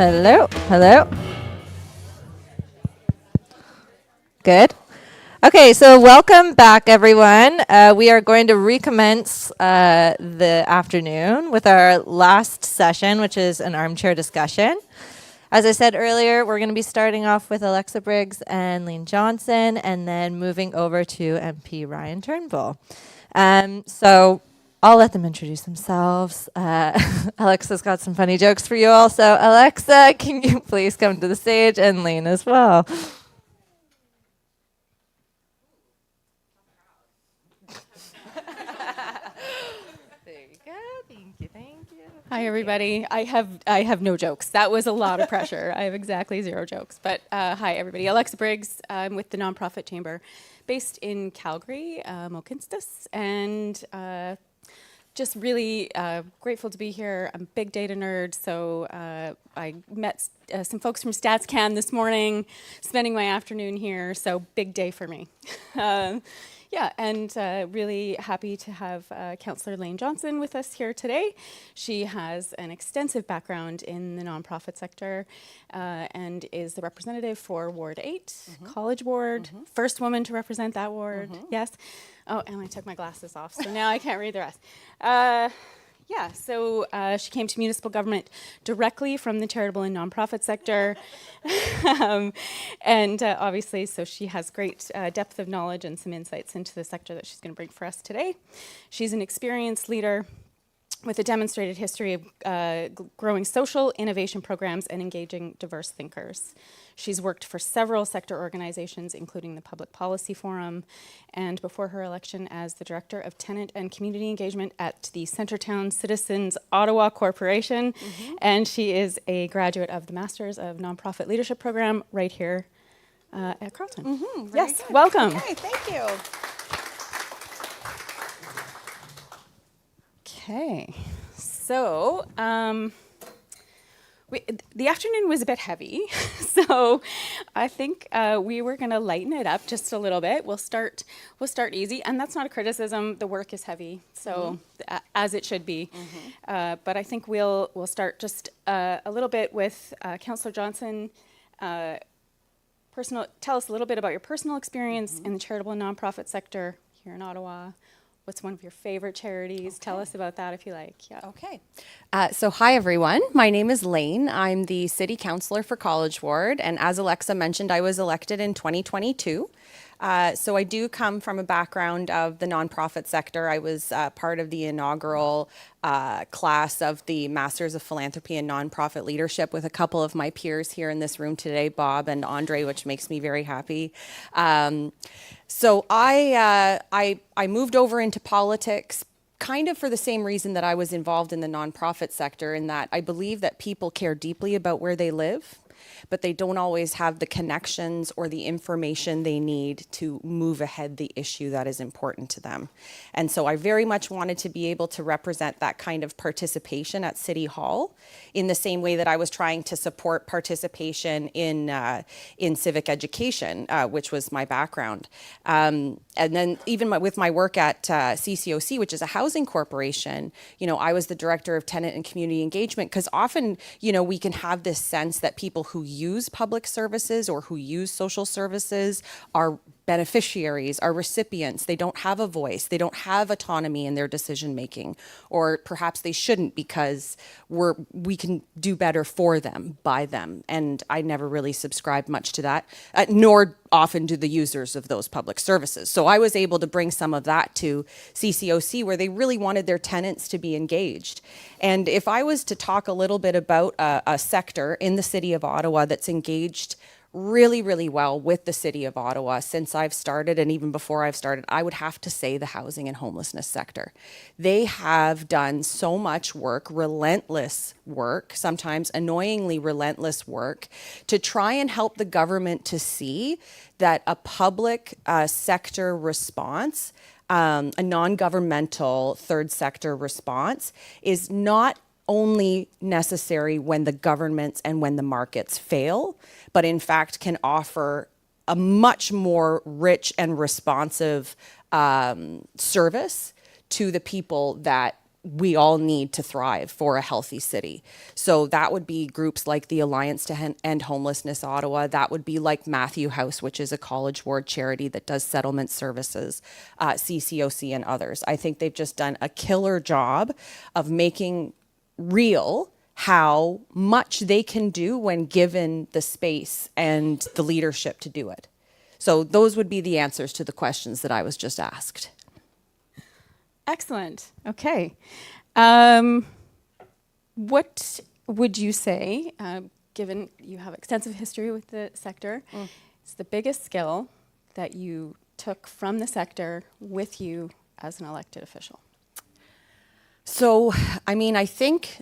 Speaker 1: Hello, hello. Good. Okay, so welcome back, everyone. We are going to recommence the afternoon with our last session, which is an armchair discussion. As I said earlier, we're going to be starting off with Alexa Briggs and Lane Johnson, and then moving over to MP Ryan Turnbull. So I'll let them introduce themselves. Alexa's got some funny jokes for you all. So Alexa, can you please come to the stage, and Lane as well.
Speaker 10: Hi, everybody. I have no jokes. That was a lot of pressure. I have exactly 0 jokes. But hi, everybody. Alexa Briggs. I'm with the Nonprofit Chamber based in Calgary, Mohkinstsis, and just really grateful to be here. I'm a big data nerd, so I met some folks from StatsCan this morning, spending my afternoon here, so big day for me. Yeah, and really happy to have Councillor Lane Johnson with us here today. She has an extensive background in the nonprofit sector and is the representative for Ward 8, College Ward, first woman to represent that ward, yes. Oh, and I took my glasses off, so now I can't read the rest. Yeah, so she came to municipal government directly from the charitable and nonprofit sector. And obviously, so she has great depth of knowledge and some insights into the sector that she's going to bring for us today. She's an experienced leader with a demonstrated history of growing social innovation programs and engaging diverse thinkers. She's worked for several sector organizations, including the Public Policy Forum, and before her election as the Director of Tenant and Community Engagement at the Centretown Citizens Ottawa Corporation. And she is a graduate of the Masters of Nonprofit Leadership program right here at Carleton. Yes, good. Welcome.
Speaker 11: Okay, thank you.
Speaker 10: Okay, so the afternoon was a bit heavy, so I think we were going to lighten it up just a little bit. We'll start easy, and that's not a criticism. The work is heavy, so as it should be. But I think we'll start just a little bit with Councillor Johnson. Tell us a little bit about your personal experience in the charitable and nonprofit sector here in Ottawa. What's one of your favorite charities? Tell us about that if you like. Yeah.
Speaker 11: Okay. So hi, everyone. My name is Lane. I'm the City Councillor for College Ward. And as Alexa mentioned, I was elected in 2022. So I do come from a background of the nonprofit sector. I was part of the inaugural class of the Masters of Philanthropy and Nonprofit Leadership with a couple of my peers here in this room today, Bob and Andre, which makes me very happy. So I moved over into politics kind of for the same reason that I was involved in the nonprofit sector, in that I believe that people care deeply about where they live, but they don't always have the connections or the information they need to move ahead the issue that is important to them. And so I very much wanted to be able to represent that kind of participation at City Hall in the same way that I was trying to support participation in civic education, which was my background. And then even with my work at CCOC, which is a housing corporation, I was the Director of Tenant and Community Engagement, because often, we can have this sense that people who use public services or who use social services are beneficiaries, are recipients. They don't have a voice. They don't have autonomy in their decision making, or perhaps they shouldn't because we can do better for them, by them. And I never really subscribed much to that, nor often do the users of those public services. So I was able to bring some of that to CCOC, where they really wanted their tenants to be engaged. And if I was to talk a little bit about a sector in the city of Ottawa that's engaged really, really well with the city of Ottawa since I've started, and even before I've started, I would have to say the housing and homelessness sector. They have done so much work, relentless work, sometimes annoyingly relentless work, to try and help the government to see that a public sector response, a non-governmental third sector response, is not only necessary when the governments and when the markets fail, but in fact can offer a much more rich and responsive service to the people that we all need to thrive for a healthy city. So that would be groups like the Alliance to End Homelessness Ottawa. That would be like Matthew House, which is a College Ward charity that does settlement services, CCOC and others. I think they've just done a killer job of making real how much they can do when given the space and the leadership to do it. So those would be the answers to the questions that I was just asked.
Speaker 10: Excellent. Okay. What would you say, given you have extensive history with the sector, is the biggest skill that you took from the sector with you as an elected official?
Speaker 11: So, I mean, I think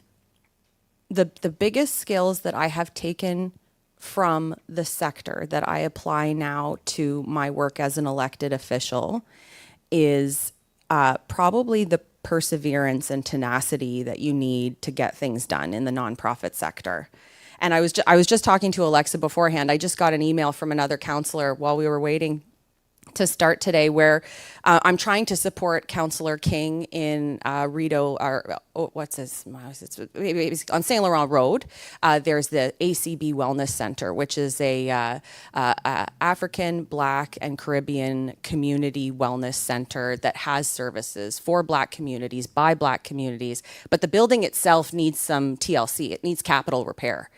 Speaker 11: the biggest skills that I have taken from the sector that I apply now to my work as an elected official is probably the perseverance and tenacity that you need to get things done in the nonprofit sector. And I was just talking to Alexa beforehand. I just got an email from another counselor while we were waiting to start today, where I'm trying to support Councillor King in Rideau, or what's his, it's on Saint Laurent Road. There's the ACB Wellness Center, which is a African, Black, and Caribbean community wellness center that has services for Black communities, by Black communities. But the building itself needs some TLC. It needs capital repair.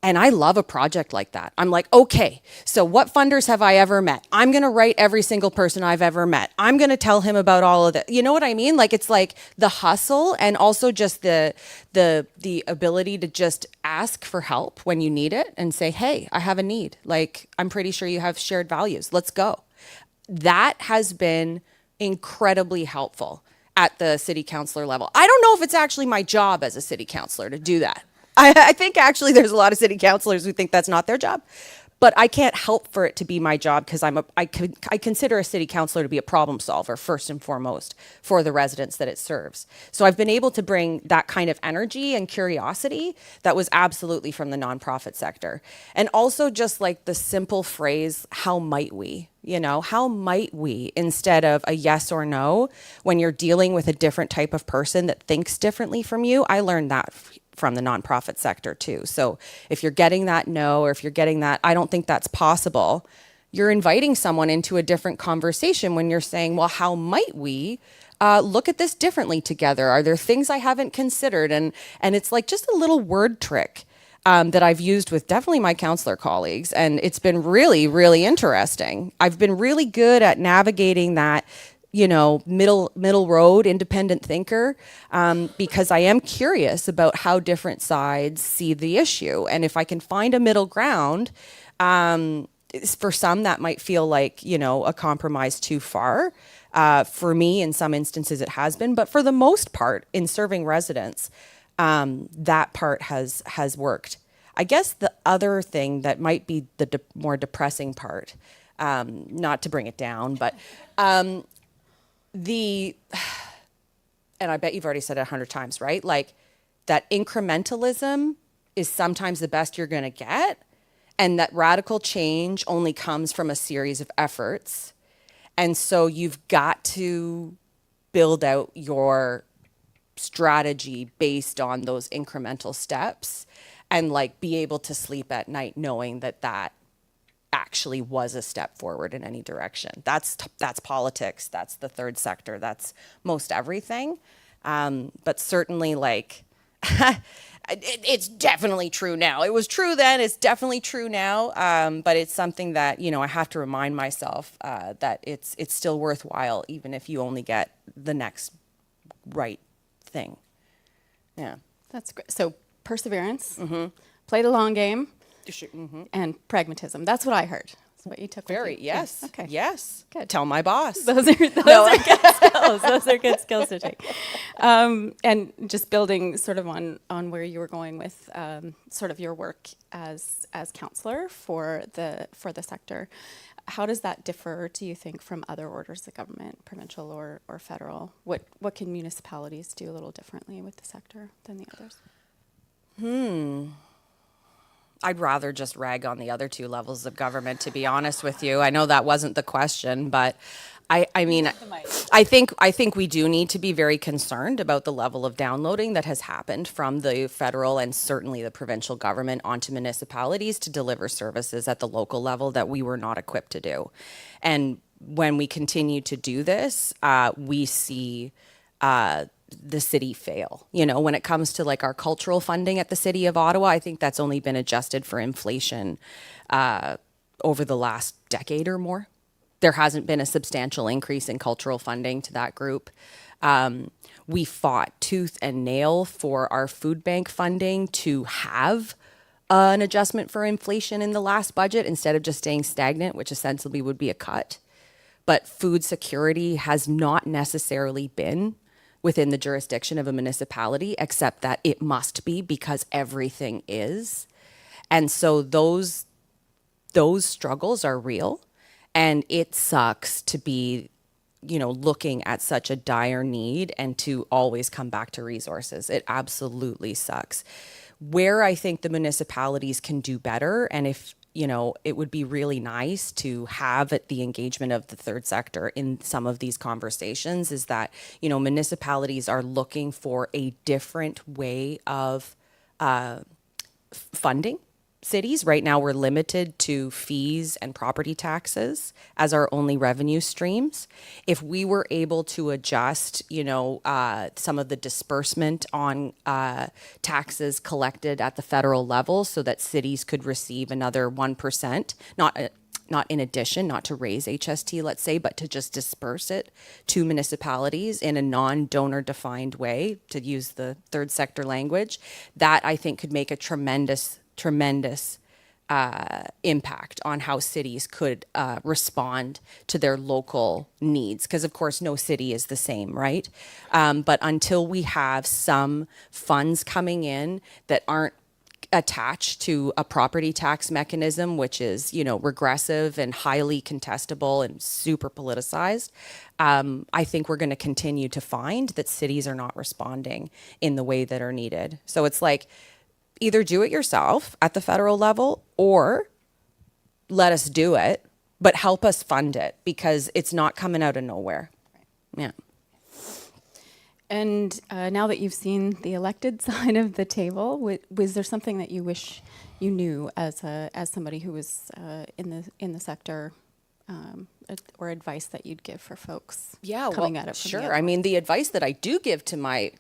Speaker 11: And I love a project like that. I'm like, okay, so what funders have I ever met? I'm going to write every single person I've ever met. I'm going to tell him about all of that. You know what I mean? Like, it's like the hustle and also just the ability to just ask for help when you need it and say, hey, I have a need. Like, I'm pretty sure you have shared values. Let's go. That has been incredibly helpful at the city councilor level. I don't know if it's actually my job as a city councilor to do that. I think actually there's a lot of city councilors who think that's not their job, but I can't help for it to be my job because I consider a city councilor to be a problem solver first and foremost for the residents that it serves. So I've been able to bring that kind of energy and curiosity that was absolutely from the nonprofit sector. And also just like the simple phrase, how might we? You know, how might we, instead of a yes or no, when you're dealing with a different type of person that thinks differently from you? I learned that from the nonprofit sector too. So if you're getting that no, or if you're getting that, I don't think that's possible, you're inviting someone into a different conversation when you're saying, well, how might we look at this differently together? Are there things I haven't considered? And it's like just a little word trick that I've used with definitely my counselor colleagues. And it's been really, really interesting. I've been really good at navigating that, you know, middle road, independent thinker, because I am curious about how different sides see the issue. And if I can find a middle ground, for some that might feel like, you know, a compromise too far. For me, in some instances it has been, but for the most part, in serving residents, that part has worked. I guess the other thing that might be the more depressing part, not to bring it down, but and I bet you've already said it 100 times, right? Like that incrementalism is sometimes the best you're going to get, and that radical change only comes from a series of efforts. And so you've got to build out your strategy based on those incremental steps and like be able to sleep at night knowing that that actually was a step forward in any direction. That's politics. That's the third sector. That's most everything. But certainly, like, it's definitely true now. It was true then. It's definitely true now. But it's something that, you know, I have to remind myself that it's still worthwhile, even if you only get the next right thing. Yeah.
Speaker 10: That's great. So perseverance, play the long game, and pragmatism. That's what I heard. That's what you took.
Speaker 11: Very,
Speaker 10: with you.
Speaker 11: yes.
Speaker 10: Yeah. Okay.
Speaker 11: Yes.
Speaker 10: Good.
Speaker 11: Tell my boss.
Speaker 10: Those are good skills. Those are good skills to take. And just building sort of on where you were going with sort of your work as counselor for the sector. How does that differ, do you think, from other orders of government, provincial or federal? What can municipalities do a little differently with the sector than the others?
Speaker 11: I'd rather just rag on the other two levels of government, to be honest with you. I know that wasn't the question, but I mean, I think we do need to be very concerned about the level of downloading that has happened from the federal and certainly the provincial government onto municipalities to deliver services at the local level that we were not equipped to do. And when we continue to do this, we see the city fail. You know, when it comes to like our cultural funding at the City of Ottawa, I think that's only been adjusted for inflation over the last decade or more. There hasn't been a substantial increase in cultural funding to that group. We fought tooth and nail for our food bank funding to have an adjustment for inflation in the last budget instead of just staying stagnant, which ostensibly would be a cut. But food security has not necessarily been within the jurisdiction of a municipality, except that it must be because everything is. And so those struggles are real. And it sucks to be, you know, looking at such a dire need and to always come back to resources. It absolutely sucks. Where I think the municipalities can do better, and if, you know, it would be really nice to have the engagement of the third sector in some of these conversations, is that, you know, municipalities are looking for a different way of funding cities. Right now, we're limited to fees and property taxes as our only revenue streams. If we were able to adjust, you know, some of the disbursement on taxes collected at the federal level so that cities could receive another 1%, not in addition, not to raise HST, let's say, but to just disperse it to municipalities in a non-donor defined way, to use the third sector language, that I think could make a tremendous impact on how cities could respond to their local needs. Because of course, no city is the same, right? But until we have some funds coming in that aren't attached to a property tax mechanism, which is, you know, regressive and highly contestable and super politicized, I think we're going to continue to find that cities are not responding in the way that are needed. So it's like, either do it yourself at the federal level or let us do it, but help us fund it, because it's not coming out of nowhere. Yeah.
Speaker 10: And now that you've seen the elected side of the table, was there something that you wish you knew as somebody who was in the sector, or advice that you'd give for folks?
Speaker 11: Yeah,
Speaker 10: coming
Speaker 11: well,
Speaker 10: at it from
Speaker 11: sure. I mean, the advice that I do give to my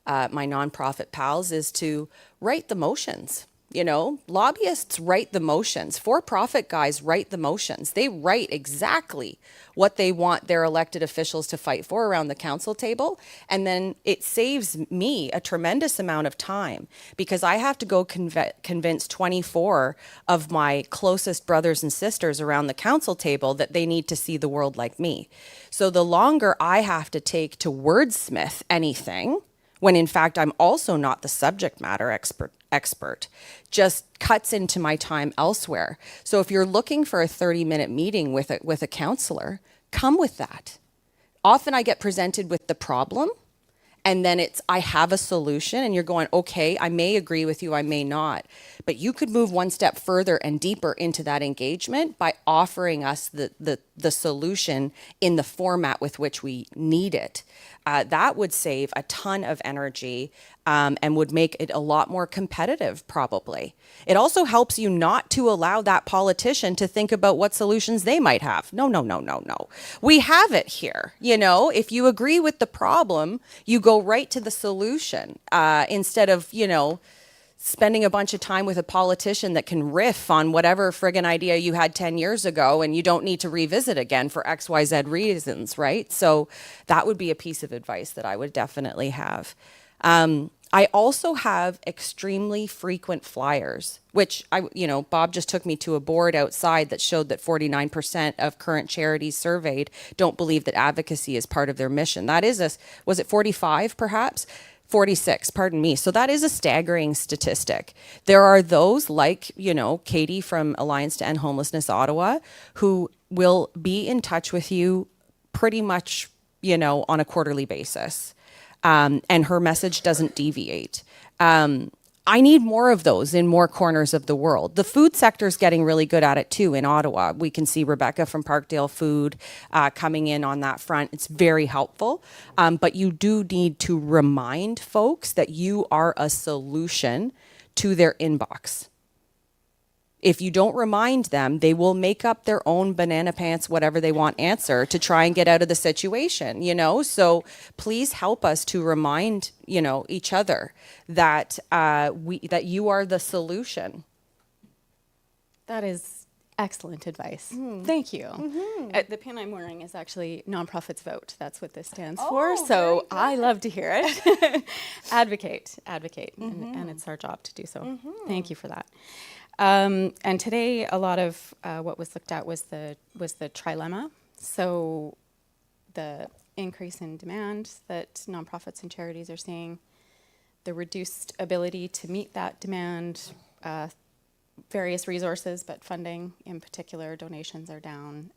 Speaker 11: nonprofit pals is to write the motions. You know, lobbyists write the motions. For-profit guys write the motions. They write exactly what they want their elected officials to fight for around the council table. And then it saves me a tremendous amount of time, because I have to go convince 24 of my closest brothers and sisters around the council table that they need to see the world like me. So the longer I have to take to wordsmith anything, when in fact I'm also not the subject matter expert, just cuts into my time elsewhere. So if you're looking for a 30-minute meeting with a counselor, come with that. Often I get presented with the problem, and then I have a solution, and you're going, okay, I may agree with you, I may not. But you could move one step further and deeper into that engagement by offering us the solution in the format with which we need it. That would save a ton of energy and would make it a lot more competitive, probably. It also helps you not to allow that politician to think about what solutions they might have. No. We have it here. You know, if you agree with the problem, you go right to the solution instead of, you know, spending a bunch of time with a politician that can riff on whatever friggin' idea you had 10 years ago and you don't need to revisit again for XYZ reasons, right? So that would be a piece of advice that I would definitely have. I also have extremely frequent flyers, which Bob just took me to a board outside that showed that 49% of current charities surveyed don't believe that advocacy is part of their mission. That is was it 45 perhaps? 46, pardon me. So that is a staggering statistic. There are those like, Katie from Alliance to End Homelessness Ottawa, who will be in touch with you pretty much, on a quarterly basis. And her message doesn't deviate. I need more of those in more corners of the world. The food sector is getting really good at it too in Ottawa. We can see Rebecca from Parkdale Food coming in on that front. It's very helpful. But you do need to remind folks that you are a solution to their inbox. If you don't remind them, they will make up their own banana pants, whatever they want answer to try and get out of the situation, you know? So please help us to remind, you know, each other that that you are the solution.
Speaker 10: That is excellent advice. Thank you. The pin I'm wearing is actually Nonprofits Vote. That's what this stands for. So I love to hear it. Advocate, and it's our job to do so. Thank you for that. And today, a lot of what was looked at was the trilemma. So the increase in demand that nonprofits and charities are seeing, the reduced ability to meet that demand, various resources, but funding in particular, donations are down,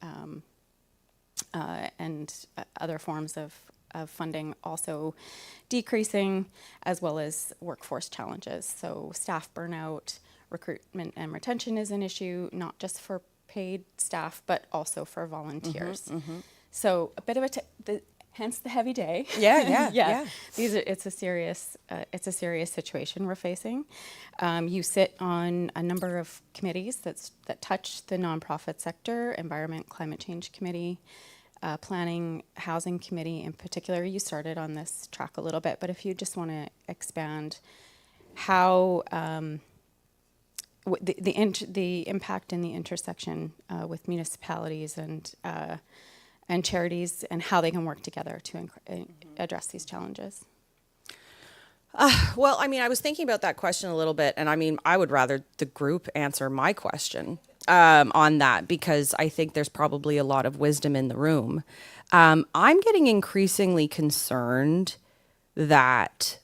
Speaker 10: and other forms of funding also decreasing, as well as workforce challenges. So staff burnout, recruitment and retention is an issue, not just for paid staff, but also for volunteers. So a bit of hence the heavy day.
Speaker 11: Yeah.
Speaker 10: It's a serious situation we're facing. You sit on a number of committees that touch the nonprofit sector: Environment, Climate Change Committee, Planning, Housing Committee in particular. You started on this track a little bit, but if you just want to expand how the impact in the intersection with municipalities and charities, and how they can work together to address these challenges.
Speaker 11: Well, I mean, I was thinking about that question a little bit, and I mean, I would rather the group answer my question on that, because I think there's probably a lot of wisdom in the room. I'm getting increasingly concerned that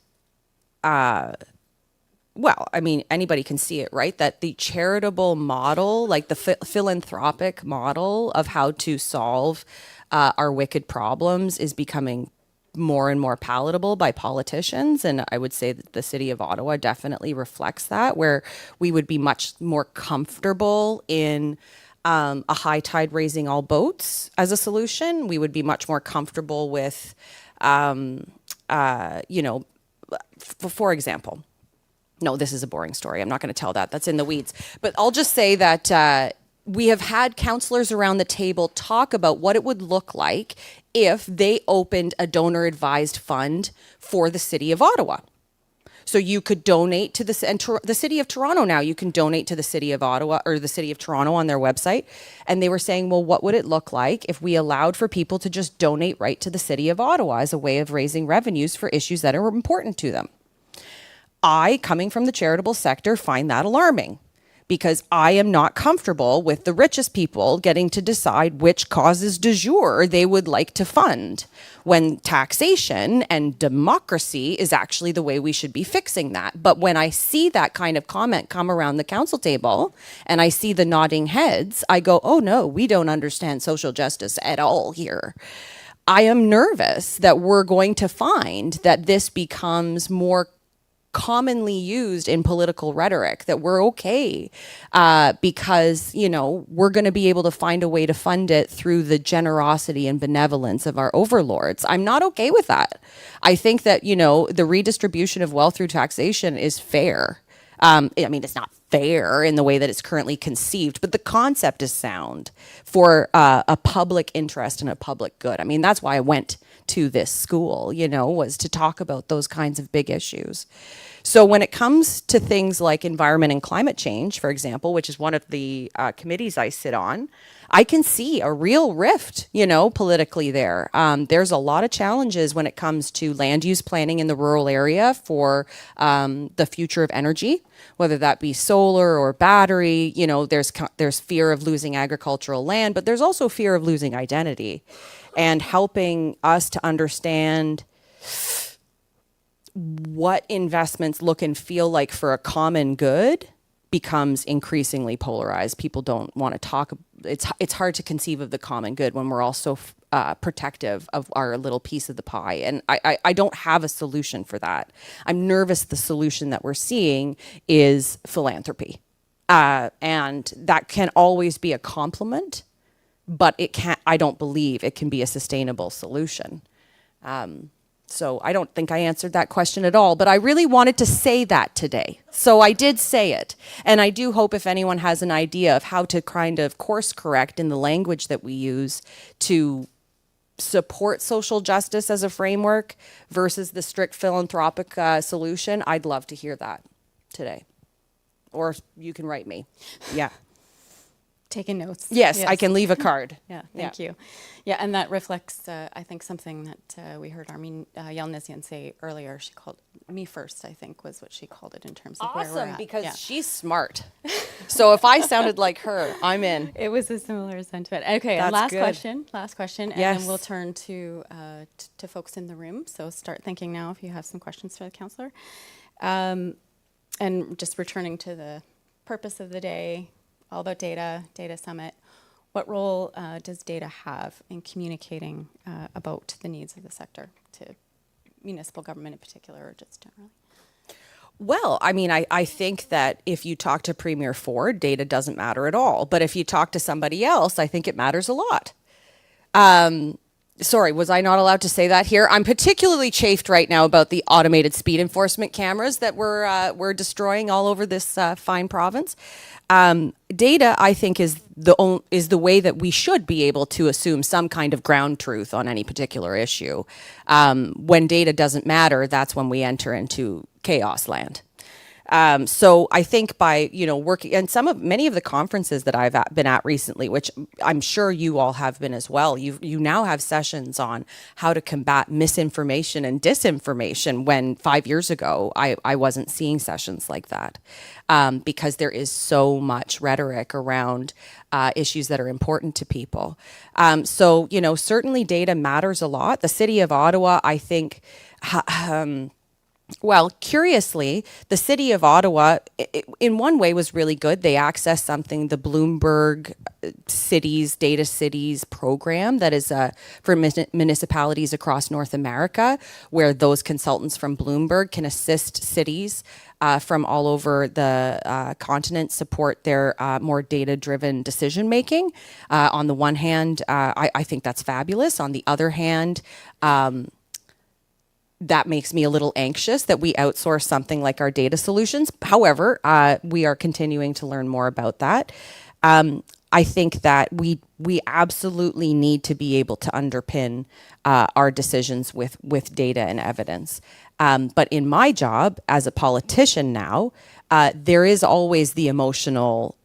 Speaker 11: well, I mean, anybody can see it, right? That the charitable model, like the philanthropic model of how to solve our wicked problems, is becoming more and more palatable by politicians. And I would say that the city of Ottawa definitely reflects that, where we would be much more comfortable in a high tide raising all boats as a solution. We would be much more comfortable with, you know, for example, no, this is a boring story. I'm not going to tell that. That's in the weeds. But I'll just say that we have had counselors around the table talk about what it would look like if they opened a donor-advised fund for the city of Ottawa. So you could donate to the city of Toronto now. You can donate to the city of Ottawa or the city of Toronto on their website. And they were saying, well, what would it look like if we allowed for people to just donate right to the city of Ottawa as a way of raising revenues for issues that are important to them? I, coming from the charitable sector, find that alarming, because I am not comfortable with the richest people getting to decide which causes du jour they would like to fund, when taxation and democracy is actually the way we should be fixing that. But when I see that kind of comment come around the council table and I see the nodding heads, I go, oh no, we don't understand social justice at all here. I am nervous that we're going to find that this becomes more commonly used in political rhetoric, that we're okay because, you know, we're going to be able to find a way to fund it through the generosity and benevolence of our overlords. I'm not okay with that. I think that, you know, the redistribution of wealth through taxation is fair. I mean, it's not fair in the way that it's currently conceived, but the concept is sound for a public interest and a public good. I mean, that's why I went to this school, you know, was to talk about those kinds of big issues. So when it comes to things like environment and climate change, for example, which is one of the committees I sit on, I can see a real rift, you know, politically there. There's a lot of challenges when it comes to land use planning in the rural area for the future of energy, whether that be solar or battery. You know, there's fear of losing agricultural land, but there's also fear of losing identity. And helping us to understand what investments look and feel like for a common good becomes increasingly polarized. People don't want to talk it's hard to conceive of the common good when we're all so protective of our little piece of the pie. And I don't have a solution for that. I'm nervous the solution that we're seeing is philanthropy. And that can always be a compliment, but I don't believe it can be a sustainable solution. So I don't think I answered that question at all, but I really wanted to say that today. So I did say it. And I do hope if anyone has an idea of how to kind of course correct in the language that we use to support social justice as a framework versus the strict philanthropic solution, I'd love to hear that today. Or you can write me. Yeah.
Speaker 10: Taking notes.
Speaker 11: Yes, I can leave a card.
Speaker 10: Yeah, thank you. Yeah, and that reflects, I think, something that we heard Armin Yelnizyan say earlier. She called me first, I think, was what she called it in terms of where we're
Speaker 11: Awesome,
Speaker 10: at.
Speaker 11: because
Speaker 10: Yeah.
Speaker 11: she's smart. So if I sounded like her, I'm in.
Speaker 10: It was a similar sentiment. Okay, and
Speaker 11: That's
Speaker 10: last question, and
Speaker 11: Yes.
Speaker 10: then we'll turn to folks in the room. So start thinking now if you have some questions for the counselor. And just returning to the purpose of the day, all about data summit. What role does data have in communicating about the needs of the sector to municipal government in particular, or just generally?
Speaker 11: Well, I mean, I think that if you talk to Premier Ford, data doesn't matter at all. But if you talk to somebody else, I think it matters a lot. Sorry, was I not allowed to say that here? I'm particularly chafed right now about the automated speed enforcement cameras that we're destroying all over this fine province. Data, I think, is the way that we should be able to assume some kind of ground truth on any particular issue. When data doesn't matter, that's when we enter into chaos land. So I think by, working, and many of the conferences that I've been at recently, which I'm sure you all have been as well, you now have sessions on how to combat misinformation and disinformation, when 5 years ago, I wasn't seeing sessions like that. Because there is so much rhetoric around issues that are important to people. So, certainly data matters a lot. The City of Ottawa, I think, well, curiously, the City of Ottawa, in one way, was really good. They accessed something, the Bloomberg Data Cities program that is for municipalities across North America, where those consultants from Bloomberg can assist cities from all over the continent support their more data-driven decision-making. On the one hand, I think that's fabulous. On the other hand, that makes me a little anxious that we outsource something like our data solutions. However, we are continuing to learn more about that. I think that we absolutely need to be able to underpin our decisions with data and evidence. But in my job as a politician now, there is always the emotional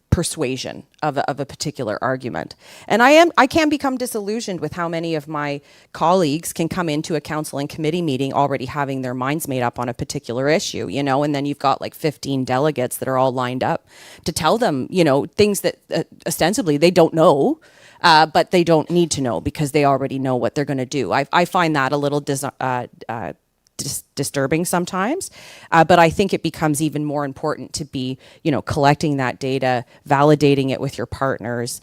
Speaker 11: persuasion of a particular argument. And I can become disillusioned with how many of my colleagues can come into a council and committee meeting already having their minds made up on a particular issue, and then you've got like 15 delegates that are all lined up to tell them, things that ostensibly they don't know, but they don't need to know because they already know what they're going to do. I find that a little disturbing sometimes, but I think it becomes even more important to be, collecting that data, validating it with your partners,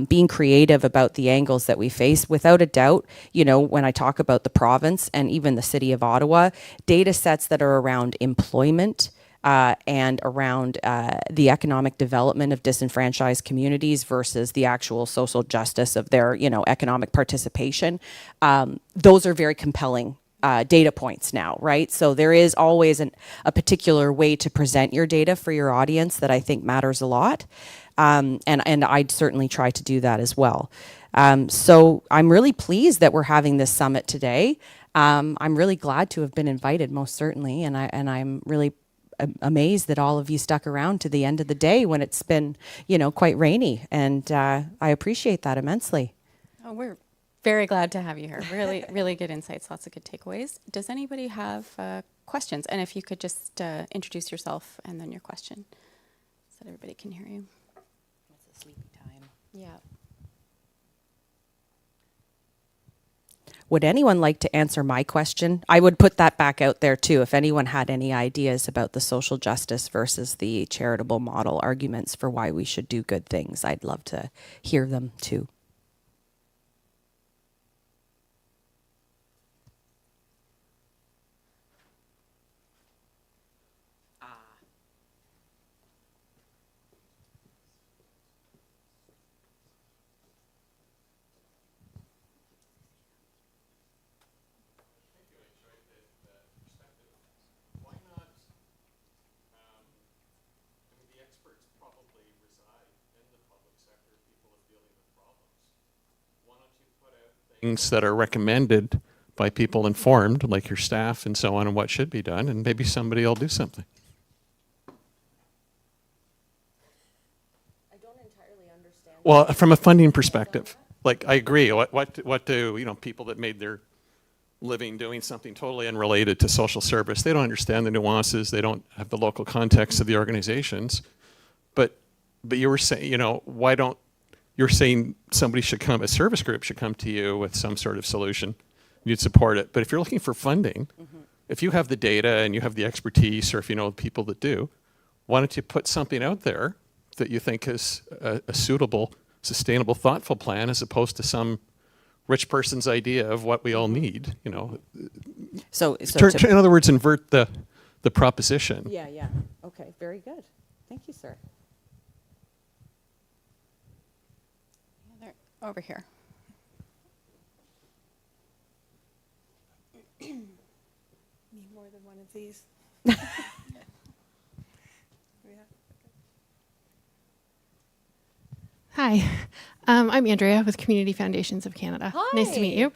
Speaker 11: being creative about the angles that we face. Without a doubt, when I talk about the province and even the City of Ottawa, data sets that are around employment and around the economic development of disenfranchised communities versus the actual social justice of their, economic participation, those are very compelling data points now, right? So there is always a particular way to present your data for your audience that I think matters a lot. And I'd certainly try to do that as well. So I'm really pleased that we're having this summit today. I'm really glad to have been invited, most certainly. And I'm really amazed that all of you stuck around to the end of the day when it's been, quite rainy. And I appreciate that immensely.
Speaker 10: Oh, we're very glad to have you here. Really, really good insights, lots of good takeaways. Does anybody have questions? And if you could just introduce yourself and then your question so that everybody can hear you.
Speaker 11: It's a sleepy time.
Speaker 10: Yeah.
Speaker 11: Would anyone like to answer my question? I would put that back out there too. If anyone had any ideas about the social justice versus the charitable model arguments for why we should do good things, I'd love to hear them too.
Speaker 12: Things that are recommended by people informed, like your staff and so on, and what should be done, and maybe somebody will do something. I don't entirely understand. Well, from a funding perspective, like I agree. What do people that made their living doing something totally unrelated to social service? They don't understand the nuances. They don't have the local context of the organizations. But you were saying, why don't you're saying somebody should come, a service group should come to you with some sort of solution. You'd support it. But if you're looking for funding, if you have the data and you have the expertise, or if you know people that do, why don't you put something out there that you think is a suitable, sustainable, thoughtful plan, as opposed to some rich person's idea of what we all need,
Speaker 11: So
Speaker 12: in other words, invert the proposition.
Speaker 11: Yeah. Okay, very good. Thank you, sir.
Speaker 10: They're over here.
Speaker 3: Need more than one of these.
Speaker 13: Hi, I'm Andrea with Community Foundations of Canada. Nice to meet you.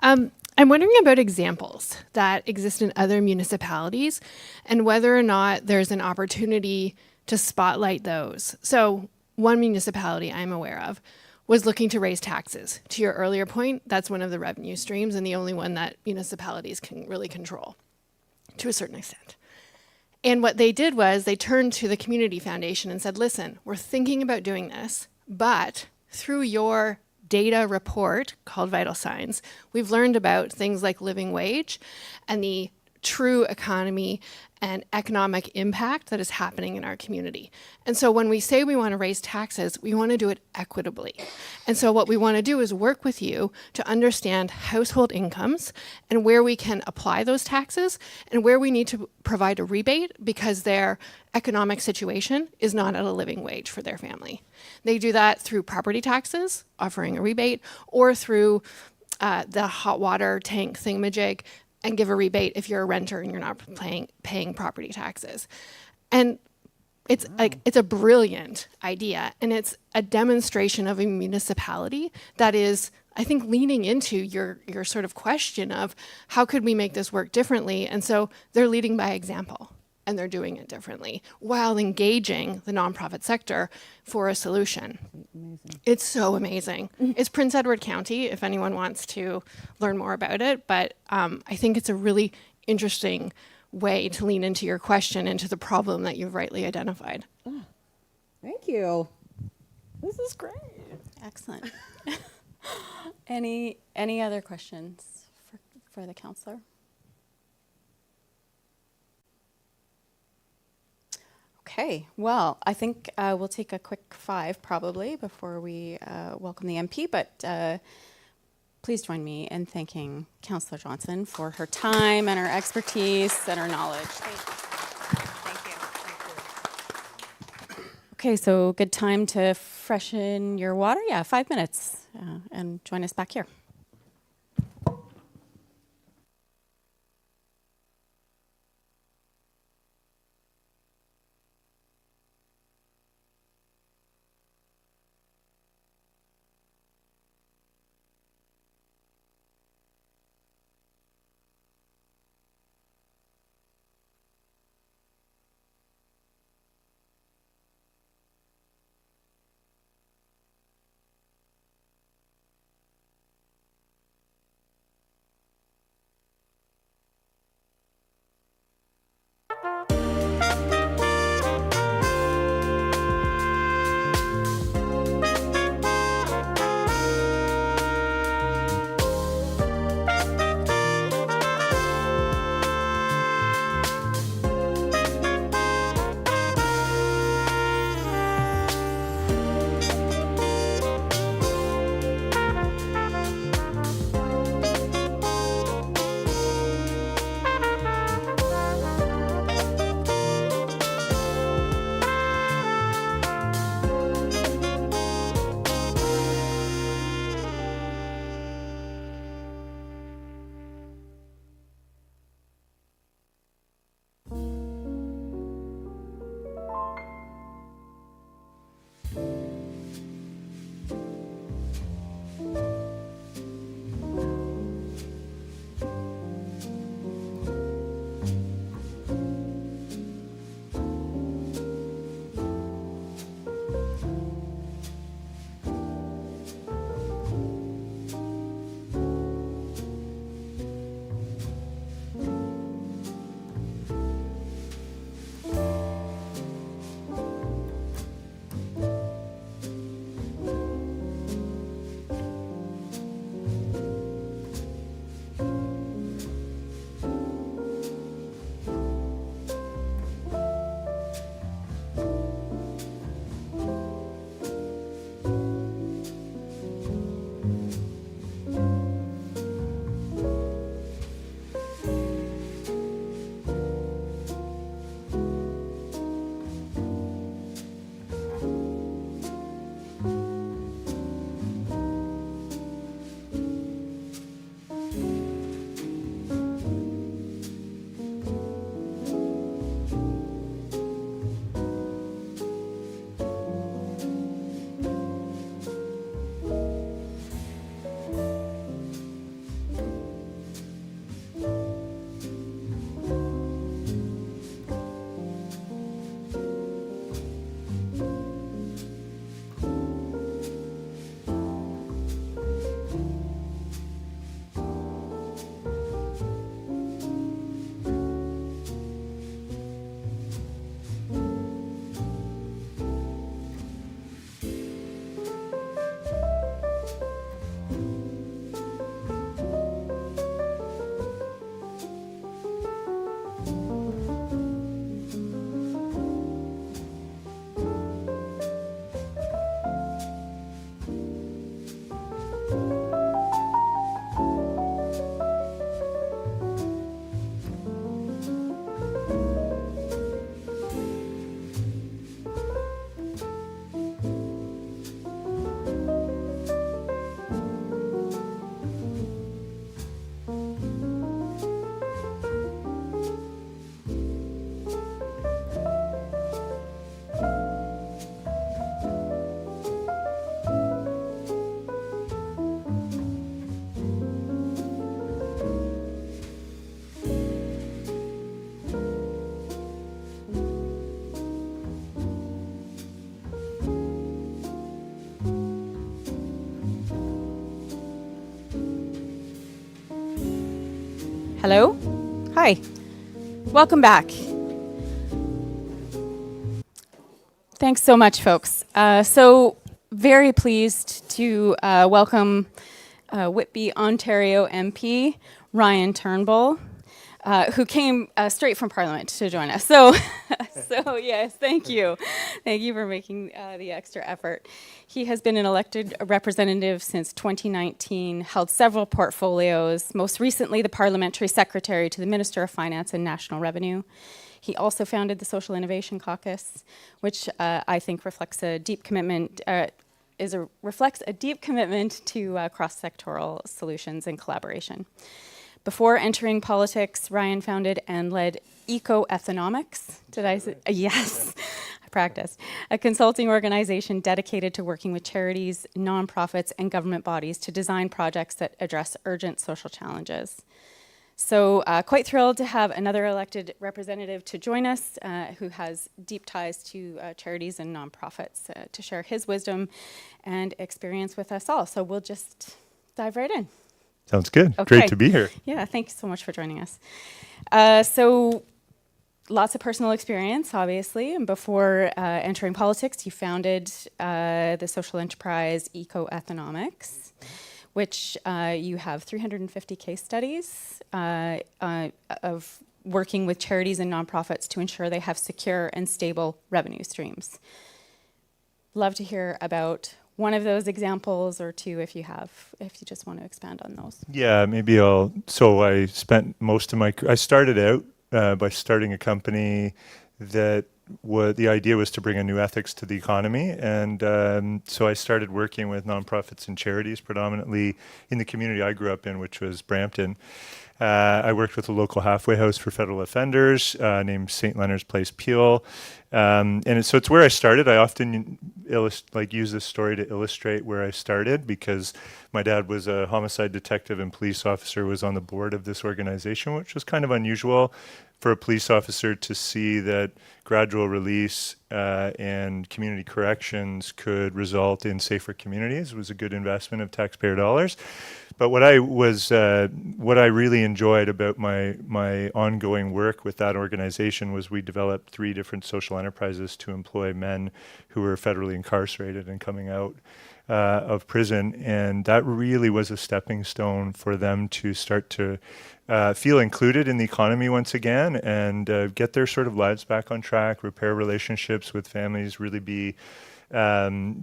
Speaker 13: I'm wondering about examples that exist in other municipalities and whether or not there's an opportunity to spotlight those. So one municipality I'm aware of was looking to raise taxes. To your earlier point, that's one of the revenue streams and the only one that municipalities can really control to a certain extent. And what they did was they turned to the Community Foundation and said, listen, we're thinking about doing this, but through your data report called Vital Signs, we've learned about things like living wage and the true economy and economic impact that is happening in our community. And so when we say we want to raise taxes, we want to do it equitably. And so what we want to do is work with you to understand household incomes and where we can apply those taxes and where we need to provide a rebate because their economic situation is not at a living wage for their family. They do that through property taxes, offering a rebate, or through the hot water tank thingamajig, and give a rebate if you're a renter and you're not paying property taxes. And it's it's a brilliant idea, and it's a demonstration of a municipality that is, I think, leaning into your sort of question of how could we make this work differently? And so they're leading by example, and they're doing it differently while engaging the nonprofit sector for a solution. Amazing. It's so amazing. It's Prince Edward County, if anyone wants to learn more about it, but I think it's a really interesting way to lean into your question, into the problem that you've rightly identified.
Speaker 11: Oh, thank you. This is great.
Speaker 10: Excellent. Any other questions for the counselor? Okay, well, I think we'll take a quick 5 probably before we welcome the MP, but please join me in thanking Councillor Johnson for her time and her expertise and her knowledge. Thank you. Okay, so good time to freshen your water. Yeah, 5 minutes, and join us back here. Hello? Hi. Welcome back. Thanks so much, folks. So very pleased to welcome Whitby, Ontario MP Ryan Turnbull, who came straight from Parliament to join us. So, so yes, thank you. Thank you for making the extra effort. He has been an elected representative since 2019, held several portfolios, most recently the Parliamentary Secretary to the Minister of Finance and National Revenue. He also founded the Social Innovation Caucus, which I think reflects a deep commitment reflects a deep commitment to cross-sectoral solutions and collaboration. Before entering politics, Ryan founded and led Eco-Ethonomics. Did I say? Yes, I practiced. A consulting organization dedicated to working with charities, nonprofits, and government bodies to design projects that address urgent social challenges. So quite thrilled to have another elected representative to join us who has deep ties to charities and nonprofits to share his wisdom and experience with us all. So we'll just dive right in.
Speaker 14: Sounds good.
Speaker 10: Okay.
Speaker 14: Great to be here.
Speaker 10: Yeah, thanks so much for joining us. So lots of personal experience, obviously. And before entering politics, you founded the social enterprise Eco-Ethonomics, which you have 350 case studies of working with charities and nonprofits to ensure they have secure and stable revenue streams. Love to hear about one of those examples, or two if you just want to expand on those.
Speaker 14: Yeah, maybe so I spent most of I started out by starting a company that the idea was to bring a new ethics to the economy. And so I started working with nonprofits and charities, predominantly in the community I grew up in, which was Brampton. I worked with a local halfway house for federal offenders named St. Leonard's Place Peel. So it's where I started. I often use this story to illustrate where I started, because my dad was a homicide detective and police officer, was on the board of this organization, which was kind of unusual for a police officer to see that gradual release and community corrections could result in safer communities. It was a good investment of taxpayer dollars. But what I really enjoyed about my ongoing work with that organization was we developed 3 different social enterprises to employ men who were federally incarcerated and coming out of prison. And that really was a stepping stone for them to start to feel included in the economy once again, and get their sort of lives back on track, repair relationships with families, really be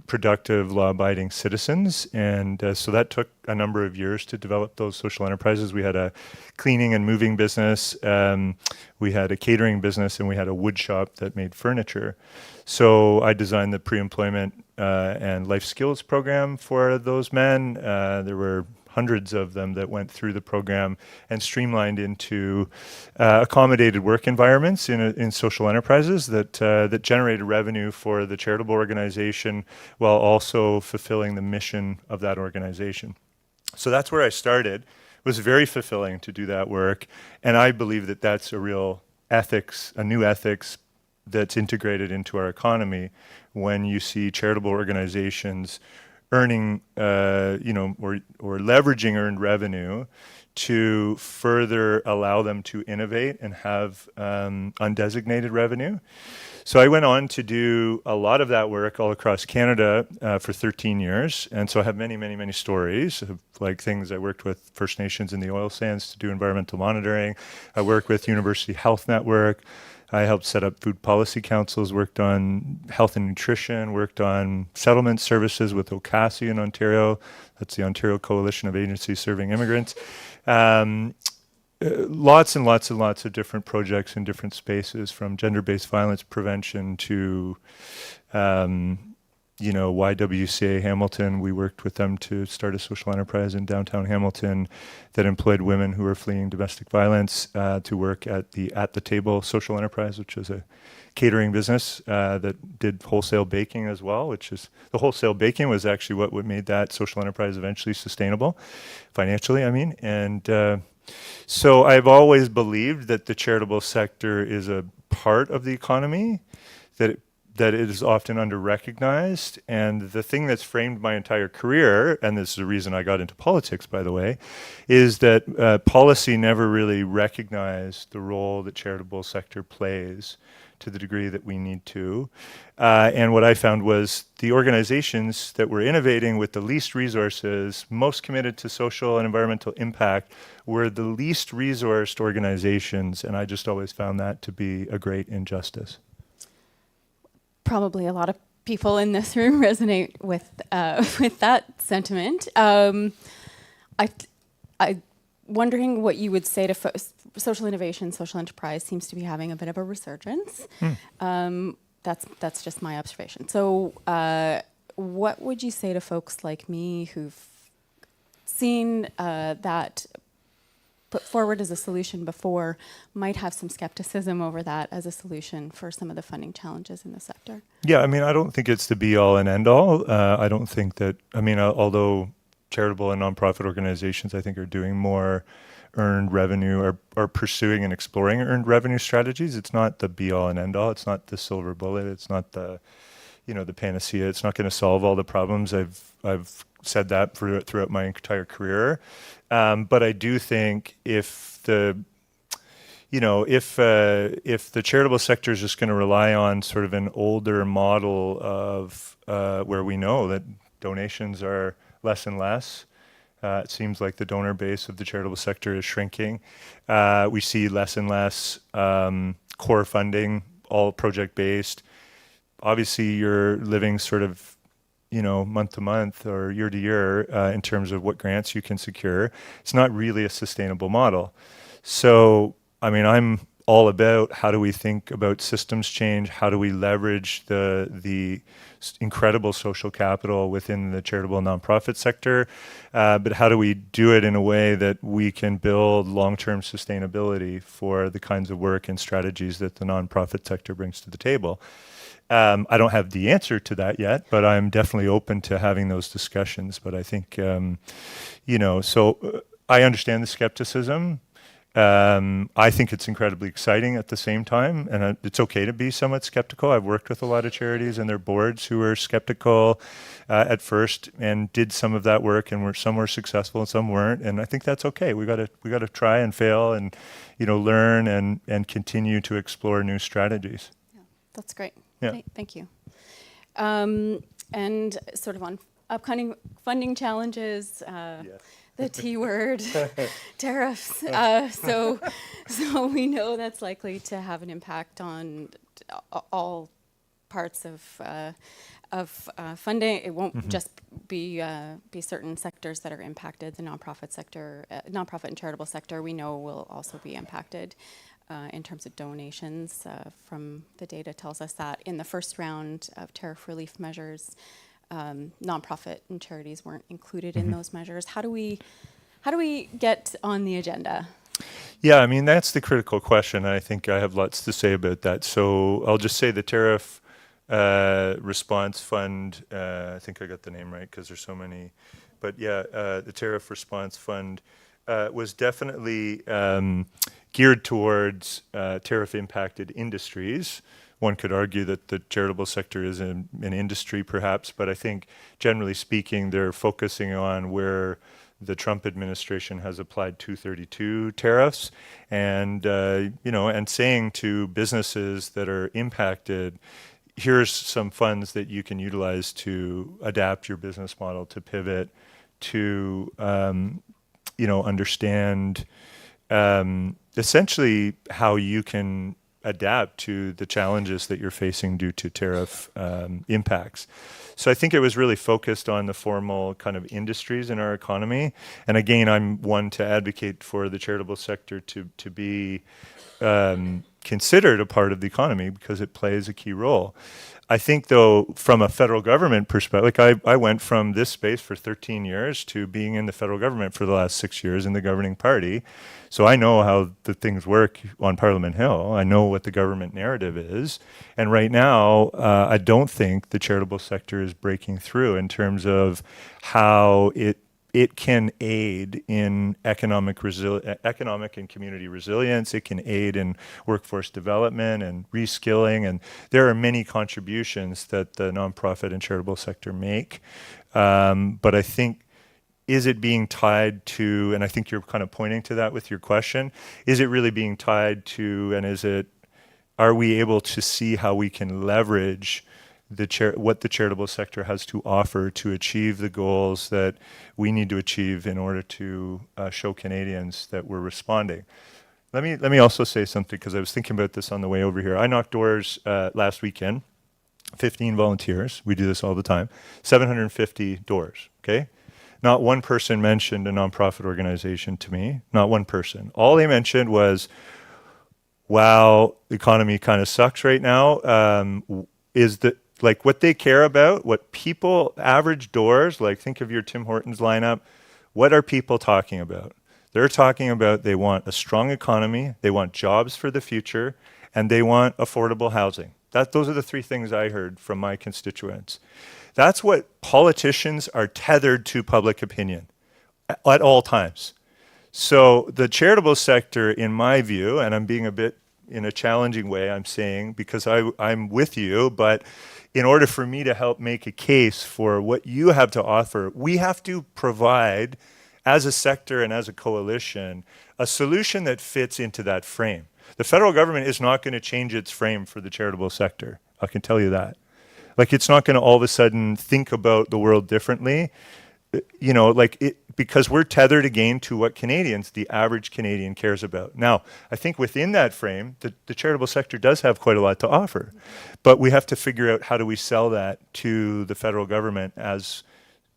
Speaker 14: productive, law-abiding citizens. And so that took a number of years to develop those social enterprises. We had a cleaning and moving business, we had a catering business, and we had a wood shop that made furniture. So I designed the pre-employment and life skills program for those men. There were hundreds of them that went through the program and streamlined into accommodated work environments in social enterprises that generated revenue for the charitable organization while also fulfilling the mission of that organization. So that's where I started. It was very fulfilling to do that work, and I believe that that's a real ethics, a new ethics that's integrated into our economy when you see charitable organizations earning, or leveraging earned revenue to further allow them to innovate and have undesignated revenue. So I went on to do a lot of that work all across Canada for 13 years. And so I have many, many, many stories of like things. I worked with First Nations in the oil sands to do environmental monitoring. I worked with University Health Network. I helped set up food policy councils, worked on health and nutrition, worked on settlement services with OCASI in Ontario. That's the Ontario Coalition of Agencies Serving Immigrants. Lots and lots and lots of different projects in different spaces, from gender-based violence prevention to YWCA Hamilton. We worked with them to start a social enterprise in downtown Hamilton that employed women who were fleeing domestic violence to work at the Table social enterprise, which is a catering business that did wholesale baking as well, which is, the wholesale baking was actually what made that social enterprise eventually sustainable, financially, I mean. And so I've always believed that the charitable sector is a part of the economy, that that it is often under-recognized. And the thing that's framed my entire career, and this is the reason I got into politics, by the way, is that policy never really recognized the role that charitable sector plays to the degree that we need to. And what I found was the organizations that were innovating with the least resources, most committed to social and environmental impact, were the least resourced organizations. And I just always found that to be a great injustice.
Speaker 10: Probably a lot of people in this room resonate with that sentiment. I wondering what you would say to social innovation, social enterprise seems to be having a bit of a resurgence. That's just my observation. So what would you say to folks like me who've seen that put forward as a solution before, might have some skepticism over that as a solution for some of the funding challenges in the sector?
Speaker 14: Yeah, I mean, I don't think it's the be all and end all. I don't think that, I mean, although charitable and nonprofit organizations, I think, are doing more earned revenue or pursuing and exploring earned revenue strategies, it's not the be all and end all. It's not the silver bullet. It's not the, the panacea. It's not going to solve all the problems. I've said that throughout my entire career. But I do think if the charitable sector is just going to rely on sort of an older model of where we know that donations are less and less, it seems like the donor base of the charitable sector is shrinking. We see less and less core funding, all project-based. Obviously, you're living sort of, month to month or year to year in terms of what grants you can secure. It's not really a sustainable model. So, I mean, I'm all about how do we think about systems change? How do we leverage the incredible social capital within the charitable nonprofit sector? But how do we do it in a way that we can build long-term sustainability for the kinds of work and strategies that the nonprofit sector brings to the table? I don't have the answer to that yet, but I'm definitely open to having those discussions. But I think, so I understand the skepticism. I think it's incredibly exciting at the same time, and it's okay to be somewhat skeptical. I've worked with a lot of charities and their boards who were skeptical at first and did some of that work, and some were successful and some weren't. And I think that's okay. We got to try and fail and learn and continue to explore new strategies.
Speaker 10: Yeah, that's great.
Speaker 14: Yeah.
Speaker 10: Thank you. And sort of on upcoming funding challenges. The T word, tariffs. So we know that's likely to have an impact on all parts of funding. It won't just be certain sectors that are impacted. The nonprofit sector, nonprofit and charitable sector, we know will also be impacted in terms of donations. From the data tells us that in the first round of tariff relief measures, nonprofit and charities weren't included in those measures. How do we get on the agenda?
Speaker 14: Yeah, I mean, that's the critical question. I think I have lots to say about that. So I'll just say the Tariff Response Fund, I think I got the name right because there's so many, but yeah, the Tariff Response Fund was definitely geared towards tariff-impacted industries. One could argue that the charitable sector is an industry, perhaps, but I think, generally speaking, they're focusing on where the Trump administration has applied 232 tariffs, and and saying to businesses that are impacted, here's some funds that you can utilize to adapt your business model, to pivot, to understand essentially how you can adapt to the challenges that you're facing due to tariff impacts. So I think it was really focused on the formal kind of industries in our economy. And again, I'm one to advocate for the charitable sector to be considered a part of the economy because it plays a key role. I think, though, from a federal government perspective, like I went from this space for 13 years to being in the federal government for the last 6 years in the governing party. So I know how the things work on Parliament Hill. I know what the government narrative is. And right now, I don't think the charitable sector is breaking through in terms of how it it can aid in economic and community resilience. It can aid in workforce development and reskilling, and there are many contributions that the nonprofit and charitable sector make. But I think, is it being tied to, and I think you're kind of pointing to that with your question, is it really being tied to, and are we able to see how we can leverage what the charitable sector has to offer to achieve the goals that we need to achieve in order to show Canadians that we're responding? Let me also say something, because I was thinking about this on the way over here. I knocked doors last weekend, 15 volunteers. We do this all the time. 750 doors, okay? Not one person mentioned a nonprofit organization to me. Not one person. All they mentioned was, wow, the economy kind of sucks right now. Is that, like, what they care about, what people, average doors, like think of your Tim Hortons lineup, what are people talking about? They're talking about they want a strong economy, they want jobs for the future, and they want affordable housing. Those are the three things I heard from my constituents. That's what politicians are tethered to public opinion at all times. So the charitable sector, in my view, and I'm being a bit in a challenging way, I'm saying, because I'm with you, but in order for me to help make a case for what you have to offer, we have to provide, as a sector and as a coalition, a solution that fits into that frame. The federal government is not going to change its frame for the charitable sector. I can tell you that. Like, it's not going to all of a sudden think about the world differently, because we're tethered again to what Canadians, the average Canadian, cares about. Now, I think within that frame, the charitable sector does have quite a lot to offer, but we have to figure out how do we sell that to the federal government. As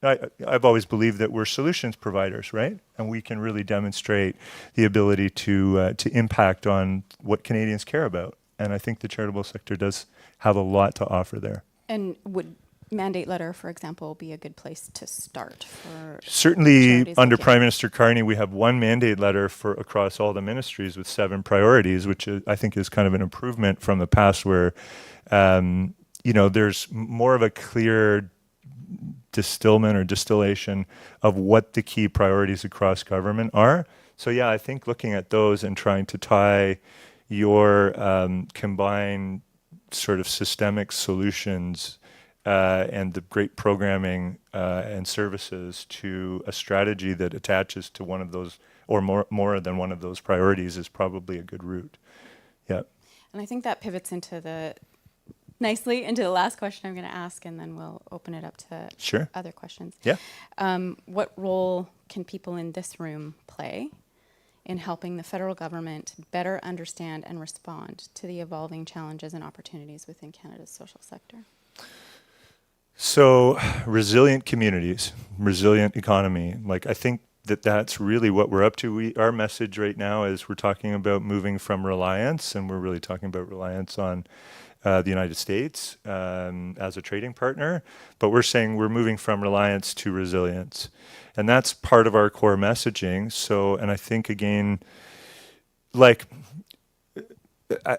Speaker 14: I've always believed that we're solutions providers, right? And we can really demonstrate the ability to impact on what Canadians care about. And I think the charitable sector does have a lot to offer there.
Speaker 10: And would mandate letter, for example, be a good place to start for
Speaker 14: certainly
Speaker 10: charities
Speaker 14: under
Speaker 10: like
Speaker 14: Prime Minister Carney, we have one mandate letter for across all the ministries with 7 priorities, which I think is kind of an improvement from the past, where there's more of a clear distillation of what the key priorities across government are. So yeah, I think looking at those and trying to tie your combined sort of systemic solutions and the great programming and services to a strategy that attaches to one of those, or more than one of those priorities, is probably a good route. Yeah.
Speaker 10: And I think that pivots nicely into the last question I'm going to ask, and then we'll open it up to other questions.
Speaker 14: Yeah.
Speaker 10: What role can people in this room play in helping the federal government better understand and respond to the evolving challenges and opportunities within Canada's social sector?
Speaker 14: So resilient communities, resilient economy, I think that's really what we're up to. Our message right now is we're talking about moving from reliance, and we're really talking about reliance on the United States as a trading partner, but we're saying we're moving from reliance to resilience. And that's part of our core messaging. So, and I think, again,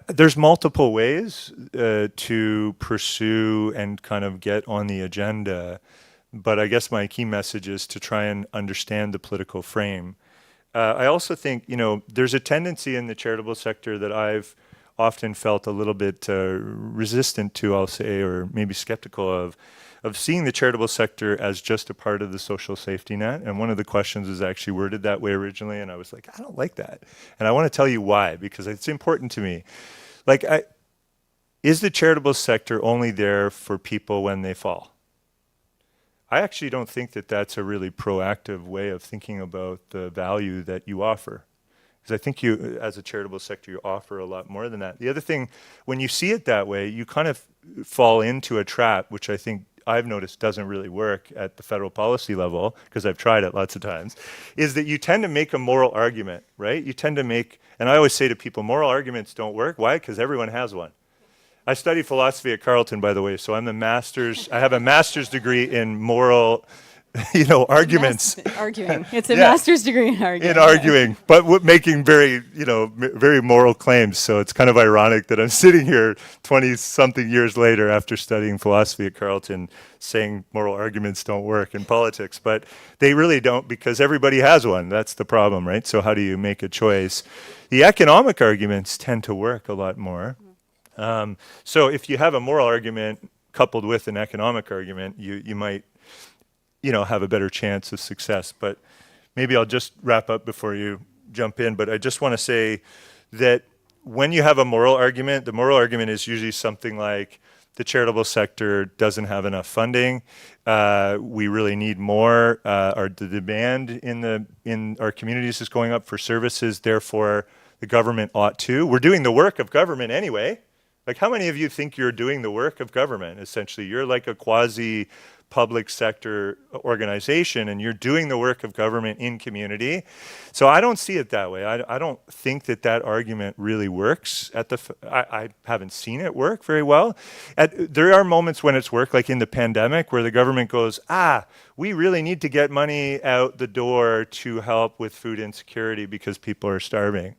Speaker 14: there's multiple ways to pursue and kind of get on the agenda, but I guess my key message is to try and understand the political frame. I also think, there's a tendency in the charitable sector that I've often felt a little bit resistant to, I'll say, or maybe skeptical of seeing the charitable sector as just a part of the social safety net. And one of the questions was actually worded that way originally, and I was like, I don't like that. And I want to tell you why, because it's important to me. Is the charitable sector only there for people when they fall? I actually don't think that that's a really proactive way of thinking about the value that you offer. Because I think you, as a charitable sector, you offer a lot more than that. The other thing, when you see it that way, you kind of fall into a trap, which I think I've noticed doesn't really work at the federal policy level, because I've tried it lots of times, is that you tend to make a moral argument, right? You tend to make, and I always say to people, moral arguments don't work. Why? Because everyone has one. I studied philosophy at Carleton, by the way, so I have a master's degree in moral arguments.
Speaker 10: Arguing. It's a
Speaker 14: Yeah.
Speaker 10: master's degree in arguing.
Speaker 14: In arguing, but making very, very moral claims. So it's kind of ironic that I'm sitting here 20-something years later after studying philosophy at Carleton saying moral arguments don't work in politics. But they really don't, because everybody has one. That's the problem, right? So how do you make a choice? The economic arguments tend to work a lot more. So if you have a moral argument coupled with an economic argument, you might have a better chance of success. But maybe I'll just wrap up before you jump in. But I just want to say that when you have a moral argument, the moral argument is usually something like the charitable sector doesn't have enough funding. We really need more. The demand in our communities is going up for services. Therefore, the government ought to. We're doing the work of government anyway. Like, how many of you think you're doing the work of government? Essentially, you're like a quasi public sector organization, and you're doing the work of government in community. So I don't see it that way. I don't think that argument really works. I haven't seen it work very well. There are moments when it's worked, like in the pandemic, where the government goes, we really need to get money out the door to help with food insecurity because people are starving.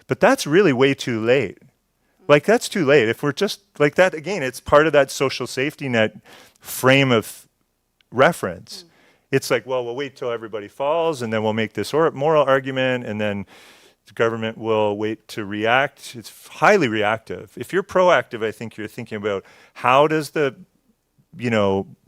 Speaker 14: But that's really way too late. Like, that's too late. If we're just like that, again, it's part of that social safety net frame of reference. It's like, well, we'll wait till everybody falls, and then we'll make this moral argument, and then the government will wait to react. It's highly reactive. If you're proactive, I think you're thinking about how does the,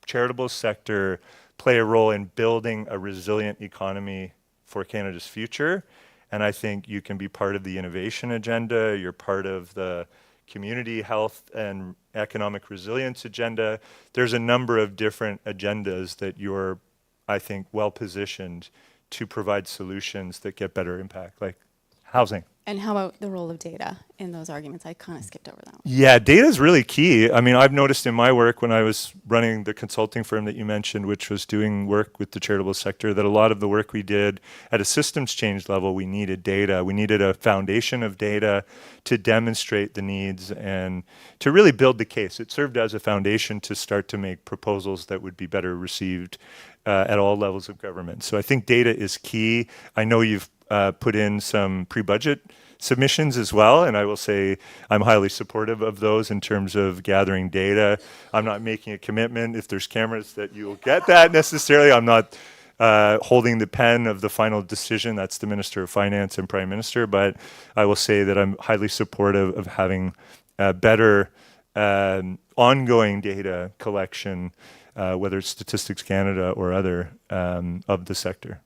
Speaker 14: charitable sector play a role in building a resilient economy for Canada's future. And I think you can be part of the innovation agenda. You're part of the community health and economic resilience agenda. There's a number of different agendas that you're, I think, well positioned to provide solutions that get better impact, like housing.
Speaker 10: And how about the role of data in those arguments? I kind of skipped over that one.
Speaker 14: Yeah, data is really key. I mean, I've noticed in my work when I was running the consulting firm that you mentioned, which was doing work with the charitable sector, that a lot of the work we did at a systems change level, we needed data. We needed a foundation of data to demonstrate the needs and to really build the case. It served as a foundation to start to make proposals that would be better received at all levels of government. So I think data is key. I know you've put in some pre-budget submissions as well, and I will say I'm highly supportive of those in terms of gathering data. I'm not making a commitment if there's cameras that you'll get that necessarily. I'm not holding the pen of the final decision. That's the Minister of Finance and Prime Minister, but I will say that I'm highly supportive of having better ongoing data collection, whether it's Statistics Canada or other of the sector.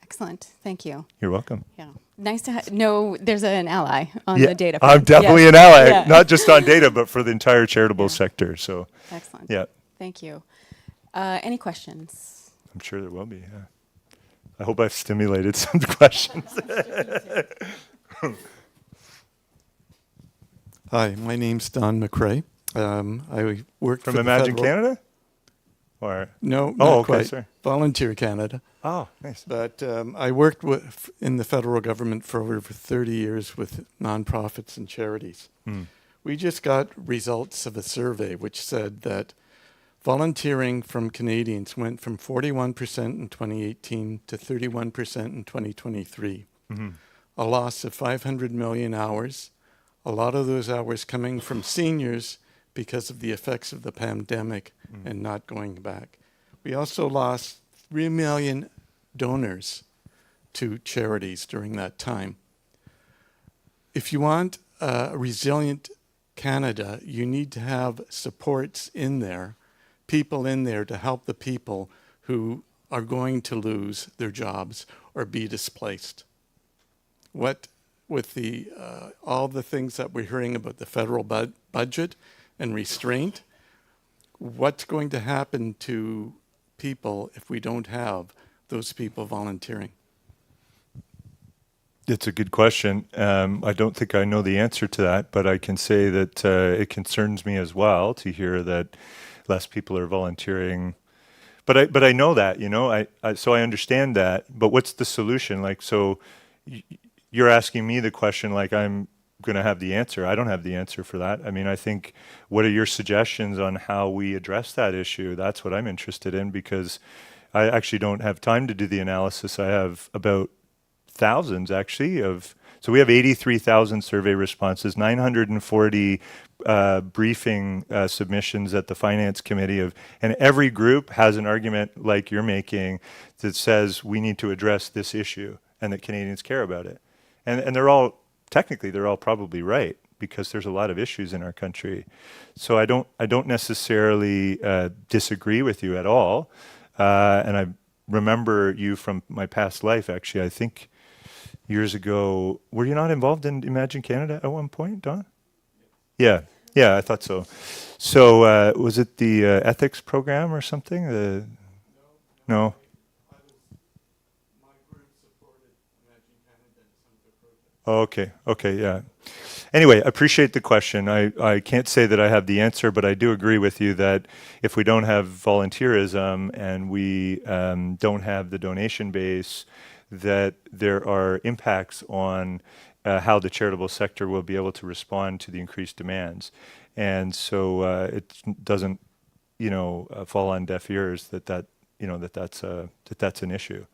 Speaker 10: Excellent. Thank you.
Speaker 14: You're welcome.
Speaker 10: Yeah. Nice to know there's an ally on the data front.
Speaker 14: I'm definitely an ally, not just on data, but for the entire charitable sector. So,
Speaker 10: excellent.
Speaker 14: Yeah.
Speaker 10: Thank you. Any questions?
Speaker 14: I'm sure there will be. Yeah. I hope I've stimulated some questions.
Speaker 15: Hi, my name's Don McRae. I work
Speaker 14: from
Speaker 15: for
Speaker 14: Imagine
Speaker 15: the
Speaker 14: Canada? Or
Speaker 15: no,
Speaker 14: oh,
Speaker 15: not
Speaker 14: okay,
Speaker 15: quite.
Speaker 14: sorry.
Speaker 15: Volunteer Canada.
Speaker 14: Oh, nice.
Speaker 15: But I worked in the federal government for over 30 years with nonprofits and charities. We just got results of a survey which said that volunteering from Canadians went from 41% in 2018 to 31% in 2023. A loss of 500 million hours. A lot of those hours coming from seniors because of the effects of the pandemic and not going back. We also lost 3 million donors to charities during that time. If you want a resilient Canada, you need to have supports in there, people in there to help the people who are going to lose their jobs or be displaced. What with the all the things that we're hearing about the federal budget and restraint, what's going to happen to people if we don't have those people volunteering?
Speaker 14: It's a good question. I don't think I know the answer to that, but I can say that it concerns me as well to hear that less people are volunteering. But I know that, so I understand that. But what's the solution? Like, so you're asking me the question like I'm going to have the answer. I don't have the answer for that. I mean, I think, what are your suggestions on how we address that issue? That's what I'm interested in, because I actually don't have time to do the analysis. I have about thousands actually so we have 83,000 survey responses, 940 briefing submissions at the finance committee and every group has an argument like you're making that says we need to address this issue and that Canadians care about it. And they're all probably right, because there's a lot of issues in our country. So I don't necessarily disagree with you at all. And I remember you from my past life, actually. I think years ago, were you not involved in Imagine Canada at one point, Don? Yeah, I thought so. So was it the ethics program or something? No. Okay, yeah. Anyway, I appreciate the question. I can't say that I have the answer, but I do agree with you that if we don't have volunteerism and we don't have the donation base, that there are impacts on how the charitable sector will be able to respond to the increased demands. And so it doesn't, fall on deaf ears that's an issue.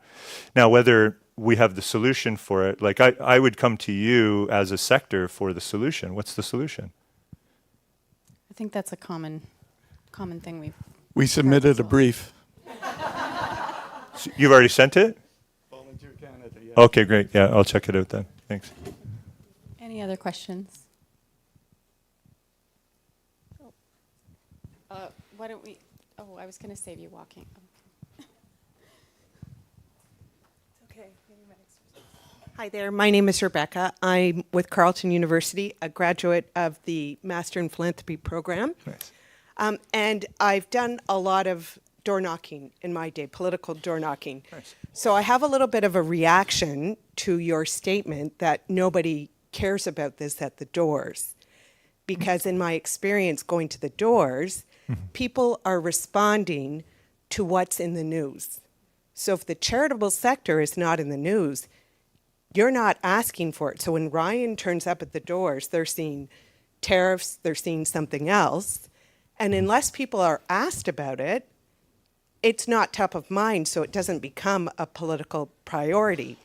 Speaker 14: Now, whether we have the solution for it, like I would come to you as a sector for the solution. What's the solution?
Speaker 10: I think that's a common thing
Speaker 15: we submitted a brief.
Speaker 14: So you've already sent it?
Speaker 15: Volunteer Canada, yeah.
Speaker 14: Okay, great. Yeah, I'll check it out then. Thanks.
Speaker 10: Any other questions? Why don't we? Oh, I was going to save you walking.
Speaker 16: Hi there, my name is Rebecca. I'm with Carleton University, a graduate of the Master in Philanthropy program.
Speaker 14: Nice.
Speaker 16: And I've done a lot of door knocking in my day, political door knocking.
Speaker 14: Nice.
Speaker 16: So I have a little bit of a reaction to your statement that nobody cares about this at the doors. Because in my experience going to the doors, people are responding to what's in the news. So if the charitable sector is not in the news, you're not asking for it. So when Ryan turns up at the doors, they're seeing tariffs, they're seeing something else. And unless people are asked about it, it's not top of mind, so it doesn't become a political priority.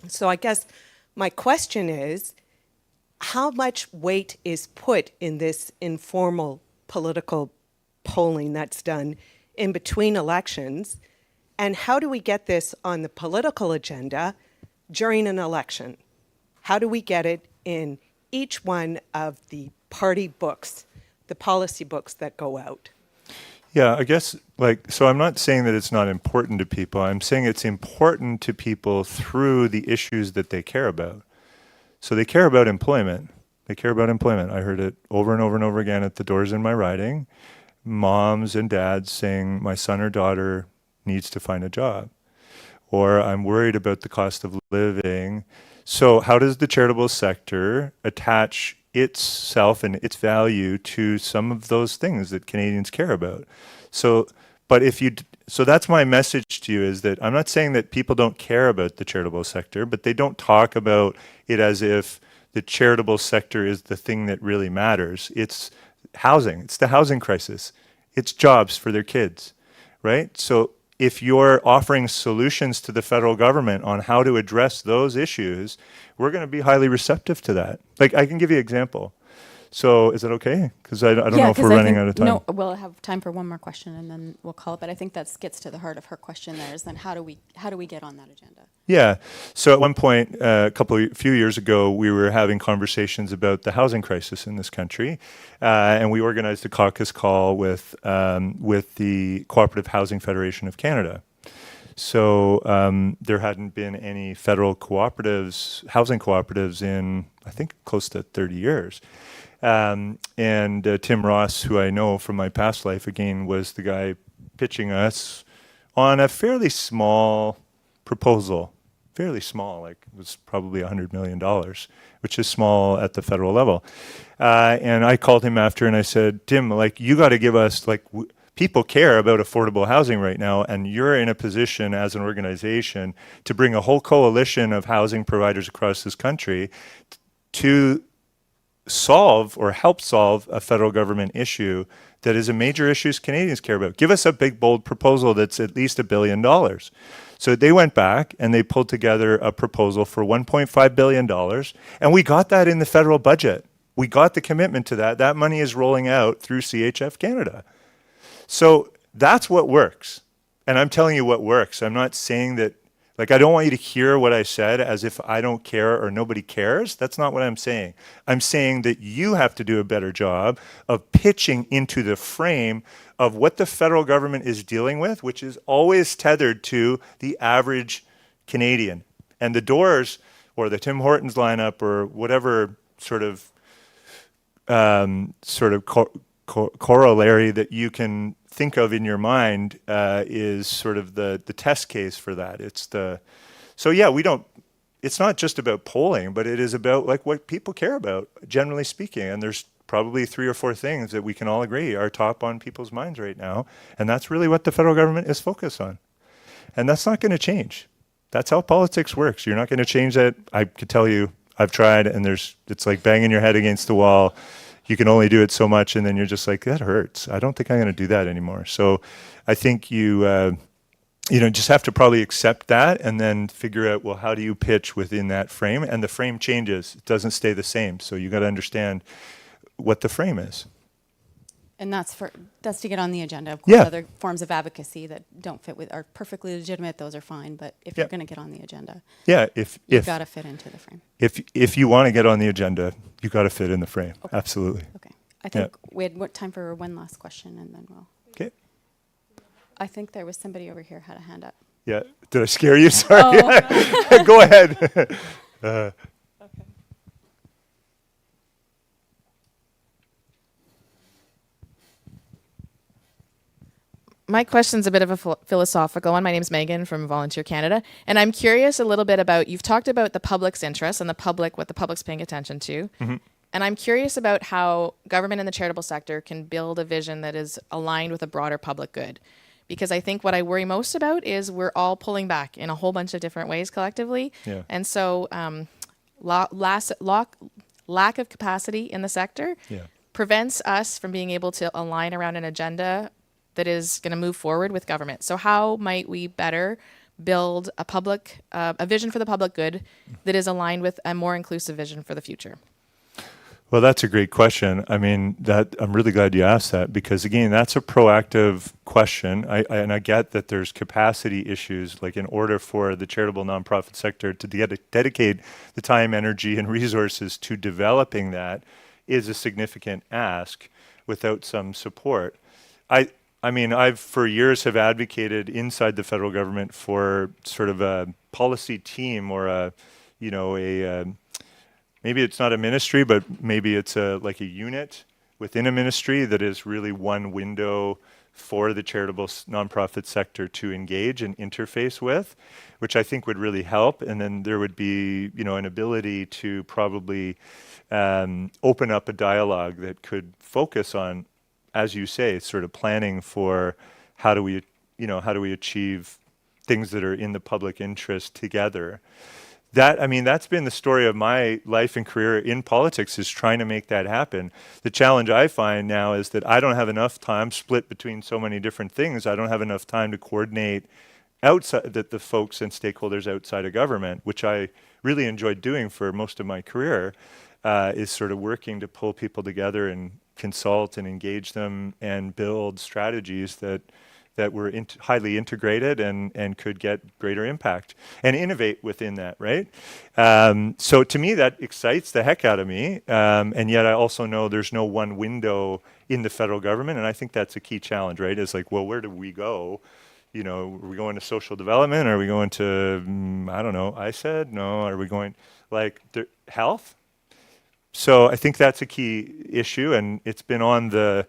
Speaker 16: So I guess my question is, how much weight is put in this informal political polling that's done in between elections? And how do we get this on the political agenda during an election? How do we get it in each one of the party books, the policy books that go out?
Speaker 14: Yeah, I guess, so I'm not saying that it's not important to people. I'm saying it's important to people through the issues that they care about. So they care about employment. They care about employment. I heard it over and over and over again at the doors in my riding. Moms and dads saying, my son or daughter needs to find a job. Or I'm worried about the cost of living. So how does the charitable sector attach itself and its value to some of those things that Canadians care about? So that's my message to you, is that I'm not saying that people don't care about the charitable sector, but they don't talk about it as if the charitable sector is the thing that really matters. It's housing. It's the housing crisis. It's jobs for their kids, right? So if you're offering solutions to the federal government on how to address those issues, we're going to be highly receptive to that. Like, I can give you an example. So is it okay? Because I don't know if we're running out of time.
Speaker 10: No, we'll have time for one more question and then we'll call it. But I think that gets to the heart of her question there, is then how do we get on that agenda?
Speaker 14: Yeah. So at one point, few years ago, we were having conversations about the housing crisis in this country, and we organized a caucus call with the Cooperative Housing Federation of Canada. So there hadn't been any federal housing cooperatives in, I think, close to 30 years. And Tim Ross, who I know from my past life, again, was the guy pitching us on a fairly small proposal. Fairly small, like it was probably $100 million, which is small at the federal level. And I called him after and I said, Tim, you got to give us, people care about affordable housing right now, and you're in a position as an organization to bring a whole coalition of housing providers across this country to solve or help solve a federal government issue that is a major issue Canadians care about. Give us a big, bold proposal that's at least $1 billion. So they went back and they pulled together a proposal for $1.5 billion, and we got that in the federal budget. We got the commitment to that. That money is rolling out through CHF Canada. So that's what works. And I'm telling you what works. I'm not saying that, like, I don't want you to hear what I said as if I don't care or nobody cares. That's not what I'm saying. I'm saying that you have to do a better job of pitching into the frame of what the federal government is dealing with, which is always tethered to the average Canadian. And the Doors or the Tim Hortons lineup or whatever sort of corollary that you can think of in your mind is sort of the test case for that. It's not just about polling, but it is about like what people care about, generally speaking. And there's probably 3 or 4 things that we can all agree are top on people's minds right now. And that's really what the federal government is focused on. And that's not going to change. That's how politics works. You're not going to change that. I could tell you, I've tried, and it's like banging your head against the wall. You can only do it so much, and then you're just like, that hurts. I don't think I'm going to do that anymore. So I think you just have to probably accept that and then figure out, well, how do you pitch within that frame? And the frame changes. It doesn't stay the same. So you got to understand what the frame is.
Speaker 10: And that's to get on the agenda. Of course,
Speaker 14: Yeah.
Speaker 10: other forms of advocacy that don't fit with are perfectly legitimate. Those are fine. But if you're going to get on the agenda, you've got to fit into the frame.
Speaker 14: If you want to get on the agenda, you got to fit in the frame. Okay. Absolutely.
Speaker 10: Okay. I think we had time for one last question, and then we'll.
Speaker 14: Okay.
Speaker 10: I think there was somebody over here had a hand up.
Speaker 14: Yeah. Did I scare you? Sorry. Oh. Go ahead.
Speaker 17: My question's a bit of a philosophical one. My name's Megan from Volunteer Canada, and I'm curious a little bit about, you've talked about the public's interest and what the public's paying attention to. Mm-hmm. And I'm curious about how government and the charitable sector can build a vision that is aligned with a broader public good. Because I think what I worry most about is we're all pulling back in a whole bunch of different ways collectively. Yeah. And so lack of capacity in the sector prevents us from being able to align around an agenda that is going to move forward with government. So how might we better build a vision for the public good that is aligned with a more inclusive vision for the future?
Speaker 14: Well, that's a great question. I mean, I'm really glad you asked that, because again, that's a proactive question. I get that there's capacity issues, like in order for the charitable nonprofit sector to dedicate the time, energy, and resources to developing that is a significant ask without some support. I mean, I've for years have advocated inside the federal government for sort of a policy team or maybe it's not a ministry, but maybe it's like a unit within a ministry that is really one window for the charitable nonprofit sector to engage and interface with, which I think would really help. And then there would be, an ability to probably open up a dialogue that could focus on, as you say, sort of planning for how do we achieve things that are in the public interest together. That's been the story of my life and career in politics, is trying to make that happen. The challenge I find now is that I don't have enough time split between so many different things. I don't have enough time to coordinate outside the folks and stakeholders outside of government, which I really enjoyed doing for most of my career, is sort of working to pull people together and consult and engage them and build strategies that were highly integrated and could get greater impact and innovate within that, right? So to me, that excites the heck out of me. And yet I also know there's no one window in the federal government. And I think that's a key challenge, right? It's like, well, where do we go? Are we going to social development? Are we going to, I don't know, ISED? No. Are we going health? So I think that's a key issue, and it's been on the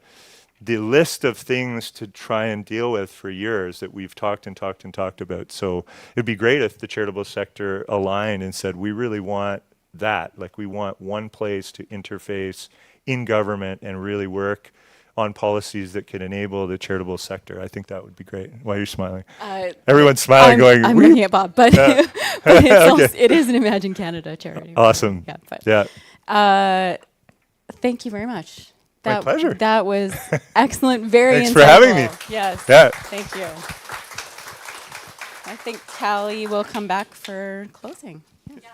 Speaker 14: list of things to try and deal with for years that we've talked about. So it'd be great if the charitable sector aligned and said, we really want that. Like, we want one place to interface in government and really work on policies that can enable the charitable sector. I think that would be great. Why are you smiling? Everyone's smiling,
Speaker 10: I'm looking at Bob, but, but it is an Imagine Canada charity.
Speaker 14: Awesome.
Speaker 10: Yeah. Thank you very much.
Speaker 14: My pleasure.
Speaker 10: That was excellent. Very
Speaker 14: Thanks
Speaker 10: insightful.
Speaker 14: for having me.
Speaker 10: Yes.
Speaker 14: Yeah.
Speaker 10: Thank you. I think Callie will come back for closing. Yeah.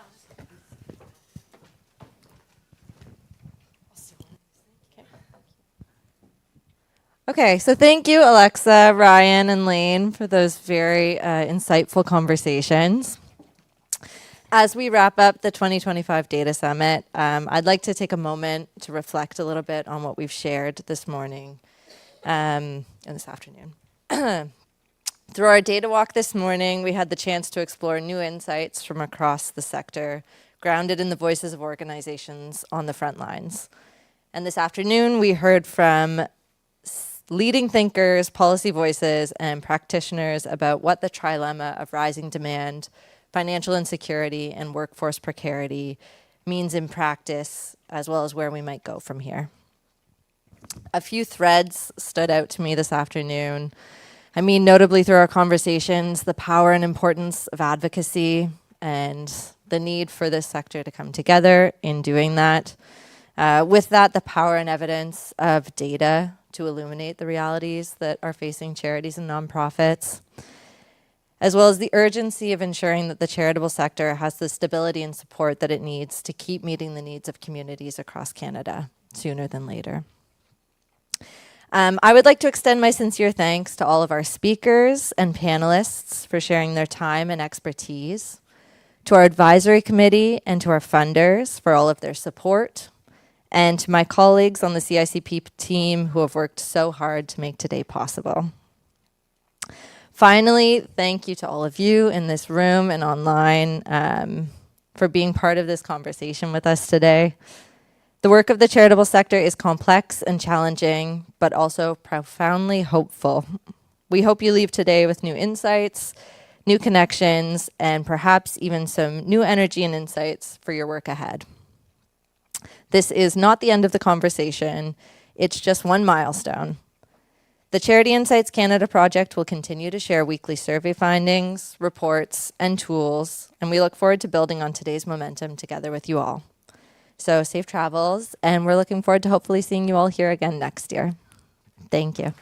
Speaker 1: Okay, so thank you, Alexa, Ryan, and Lane, for those very insightful conversations. As we wrap up the 2025 Data Summit, I'd like to take a moment to reflect a little bit on what we've shared this morning and this afternoon. Through our data walk this morning, we had the chance to explore new insights from across the sector, grounded in the voices of organizations on the front lines. And this afternoon, we heard from leading thinkers, policy voices, and practitioners about what the trilemma of rising demand, financial insecurity, and workforce precarity means in practice, as well as where we might go from here. A few threads stood out to me this afternoon. I mean, notably through our conversations, the power and importance of advocacy and the need for this sector to come together in doing that. With that, the power and evidence of data to illuminate the realities that are facing charities and nonprofits, as well as the urgency of ensuring that the charitable sector has the stability and support that it needs to keep meeting the needs of communities across Canada sooner than later. I would like to extend my sincere thanks to all of our speakers and panelists for sharing their time and expertise, to our advisory committee and to our funders for all of their support, and to my colleagues on the CICP team who have worked so hard to make today possible. Finally, thank you to all of you in this room and online for being part of this conversation with us today. The work of the charitable sector is complex and challenging, but also profoundly hopeful. We hope you leave today with new insights, new connections, and perhaps even some new energy and insights for your work ahead. This is not the end of the conversation. It's just one milestone. The Charity Insights Canada project will continue to share weekly survey findings, reports, and tools, and we look forward to building on today's momentum together with you all. So safe travels, and we're looking forward to hopefully seeing you all here again next year. Thank you.